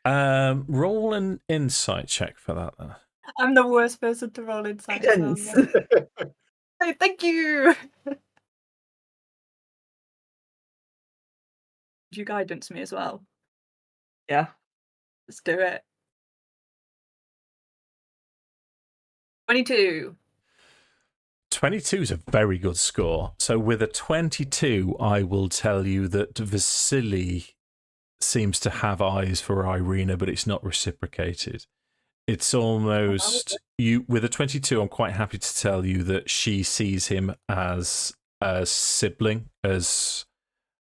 Roll an insight check for that. Then. I'm the worst person to roll insight. Guidance. Hey, thank you. Would you guidance me as well? Yeah. Let's do it. 22. 22 is a very good score. So with a 22, I will tell you that Vasily seems to have eyes for Irina, but it's not reciprocated. It's almost you with a 22. I'm quite happy to tell you that she sees him as a sibling, as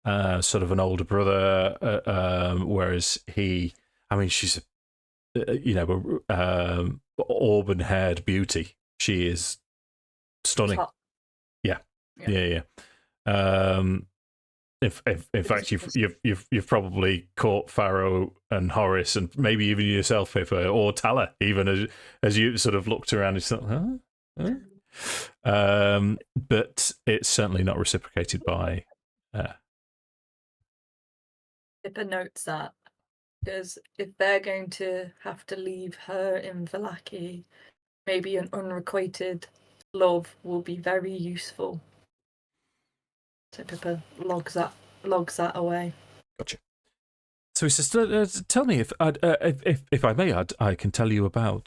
sort of an older brother, whereas she's auburn-haired beauty. She is stunning. Yeah. In fact, you've probably caught Farrow and Horace, and maybe even yourself, Pippa, or Tala, even as you sort of looked around and thought, huh? But it's certainly not reciprocated by. Pippa notes that, because if they're going to have to leave her in Vallaki, maybe an unrequited love will be very useful. So Pippa logs that away. Gotcha. So he says, "Tell me if I may, I can tell you about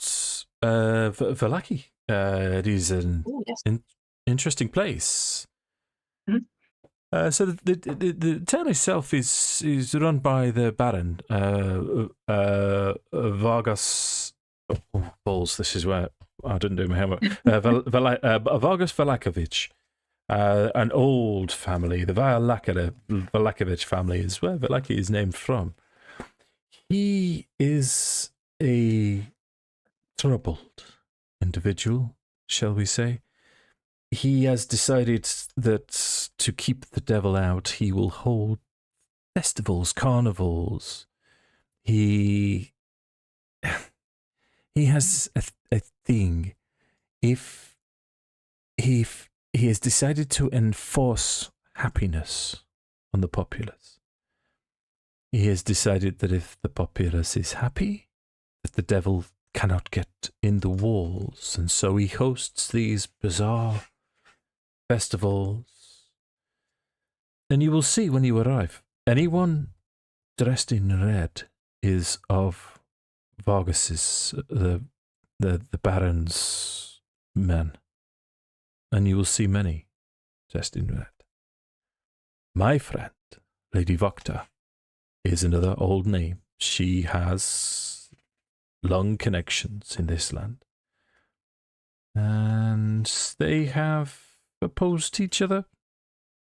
Vallaki. It is an interesting place. Mm-hmm. So the town itself is run by the Baron Vargas. Oh, balls! This is where I didn't do my homework. Vargas Valakovich. An old family, the Valakovich family is where Vallaki is named from. He is a troubled individual, shall we say. He has decided that to keep the devil out, he will hold festivals, carnivals. He has a thing. If he has decided to enforce happiness on the populace. He has decided that if the populace is happy, that the devil cannot get in the walls, and so he hosts these bizarre festivals. And you will see when you arrive, anyone dressed in red is of Vargas's, the Baron's men. And you will see many dressed in red. My friend, Lady Vokta, is another old name. She has long connections in this land. And they have opposed each other,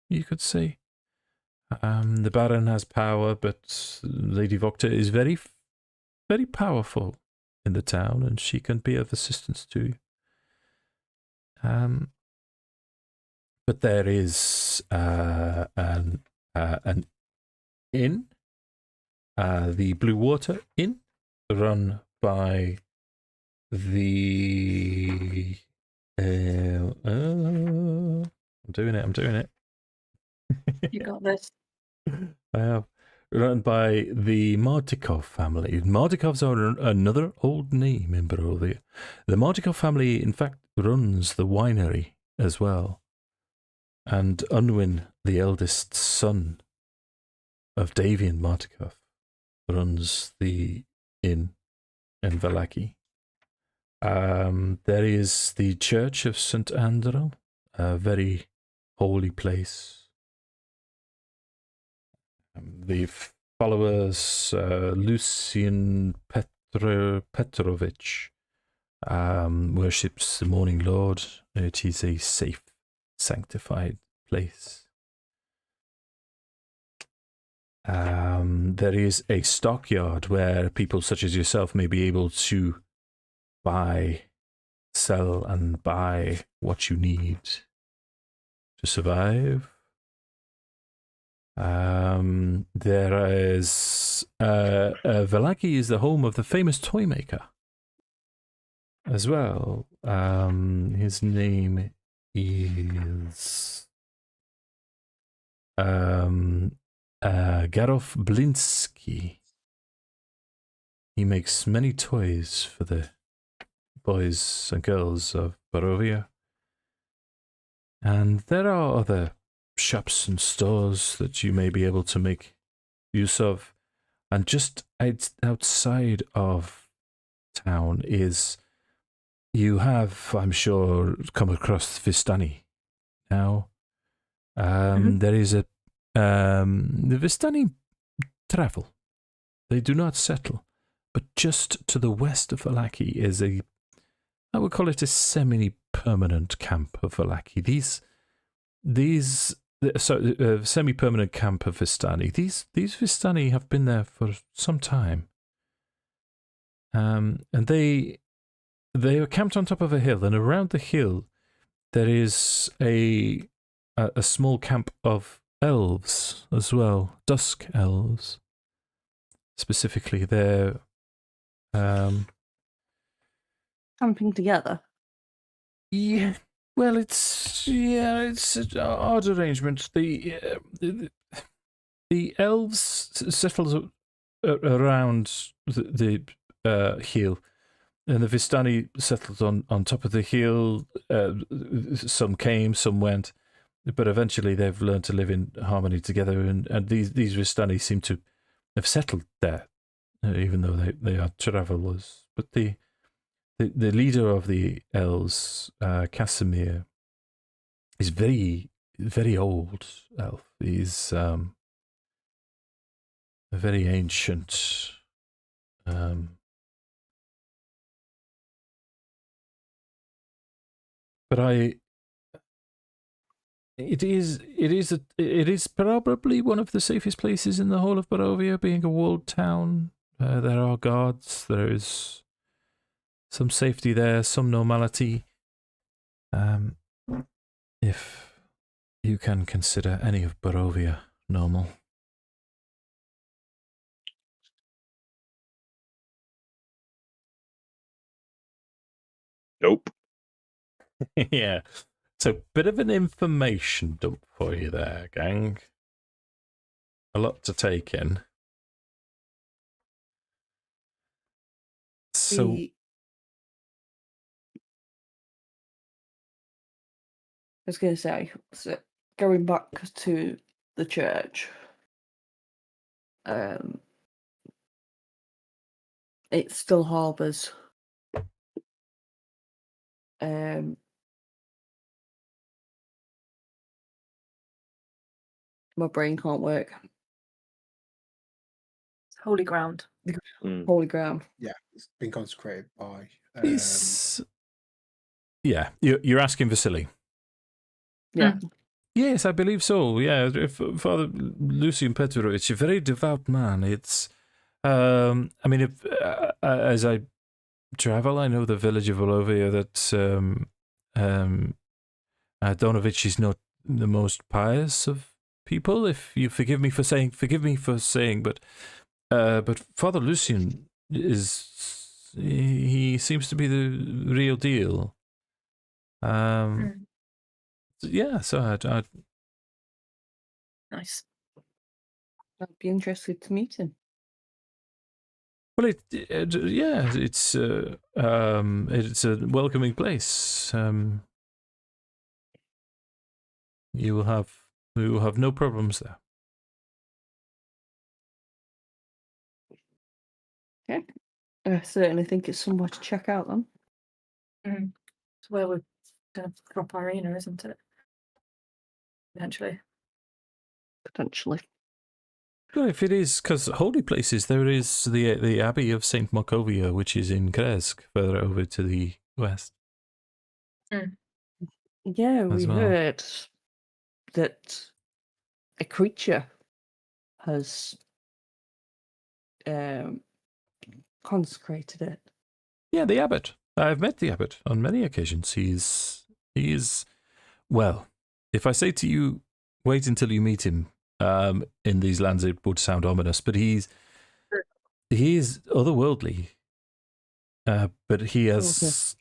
you could say. The Baron has power, but Lady Vokta is very, very powerful in the town, and she can be of assistance to you. But there is an inn, the Blue Water Inn, run by the. I'm doing it. You got this. I have run by the Mardikov family. Mardikovs are another old name in Barovia. The Mardikov family, in fact, runs the winery as well. And Unwin, the eldest son of Davian Mardikov, runs the inn in Vallaki. There is the Church of St. Andrew, a very holy place. The followers, Lucian Petrovich, worships the Morning Lord. It is a safe, sanctified place. There is a stockyard where people such as yourself may be able to sell and buy what you need to survive. There is Vallaki is the home of the famous toy maker as well. His name is Garof Blinsky. He makes many toys for the boys and girls of Barovia. And there are other shops and stores that you may be able to make use of. And just outside of town is, you have, I'm sure, come across Vistani now. There is the Vistani travel. They do not settle. But just to the west of Vallaki is I would call it a semi-permanent camp of Vallaki. Semi-permanent camp of Vistani. These Vistani have been there for some time. And they are camped on top of a hill, and around the hill there is a small camp of elves as well, dusk elves. Specifically, they're Camping together. Yeah, well, it's an odd arrangement. The elves settle around the hill, and the Vistani settled on top of the hill. Some came, some went, but eventually they've learned to live in harmony together. And these Vistani seem to have settled there, even though they are travelers. But the leader of the elves, Casimir, is very, very old elf. He's a very ancient. But it is probably one of the safest places in the whole of Barovia, being a walled town. There are guards. There is some safety there, some normality. If you can consider any of Barovia normal. Nope. Yeah. So, bit of an information dump for you there, gang. A lot to take in. So, I was going to say, so going back to the church, it still harbours my brain can't work. Holy ground. Holy ground. Yeah, it's been consecrated by. Yeah, you're asking Vasily. Yeah. Yes, I believe so. Yeah, Father Lucian Petrovich, a very devout man. It's, I mean, if as I travel, I know the village of Volovia that Donovich is not the most pious of people. If you forgive me for saying, but Father Lucian he seems to be the real deal. Yeah, so I Nice. I'd be interested to meet him. Well, yeah, it's a welcoming place. We will have no problems there. Okay. I certainly think it's somewhere to check out then. It's where we're going to drop Irina, isn't it? Eventually. Potentially. Well, if it is, because holy places, there is the Abbey of Saint Markovia, which is in Kresk, further over to the west. Yeah, we well. heard that a creature has consecrated it. Yeah, the abbot. I've met the abbot on many occasions. He is well. If I say to you, wait until you meet him. In these lands, it would sound ominous, but he is otherworldly. But he has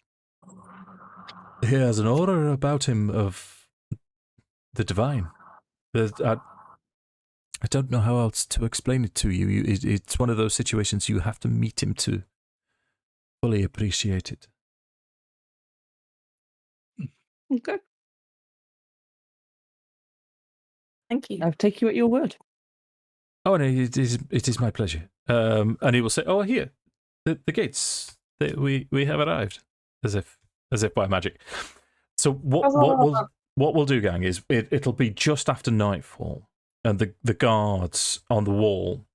an aura about him of the divine. I don't know how else to explain it to you. It's one of those situations you have to meet him to fully appreciate it. Okay. Thank you. I'll take you at your word. Oh, no, it is my pleasure. And he will say, "Oh, here, the gates. We have arrived," as if by magic. So what we'll do, gang, is it'll be just after nightfall, and the guards on the wall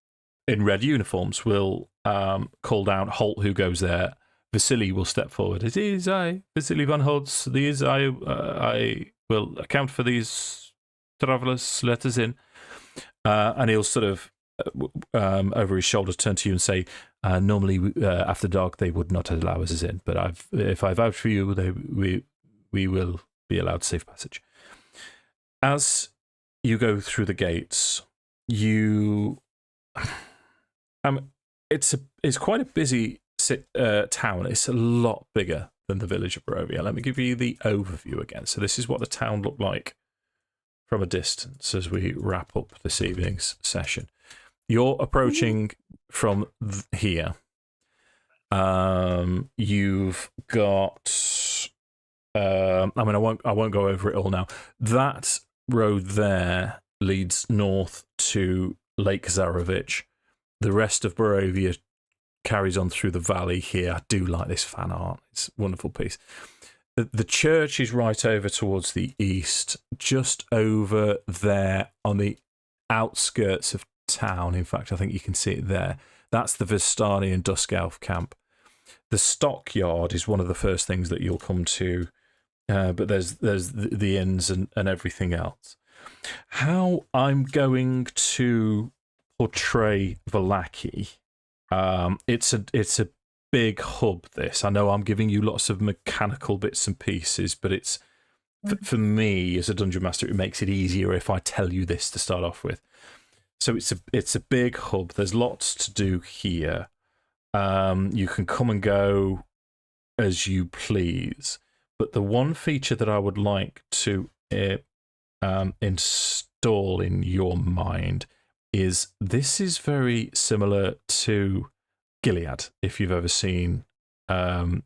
in red uniforms will call down Holt, who goes there. Vasily will step forward. It is I, Vasily van Holtz. I will account for these travellers. Let us in. And he'll sort of, over his shoulder, turn to you and say, normally after dark they would not allow us in, but if I vouch for you, we will be allowed safe passage. As you go through the gates, it's quite a busy town. It's a lot bigger than the village of Barovia. Let me give you the overview again. So this is what the town looked like from a distance as we wrap up this evening's session. You're approaching from here. You've got I won't go over it all now. That road there leads north to Lake Zarovich. The rest of Barovia carries on through the valley here. I do like this fan art. It's a wonderful piece. The church is right over towards the east, just over there on the outskirts of town. In fact, I think you can see it there. That's the Vistani and Dusk Elf camp. The stockyard is one of the first things that you'll come to, but there's the inns and everything else. How I'm going to portray Vallaki, it's a big hub. This, I know I'm giving you lots of mechanical bits and pieces, but it's for me as a dungeon master, it makes it easier if I tell you this to start off with. So it's a big hub. There's lots to do here. You can come and go as you please, but the one feature that I would like to install in your mind is this is very similar to Gilead, if you've ever seen oh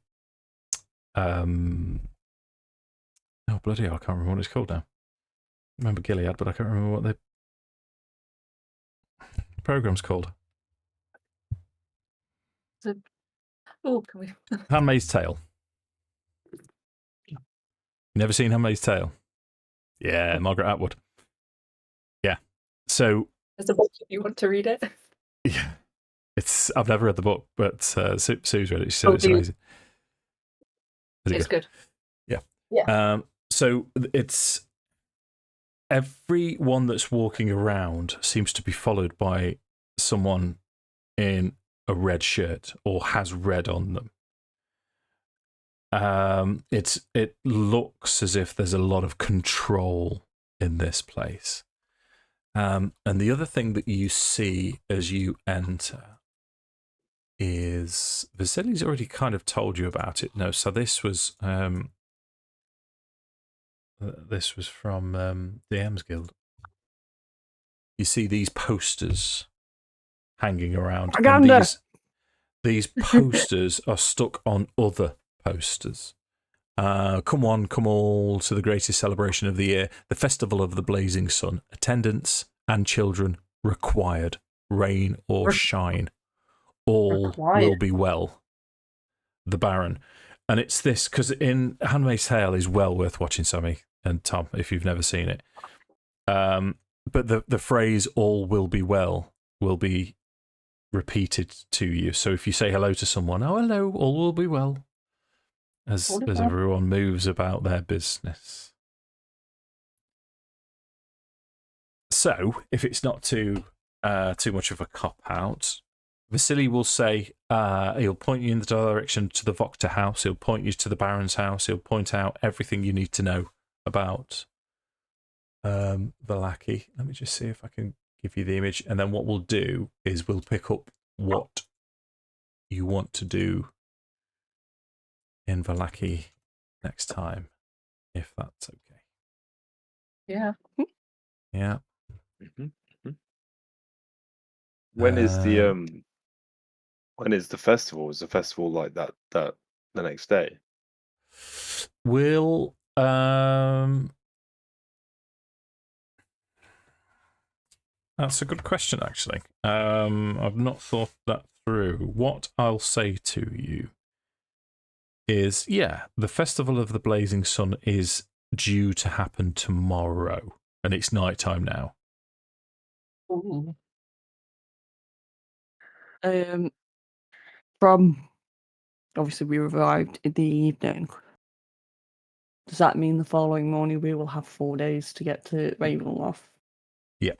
bloody hell, I can't remember what it's called now. I remember Gilead, but I can't remember what the program's called. Can we? Handmaid's Tale. You never seen Handmaid's Tale? Yeah, Margaret Atwood. Yeah. So There's a book if you want to read it. yeah. I've never read the book, but Sue's read it. She said it's amazing. It's good. Yeah. Yeah. So it's everyone that's walking around seems to be followed by someone in a red shirt or has red on them. It looks as if there's a lot of control in this place. And the other thing that you see as you enter is Vasily's already kind of told you about it. No, so this was from DM's Guild. you see these posters hanging around. And Propaganda. these posters are stuck on other posters. Come on, come all to the greatest celebration of the year, the Festival of the Blazing Sun. Attendance and children required, rain or shine. All will be well. The Baron. And it's this, because in Handmaid's Tale is well worth watching, Sammi and Tom, if you've never seen it. But the phrase "all will be well" will be repeated to you. So if you say hello to someone, "Oh, hello, all will be well," as everyone moves about their business. So if it's not too much of a cop out, Vasily will say he'll point you in the direction to the Voctor house. He'll point you to the Baron's house. He'll point out everything you need to know about the lackey. Let me just see if I can give you the image. And then what we'll do is we'll pick up what you want to do in Valaki next time, if that's okay. Yeah. Yeah. Mm-hmm. When is the festival? Is the festival like that the next day? We'll that's a good question, actually. I've not thought that through. What I'll say to you is, the Festival of the Blazing Sun is due to happen tomorrow, and it's nighttime now. Ooh. From obviously we arrived in the evening. Does that mean the following morning we will have 4 days to get to Ravenloft? Yep.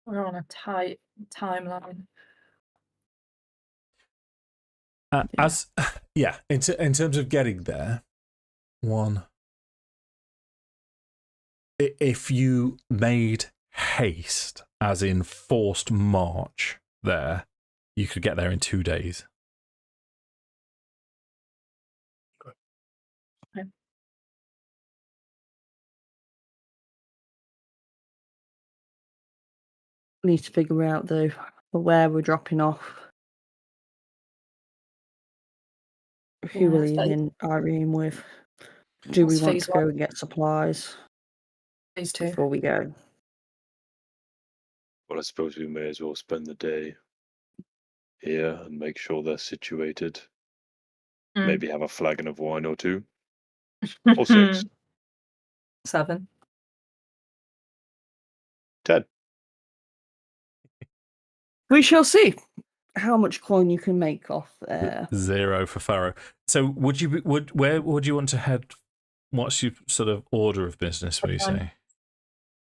We're on a tight timeline. In terms of getting there, if you made haste, as in forced march there, you could get there in 2 days. Okay. Need to figure out though where we're dropping off. Who we're leaving Irene with. Do we want to go and get supplies Phase 2 before we go? Well, I suppose we may as well spend the day here and make sure they're situated. Maybe have a flagon of wine or 2. Or 6. 7. 10. We shall see how much coin you can make off there. 0 for Farrow. So where would you want to head? What's your sort of order of business, would you say?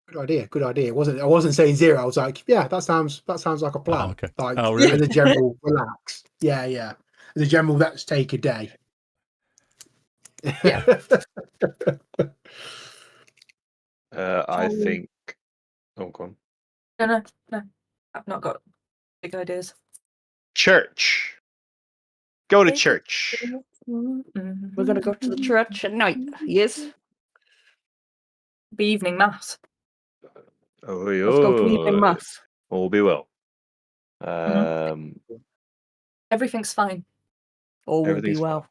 Good idea. I wasn't saying 0. I was like, yeah, that sounds like a plan. Oh, okay. Like, really? as a general, relax. Yeah. As a general, let's take a day. Yeah. I think. Oh, go on. No. I've not got big ideas. Church. Go to church. We're going to go to the church at night, yes? Be evening mass. Let's go to evening mass. All be well. Everything's fine. All will be well.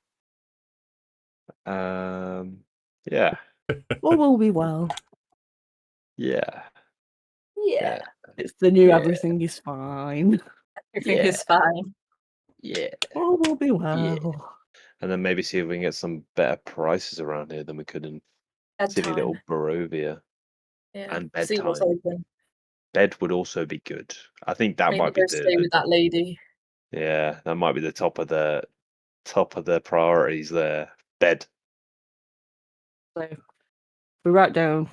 Yeah. All will be well. Yeah. It's the new everything is fine. Everything is fine. Yeah. All will be well. Yeah. And then maybe see if we can get some better prices around here than we could in silly little Barovia. Yeah. And See what's bedtime. open. Bed would also be good. I think that Maybe might be go stay with that lady. Yeah, that might be the top of the priorities there. Bed. So we write down.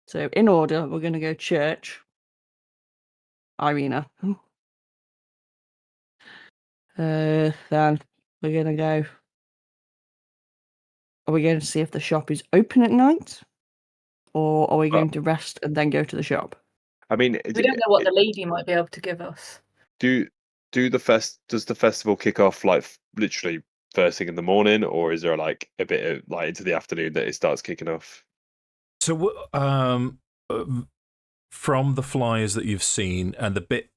So in order, we're going to go church, Irina. Then we're going to go. Are we going to see if the shop is open at night, or are we going to rest and then go to the shop? I mean, We don't know what the lady might be able to give us. Does the festival kick off like literally first thing in the morning, or is there like a bit of like into the afternoon that it starts kicking off? So from the flyers that you've seen and the bit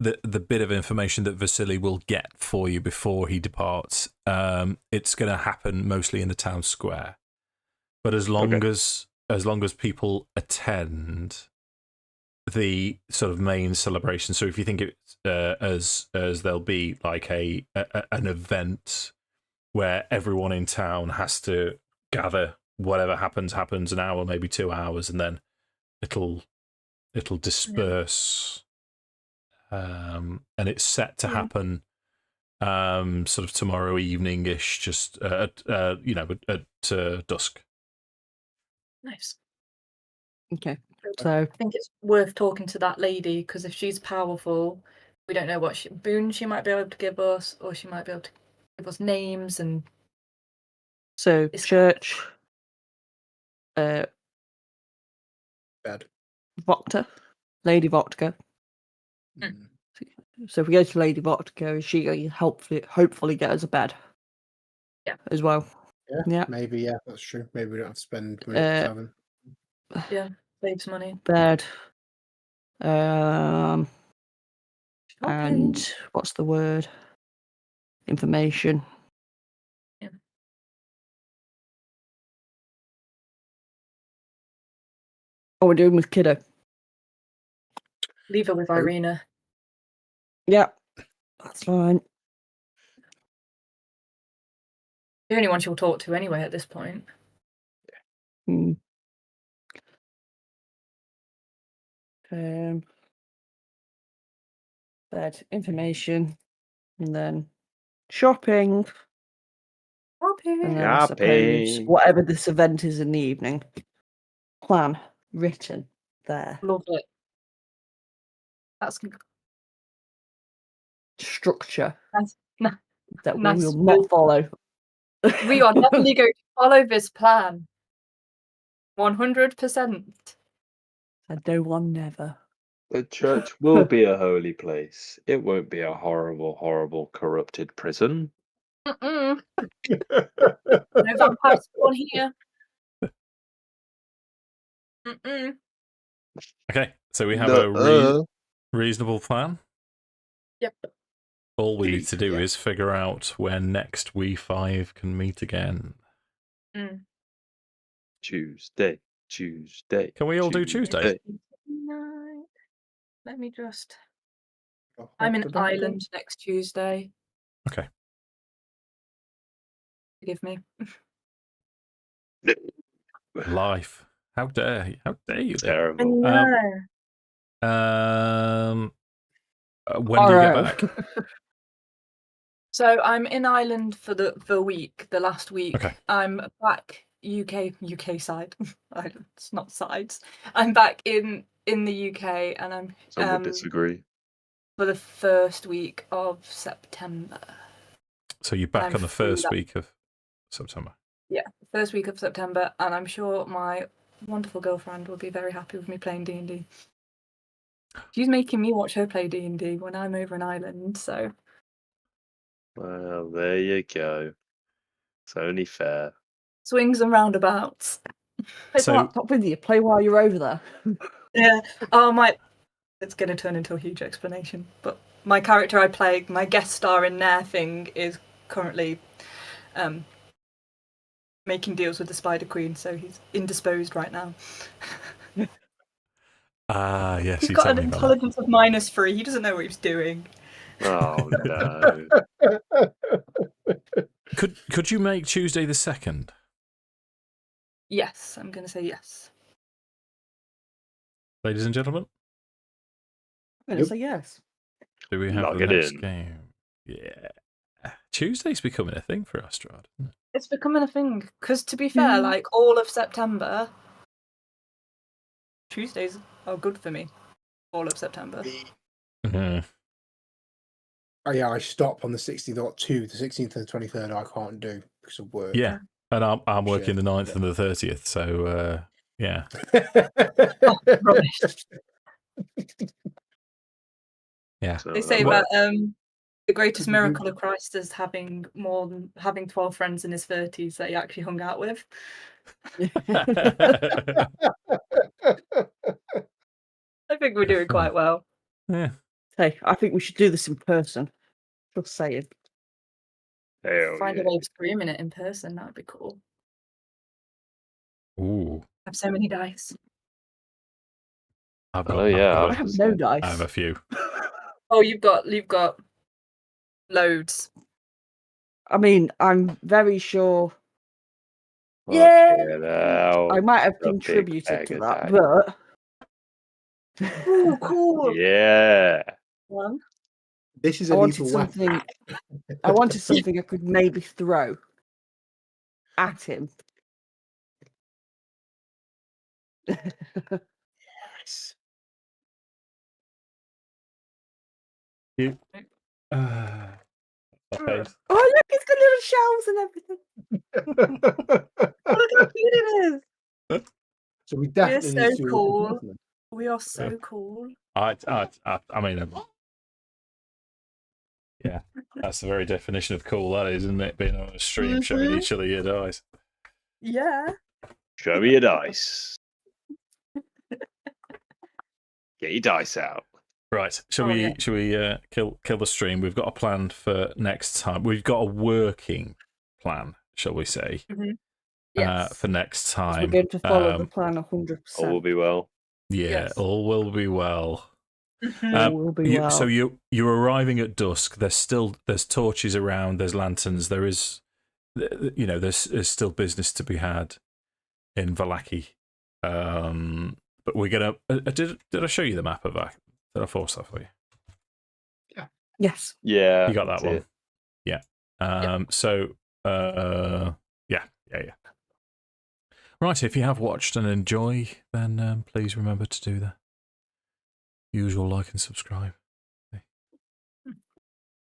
of information that Vasily will get for you before he departs, it's going to happen mostly in the town square. But as long as people attend the sort of main celebration, so if you think it as there'll be like an event where everyone in town has to gather, whatever happens an hour, maybe 2 hours, and then it'll disperse, and it's set to happen sort of tomorrow evening-ish, just at dusk. Nice. Okay. So I think it's worth talking to that lady, because if she's powerful, we don't know what boon she might be able to give us, or she might be able to give us names and. So church, Bad. Vocta, Lady Vocta. Mm. So if we go to Lady Vocta, is she going to hopefully get us a bed? Yeah. As well. Yeah. Maybe, yeah, that's true. Maybe we don't have to spend money at the tavern. Yeah, saves money. Bed. Shopping. And what's the word? Information. Yeah. Oh, we're doing with Kiddo. Leave her with Irina. Yeah, that's fine. The only one she'll talk to anyway at this point. Hmm. Bed, information, and then shopping. And then I suppose whatever this event is in the evening. Plan written there. Love it. That's Structure that we nice. will not follow. We are definitely going to follow this plan. 100%. And no one never. The church will be a holy place. It won't be a horrible, horrible, corrupted prison. No vampires spawn here. Okay, so we have a reasonable plan. Yep. All we need to do is figure out when next we five can meet again. Tuesday. Can we all do Tuesday? Let me just. I'm in Ireland next Tuesday. Okay. Forgive me. Life. How dare you? Terrible. When do you get back? So I'm in Ireland for the week, the last week. Okay. I'm back UK side. It's not sides. I'm back in the UK, and I'm Some would disagree. for the first week of September. So you're back on the first week of September? Yeah, first week of September, and I'm sure my wonderful girlfriend will be very happy with me playing D&D. She's making me watch her play D&D when I'm over in Ireland, so... Well, there you go. It's only fair. Swings and roundabouts. Take the laptop with you. Play while you're over there. Yeah. Oh, it's going to turn into a huge explanation, but my character I play, my guest star in their thing, is currently making deals with the Spider Queen, so he's indisposed right now. Yes. He's got an intelligence of -3. He doesn't know what he's doing. Oh no. Could you make Tuesday the 2nd? Yes, I'm going to say yes. Ladies and gentlemen? I'm going to say yes. Do we have Log the it next in. game? Yeah. Tuesday's becoming a thing for us, Strahd. It's becoming a thing, because to be fair, like all of September, Tuesdays are good for me. All of September. Mm-hmm. Oh yeah, I stop on the 16th or 2, the 16th and the 23rd I can't do because of work. Yeah, and I'm working Shit. the 9th and the 30th, so yeah. Rubbish. Yeah. So They say Well- that the greatest miracle of Christ is having 12 friends in his 30s that he actually hung out with. I think we're doing quite well. Yeah. Hey, I think we should do this in person. Just saying. Hell Find yeah. a way of screaming it in person. That would be cool. Ooh. I have so many dice. I've got. Oh yeah, I I've have was no gonna I have a dice. few. Oh, you've got loads. I mean, I'm very sure. say, Yeah, fucking hell, I might have the big contributed to bag of that, dice. but Oh, cool. Yeah. One. This is I a wanted lethal weapon. something. I wanted something I could maybe throw at him. Yes. You. Okay. Oh look, it's got little shells and everything. Oh, look how cute it is. So we We're definitely so need to cool. We are so cool. I mean, yeah, that's the very definition of cool, that is, isn't it? Being on a stream showing each other your dice. Yeah. Show me your dice. Get your dice out. Right, shall Oh, we? yeah. Shall we kill the stream? We've got a plan for next time. We've got a working plan, shall we say, Yes. for next 'Cause time. we're going to follow the plan 100%. All will be well. Yeah, Yes. all will be well. All will be well. So you're arriving at dusk. There's torches around. There's lanterns. There's still business to be had in Vallaki. But we're gonna. Did I show you the map of that? Did I force that for you? Yes. Yeah. You got that that's one. it. Yeah. So. Yeah. Right. If you have watched and enjoy, then please remember to do the usual like and subscribe.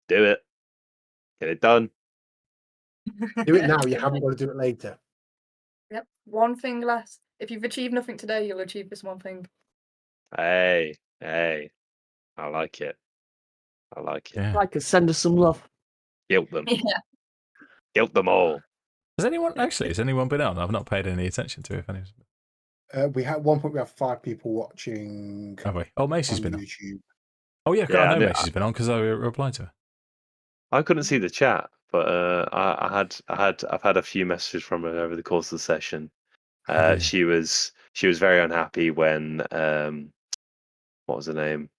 Do it. Get it done. Do it now. You haven't got to do it later. Yep. One thing less. If you've achieved nothing today, you'll achieve this one thing. Hey. I like it. Yeah. Like us, send us some love. Guilt them. Yeah. Guilt them all. Has anyone been on? I've not paid any attention to it. If anyone's We had one point. We have 5 people watching have we? Oh, Macy's on been on. YouTube. Oh yeah, Yeah, I I know knew- Macy's been on because I replied to her. I couldn't see the chat, but I've had a few messages from her over the course of the session. Have you? She was very unhappy when what was her name?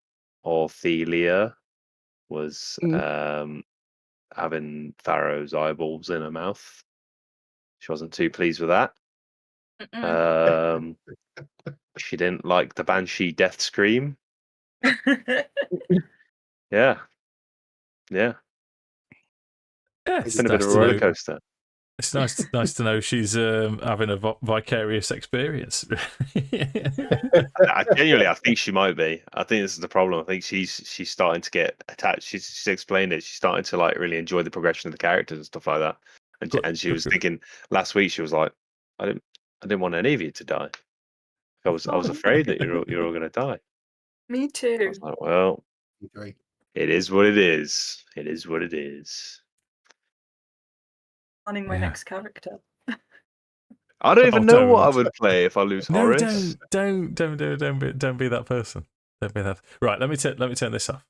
Orthelia was having Pharaoh's eyeballs in her mouth. She wasn't too pleased with that. She didn't like the Banshee death scream. Yeah. Yeah, It's been a bit of a roller coaster. It's nice to know she's having a vicarious experience. I genuinely, I think she might be. I think this is the problem. I think she's starting to get attached. She's explained it. She's starting to like really enjoy the progression of the characters and stuff like that. And she was thinking last week. She was like, I didn't want any of you to die. I was afraid that you're all going to die. Me I too. was like, well, Agree. it is what it is. It is what it is. Planning my Yeah. next character. I don't even know what I don't. would play if I lose No, Horace. don't be that person. Don't be that. Right, let me turn this off.